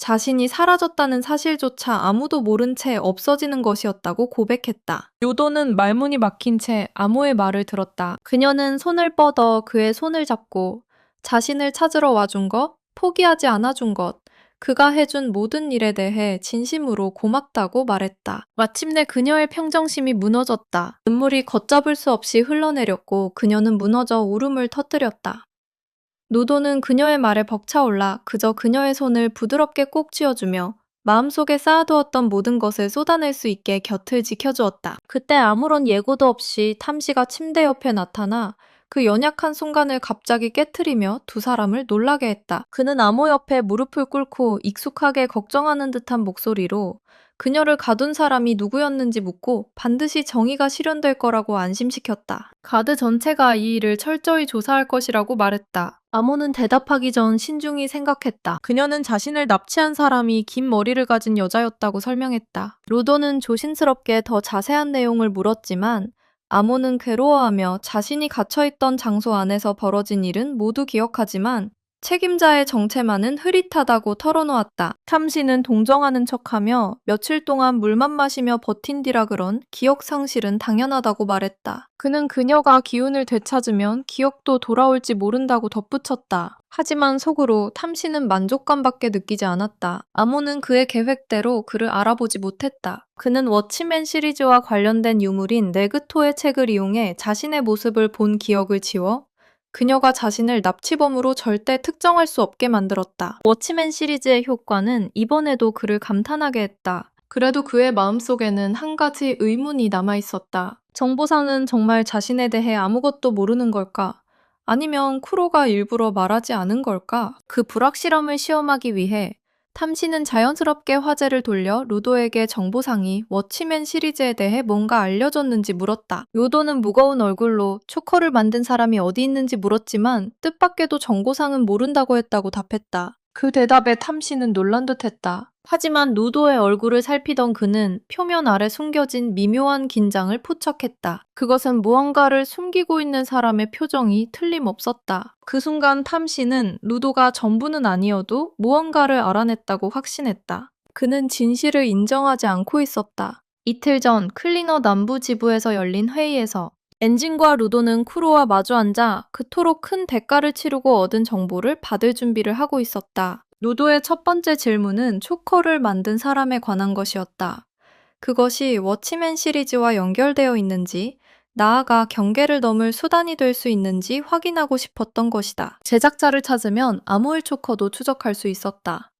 자신이 사라졌다는 사실조차 아무도 모른 채 없어지는 것이었다고 고백했다. 요도는 말문이 막힌 채 아모의 말을 들었다. 그녀는 손을 뻗어 그의 손을 잡고 자신을 찾으러 와준 것, 포기하지 않아준 것, 그가 해준 모든 일에 대해 진심으로 고맙다고 말했다. 마침내 그녀의 평정심이 무너졌다. 눈물이 걷잡을 수 없이 흘러내렸고 그녀는 무너져 울음을 터뜨렸다. 루도는 그녀의 말에 벅차올라 그저 그녀의 손을 부드럽게 꼭 쥐어주며 마음속에 쌓아두었던 모든 것을 쏟아낼 수 있게 곁을 지켜주었다. 그때 아무런 예고도 없이 탐시가 침대 옆에 나타나 그 연약한 순간을 갑자기 깨트리며 두 사람을 놀라게 했다. 그는 아모 옆에 무릎을 꿇고 익숙하게 걱정하는 듯한 목소리로 그녀를 가둔 사람이 누구였는지 묻고 반드시 정의가 실현될 거라고 안심시켰다. 가드 전체가 이 일을 철저히 조사할 것이라고 말했다. 아모는 대답하기 전 신중히 생각했다. 그녀는 자신을 납치한 사람이 긴 머리를 가진 여자였다고 설명했다. 루도는 조심스럽게 더 자세한 내용을 물었지만 아모는 괴로워하며 자신이 갇혀있던 장소 안에서 벌어진 일은 모두 기억하지만 책임자의 정체만은 흐릿하다고 털어놓았다. 탐시는 동정하는 척하며 며칠 동안 물만 마시며 버틴 뒤라 그런 기억 상실은 당연하다고 말했다. 그는 그녀가 기운을 되찾으면 기억도 돌아올지 모른다고 덧붙였다. 하지만 속으로 탐시는 만족감밖에 느끼지 않았다. 아모는 그의 계획대로 그를 알아보지 못했다. 그는 워치맨 시리즈와 관련된 유물인 네그토의 책을 이용해 자신의 모습을 본 기억을 지워 그녀가 자신을 납치범으로 절대 특정할 수 없게 만들었다. 워치맨 시리즈의 효과는 이번에도 그를 감탄하게 했다. 그래도 그의 마음속에는 한 가지 의문이 남아있었다. 정보상은 정말 자신에 대해 아무것도 모르는 걸까? 아니면 쿠로가 일부러 말하지 않은 걸까? 그 불확실함을 시험하기 위해 탐시는 자연스럽게 화제를 돌려 루도에게 정보상이 워치맨 시리즈에 대해 뭔가 알려줬는지 물었다. 루도는 무거운 얼굴로 초커를 만든 사람이 어디 있는지 물었지만 뜻밖에도 정보상은 모른다고 했다고 답했다. 그 대답에 탐시는 놀란 듯했다. 하지만 루도의 얼굴을 살피던 그는 표면 아래 숨겨진 미묘한 긴장을 포착했다. 그것은 무언가를 숨기고 있는 사람의 표정이 틀림없었다. 그 순간 탐시는 루도가 전부는 아니어도 무언가를 알아냈다고 확신했다. 그는 진실을 인정하지 않고 있었다. 이틀 전 클리너 남부 지부에서 열린 회의에서 엔진과 루도는 쿠로와 마주 앉아 그토록 큰 대가를 치르고 얻은 정보를 받을 준비를 하고 있었다. 루도의 첫 번째 질문은 초커를 만든 사람에 관한 것이었다. 그것이 워치맨 시리즈와 연결되어 있는지, 나아가 경계를 넘을 수단이 될 수 있는지 확인하고 싶었던 것이다. 제작자를 찾으면 아모일 초커도 추적할 수 있었다.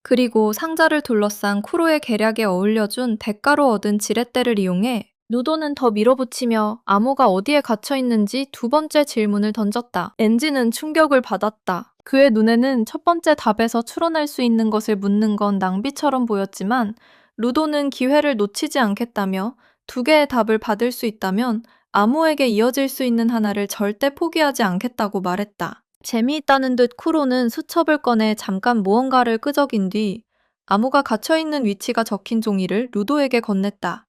그리고 상자를 둘러싼 쿠로의 계략에 어울려준 대가로 얻은 지렛대를 이용해 루도는 더 밀어붙이며 아모가 어디에 갇혀 있는지 두 번째 질문을 던졌다. 엔지는 충격을 받았다. 그의 눈에는 첫 번째 답에서 추론할 수 있는 것을 묻는 건 낭비처럼 보였지만 루도는 기회를 놓치지 않겠다며 두 개의 답을 받을 수 있다면 아모에게 이어질 수 있는 하나를 절대 포기하지 않겠다고 말했다. 재미있다는 듯 쿠로는 수첩을 꺼내 잠깐 무언가를 끄적인 뒤 아모가 갇혀있는 위치가 적힌 종이를 루도에게 건넸다.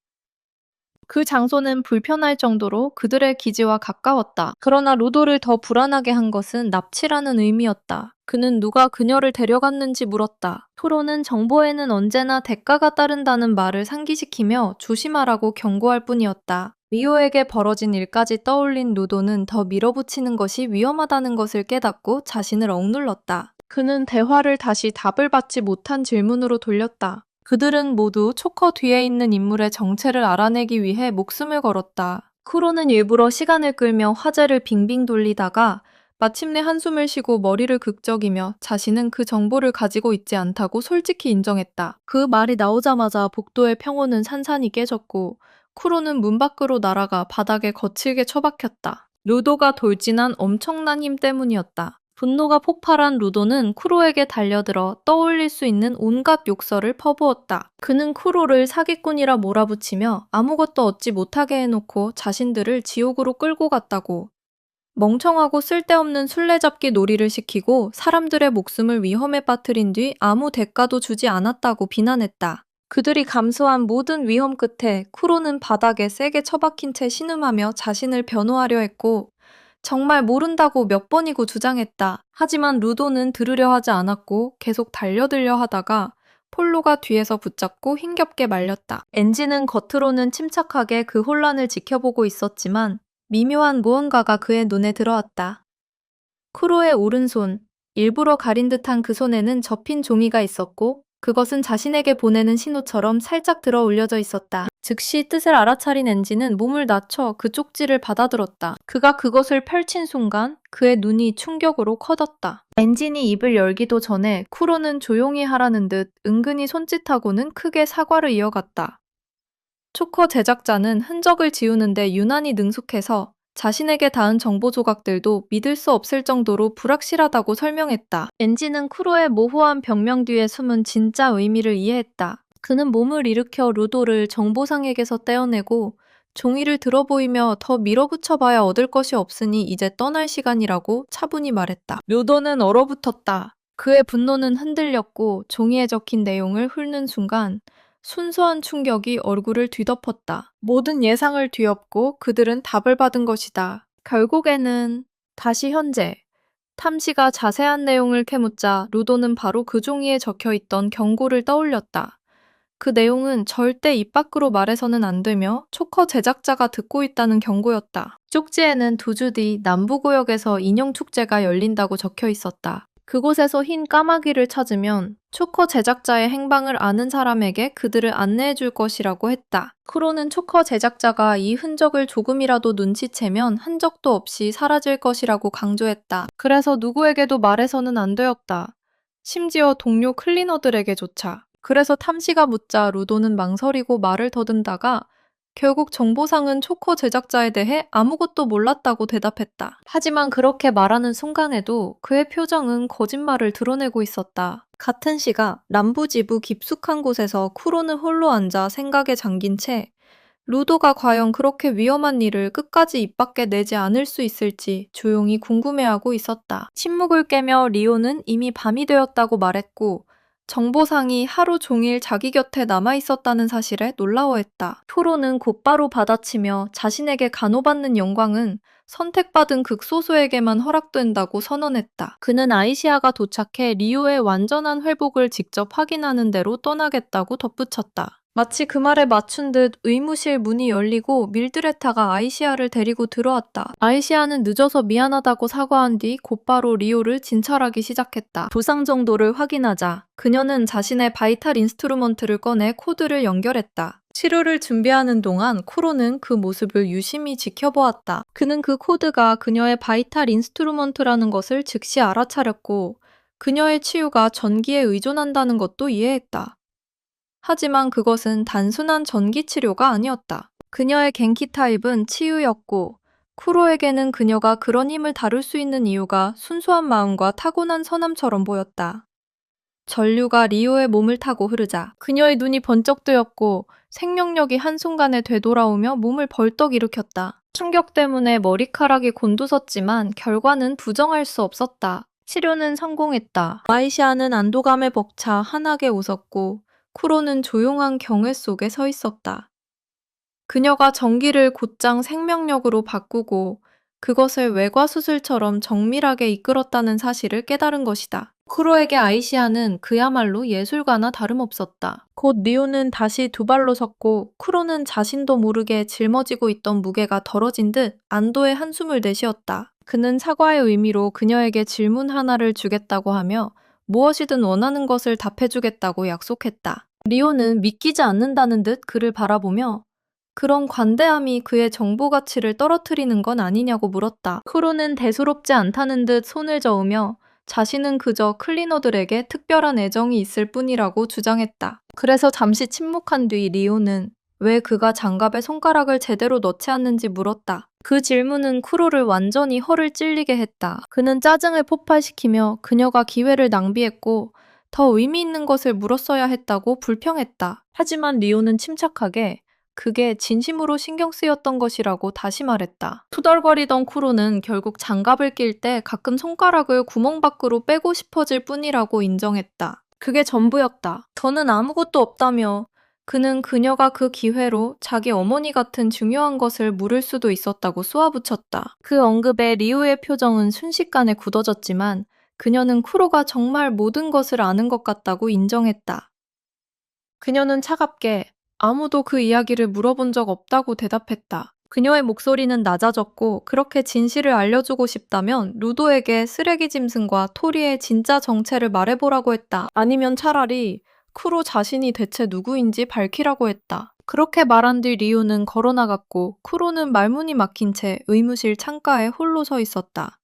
그 장소는 불편할 정도로 그들의 기지와 가까웠다. 그러나 루도를 더 불안하게 한 것은 납치라는 의미였다. 그는 누가 그녀를 데려갔는지 물었다. 토로는 정보에는 언제나 대가가 따른다는 말을 상기시키며 조심하라고 경고할 뿐이었다. 미호에게 벌어진 일까지 떠올린 루도는 더 밀어붙이는 것이 위험하다는 것을 깨닫고 자신을 억눌렀다. 그는 대화를 다시 답을 받지 못한 질문으로 돌렸다. 그들은 모두 초커 뒤에 있는 인물의 정체를 알아내기 위해 목숨을 걸었다. 쿠로는 일부러 시간을 끌며 화제를 빙빙 돌리다가 마침내 한숨을 쉬고 머리를 극적이며 자신은 그 정보를 가지고 있지 않다고 솔직히 인정했다. 그 말이 나오자마자 복도의 평온은 산산이 깨졌고 쿠로는 문 밖으로 날아가 바닥에 거칠게 처박혔다. 루도가 돌진한 엄청난 힘 때문이었다. 분노가 폭발한 루도는 쿠로에게 달려들어 떠올릴 수 있는 온갖 욕설을 퍼부었다. 그는 쿠로를 사기꾼이라 몰아붙이며 아무것도 얻지 못하게 해놓고 자신들을 지옥으로 끌고 갔다고. 멍청하고 쓸데없는 술래잡기 놀이를 시키고 사람들의 목숨을 위험에 빠뜨린 뒤 아무 대가도 주지 않았다고 비난했다. 그들이 감수한 모든 위험 끝에 쿠로는 바닥에 세게 처박힌 채 신음하며 자신을 변호하려 했고 정말 모른다고 몇 번이고 주장했다. 하지만 루도는 들으려 하지 않았고 계속 달려들려 하다가 폴로가 뒤에서 붙잡고 힘겹게 말렸다. 엔지는 겉으로는 침착하게 그 혼란을 지켜보고 있었지만 미묘한 무언가가 그의 눈에 들어왔다. 쿠로의 오른손, 일부러 가린 듯한 그 손에는 접힌 종이가 있었고 그것은 자신에게 보내는 신호처럼 살짝 들어 올려져 있었다. 즉시 뜻을 알아차린 엔지는 몸을 낮춰 그 쪽지를 받아들었다. 그가 그것을 펼친 순간 그의 눈이 충격으로 커졌다. 엔진이 입을 열기도 전에 쿠로는 조용히 하라는 듯 은근히 손짓하고는 크게 사과를 이어갔다. 초커 제작자는 흔적을 지우는데 유난히 능숙해서 자신에게 닿은 정보 조각들도 믿을 수 없을 정도로 불확실하다고 설명했다. 엔지는 쿠로의 모호한 병명 뒤에 숨은 진짜 의미를 이해했다. 그는 몸을 일으켜 루도를 정보상에게서 떼어내고 종이를 들어보이며 더 밀어붙여봐야 얻을 것이 없으니 이제 떠날 시간이라고 차분히 말했다. 루도는 얼어붙었다. 그의 분노는 흔들렸고 종이에 적힌 내용을 훑는 순간 순수한 충격이 얼굴을 뒤덮었다. 모든 예상을 뒤엎고 그들은 답을 받은 것이다. 결국에는 다시 현재. 탐시가 자세한 내용을 캐묻자 루도는 바로 그 종이에 적혀있던 경고를 떠올렸다. 그 내용은 절대 입 밖으로 말해서는 안 되며 초커 제작자가 듣고 있다는 경고였다. 쪽지에는 2주 뒤 남부구역에서 인형축제가 열린다고 적혀 있었다. 그곳에서 흰 까마귀를 찾으면 초커 제작자의 행방을 아는 사람에게 그들을 안내해 줄 것이라고 했다. 크로는 초커 제작자가 이 흔적을 조금이라도 눈치채면 흔적도 없이 사라질 것이라고 강조했다. 그래서 누구에게도 말해서는 안 되었다. 심지어 동료 클리너들에게조차. 그래서 탐시가 묻자 루도는 망설이고 말을 더듬다가 결국 정보상은 초커 제작자에 대해 아무것도 몰랐다고 대답했다. 하지만 그렇게 말하는 순간에도 그의 표정은 거짓말을 드러내고 있었다. 같은 시각 남부지부 깊숙한 곳에서 쿠로는 홀로 앉아 생각에 잠긴 채 루도가 과연 그렇게 위험한 일을 끝까지 입 밖에 내지 않을 수 있을지 조용히 궁금해하고 있었다. 침묵을 깨며 리오는 이미 밤이 되었다고 말했고 정보상이 하루 종일 자기 곁에 남아있었다는 사실에 놀라워했다. 프로는 곧바로 받아치며 자신에게 간호받는 영광은 선택받은 극소수에게만 허락된다고 선언했다. 그는 아이시아가 도착해 리오의 완전한 회복을 직접 확인하는 대로 떠나겠다고 덧붙였다. 마치 그 말에 맞춘 듯 의무실 문이 열리고 밀드레타가 아이시아를 데리고 들어왔다. 아이시아는 늦어서 미안하다고 사과한 뒤 곧바로 리오를 진찰하기 시작했다. 부상 정도를 확인하자 그녀는 자신의 바이탈 인스트루먼트를 꺼내 코드를 연결했다. 치료를 준비하는 동안 쿠로는 그 모습을 유심히 지켜보았다. 그는 그 코드가 그녀의 바이탈 인스트루먼트라는 것을 즉시 알아차렸고 그녀의 치유가 전기에 의존한다는 것도 이해했다. 하지만 그것은 단순한 전기 치료가 아니었다. 그녀의 겐키 타입은 치유였고 쿠로에게는 그녀가 그런 힘을 다룰 수 있는 이유가 순수한 마음과 타고난 선함처럼 보였다. 전류가 리오의 몸을 타고 흐르자 그녀의 눈이 번쩍 뜨였고 생명력이 한순간에 되돌아오며 몸을 벌떡 일으켰다. 충격 때문에 머리카락이 곤두섰지만 결과는 부정할 수 없었다. 치료는 성공했다. 아이시아는 안도감에 벅차 환하게 웃었고 쿠로는 조용한 경외 속에 서 있었다. 그녀가 전기를 곧장 생명력으로 바꾸고 그것을 외과수술처럼 정밀하게 이끌었다는 사실을 깨달은 것이다. 쿠로에게 아이시아는 그야말로 예술가나 다름없었다. 곧 리오는 다시 두 발로 섰고 쿠로는 자신도 모르게 짊어지고 있던 무게가 덜어진 듯 안도의 한숨을 내쉬었다. 그는 사과의 의미로 그녀에게 질문 하나를 주겠다고 하며 무엇이든 원하는 것을 답해주겠다고 약속했다. 리오는 믿기지 않는다는 듯 그를 바라보며 그런 관대함이 그의 정보 가치를 떨어뜨리는 건 아니냐고 물었다. 쿠로는 대수롭지 않다는 듯 손을 저으며 자신은 그저 클리너들에게 특별한 애정이 있을 뿐이라고 주장했다. 그래서 잠시 침묵한 뒤 리오는 왜 그가 장갑에 손가락을 제대로 넣지 않는지 물었다. 그 질문은 쿠로를 완전히 허를 찔리게 했다. 그는 짜증을 폭발시키며 그녀가 기회를 낭비했고 더 의미 있는 것을 물었어야 했다고 불평했다. 하지만 리오는 침착하게 그게 진심으로 신경 쓰였던 것이라고 다시 말했다. 투덜거리던 쿠로는 결국 장갑을 낄 때 가끔 손가락을 구멍 밖으로 빼고 싶어질 뿐이라고 인정했다. 그게 전부였다. 더는 아무것도 없다며 그는 그녀가 그 기회로 자기 어머니 같은 중요한 것을 물을 수도 있었다고 쏘아붙였다. 그 언급에 리오의 표정은 순식간에 굳어졌지만 그녀는 쿠로가 정말 모든 것을 아는 것 같다고 인정했다. 그녀는 차갑게 아무도 그 이야기를 물어본 적 없다고 대답했다. 그녀의 목소리는 낮아졌고 그렇게 진실을 알려주고 싶다면 루도에게 쓰레기 짐승과 토리의 진짜 정체를 말해보라고 했다. 아니면 차라리 쿠로 자신이 대체 누구인지 밝히라고 했다. 그렇게 말한 뒤 리오는 걸어나갔고 쿠로는 말문이 막힌 채 의무실 창가에 홀로 서 있었다.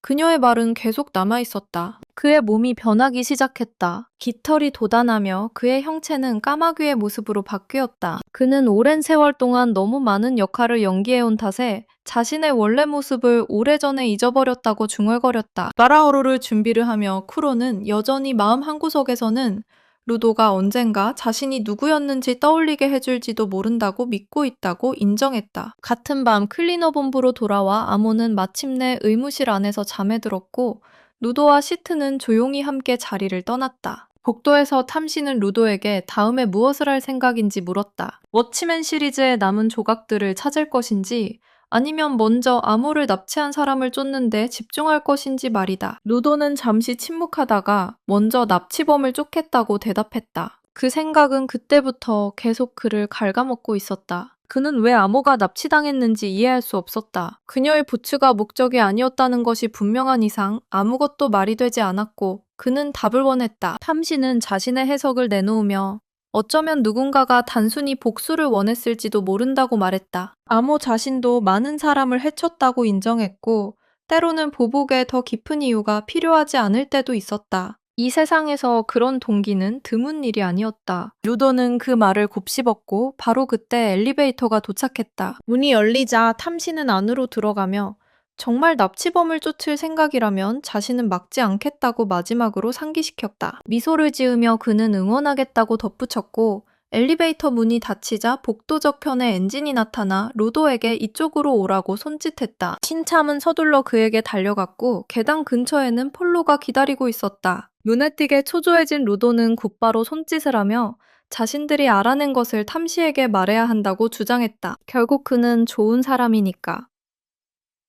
그녀의 말은 계속 남아있었다. 그의 몸이 변하기 시작했다. 깃털이 돋아나며 그의 형체는 까마귀의 모습으로 바뀌었다. 그는 오랜 세월 동안 너무 많은 역할을 연기해온 탓에 자신의 원래 모습을 오래전에 잊어버렸다고 중얼거렸다. 마라오로를 준비를 하며 쿠로는 여전히 마음 한구석에서는 루도가 언젠가 자신이 누구였는지 떠올리게 해줄지도 모른다고 믿고 있다고 인정했다. 같은 밤 클리너 본부로 돌아와 아모는 마침내 의무실 안에서 잠에 들었고 루도와 시트는 조용히 함께 자리를 떠났다. 복도에서 탐시는 루도에게 다음에 무엇을 할 생각인지 물었다. 워치맨 시리즈의 남은 조각들을 찾을 것인지 아니면 먼저 암호를 납치한 사람을 쫓는데 집중할 것인지 말이다. 루도는 잠시 침묵하다가 먼저 납치범을 쫓겠다고 대답했다. 그 생각은 그때부터 계속 그를 갉아먹고 있었다. 그는 왜 암호가 납치당했는지 이해할 수 없었다. 그녀의 부츠가 목적이 아니었다는 것이 분명한 이상 아무것도 말이 되지 않았고 그는 답을 원했다. 탐시는 자신의 해석을 내놓으며 어쩌면 누군가가 단순히 복수를 원했을지도 모른다고 말했다. 암호 자신도 많은 사람을 해쳤다고 인정했고 때로는 보복에 더 깊은 이유가 필요하지 않을 때도 있었다. 이 세상에서 그런 동기는 드문 일이 아니었다. 루도는 그 말을 곱씹었고 바로 그때 엘리베이터가 도착했다. 문이 열리자 탐시는 안으로 들어가며 정말 납치범을 쫓을 생각이라면 자신은 막지 않겠다고 마지막으로 상기시켰다. 미소를 지으며 그는 응원하겠다고 덧붙였고 엘리베이터 문이 닫히자 복도 저편에 엔진이 나타나 루도에게 이쪽으로 오라고 손짓했다. 신참은 서둘러 그에게 달려갔고 계단 근처에는 폴로가 기다리고 있었다. 눈에 띄게 초조해진 루도는 곧바로 손짓을 하며 자신들이 알아낸 것을 탐시에게 말해야 한다고 주장했다. 결국 그는 좋은 사람이니까.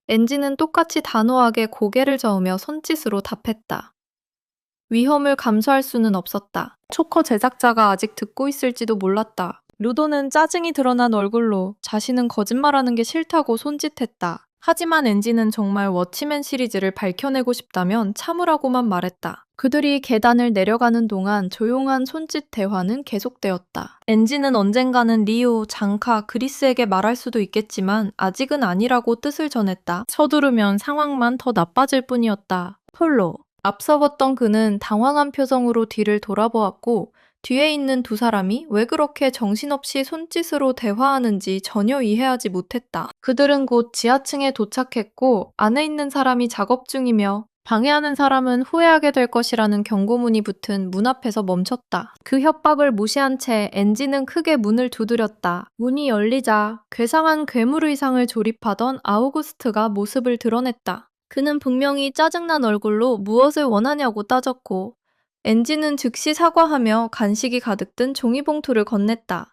엔진은 똑같이 단호하게 고개를 저으며 손짓으로 답했다. 위험을 감수할 수는 없었다. 초커 제작자가 아직 듣고 있을지도 몰랐다. 루도는 짜증이 드러난 얼굴로 자신은 거짓말하는 게 싫다고 손짓했다. 하지만 엔진은 정말 워치맨 시리즈를 밝혀내고 싶다면 참으라고만 말했다. 그들이 계단을 내려가는 동안 조용한 손짓 대화는 계속되었다. 엔진은 언젠가는 리오, 장카, 그리스에게 말할 수도 있겠지만 아직은 아니라고 뜻을 전했다. 서두르면 상황만 더 나빠질 뿐이었다. 폴로. 앞서봤던 그는 당황한 표정으로 뒤를 돌아보았고 뒤에 있는 두 사람이 왜 그렇게 정신없이 손짓으로 대화하는지 전혀 이해하지 못했다. 그들은 곧 지하층에 도착했고 안에 있는 사람이 작업 중이며 방해하는 사람은 후회하게 될 것이라는 경고문이 붙은 문 앞에서 멈췄다. 그 협박을 무시한 채 엔진은 크게 문을 두드렸다. 문이 열리자 괴상한 괴물 의상을 조립하던 아우구스트가 모습을 드러냈다. 그는 분명히 짜증난 얼굴로 무엇을 원하냐고 따졌고 엔진은 즉시 사과하며 간식이 가득 든 종이봉투를 건넸다.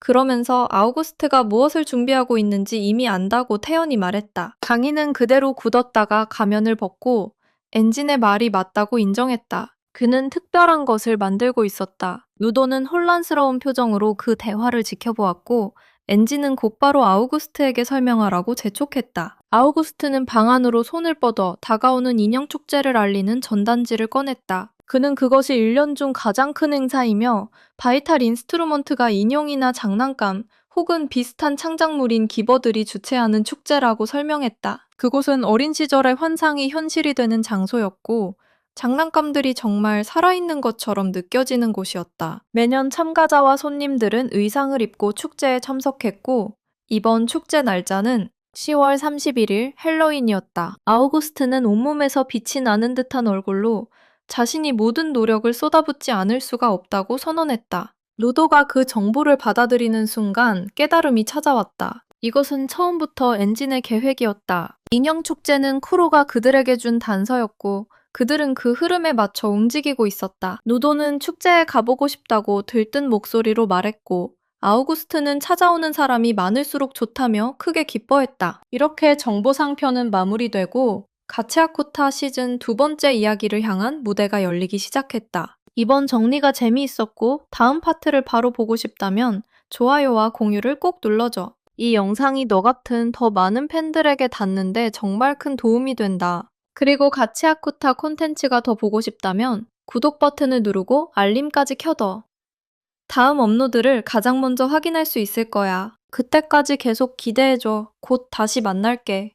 그러면서 아우구스트가 무엇을 준비하고 있는지 이미 안다고 태연히 말했다. 강인은 그대로 굳었다가 가면을 벗고 엔진의 말이 맞다고 인정했다. 그는 특별한 것을 만들고 있었다. 루도는 혼란스러운 표정으로 그 대화를 지켜보았고 엔진은 곧바로 아우구스트에게 설명하라고 재촉했다. 아우구스트는 방 안으로 손을 뻗어 다가오는 인형 축제를 알리는 전단지를 꺼냈다. 그는 그것이 1년 중 가장 큰 행사이며 바이탈 인스트루먼트가 인형이나 장난감 혹은 비슷한 창작물인 기버들이 주최하는 축제라고 설명했다. 그곳은 어린 시절의 환상이 현실이 되는 장소였고 장난감들이 정말 살아있는 것처럼 느껴지는 곳이었다. 매년 참가자와 손님들은 의상을 입고 축제에 참석했고 이번 축제 날짜는 10월 31일 헬로윈이었다. 아우구스트는 온몸에서 빛이 나는 듯한 얼굴로 자신이 모든 노력을 쏟아붓지 않을 수가 없다고 선언했다. 루도가 그 정보를 받아들이는 순간 깨달음이 찾아왔다. 이것은 처음부터 엔진의 계획이었다. 인형 축제는 쿠로가 그들에게 준 단서였고 그들은 그 흐름에 맞춰 움직이고 있었다. 루도는 축제에 가보고 싶다고 들뜬 목소리로 말했고 아우구스트는 찾아오는 사람이 많을수록 좋다며 크게 기뻐했다. 이렇게 정보상편은 마무리되고 가치아쿠타 시즌 2번째 이야기를 향한 무대가 열리기 시작했다. 이번 정리가 재미있었고 다음 파트를 바로 보고 싶다면 좋아요와 공유를 꼭 눌러줘. 이 영상이 너 같은 더 많은 팬들에게 닿는데 정말 큰 도움이 된다. 그리고 가치아쿠타 콘텐츠가 더 보고 싶다면 구독 버튼을 누르고 알림까지 켜둬. 다음 업로드를 가장 먼저 확인할 수 있을 거야. 그때까지 계속 기대해줘. 곧 다시 만날게.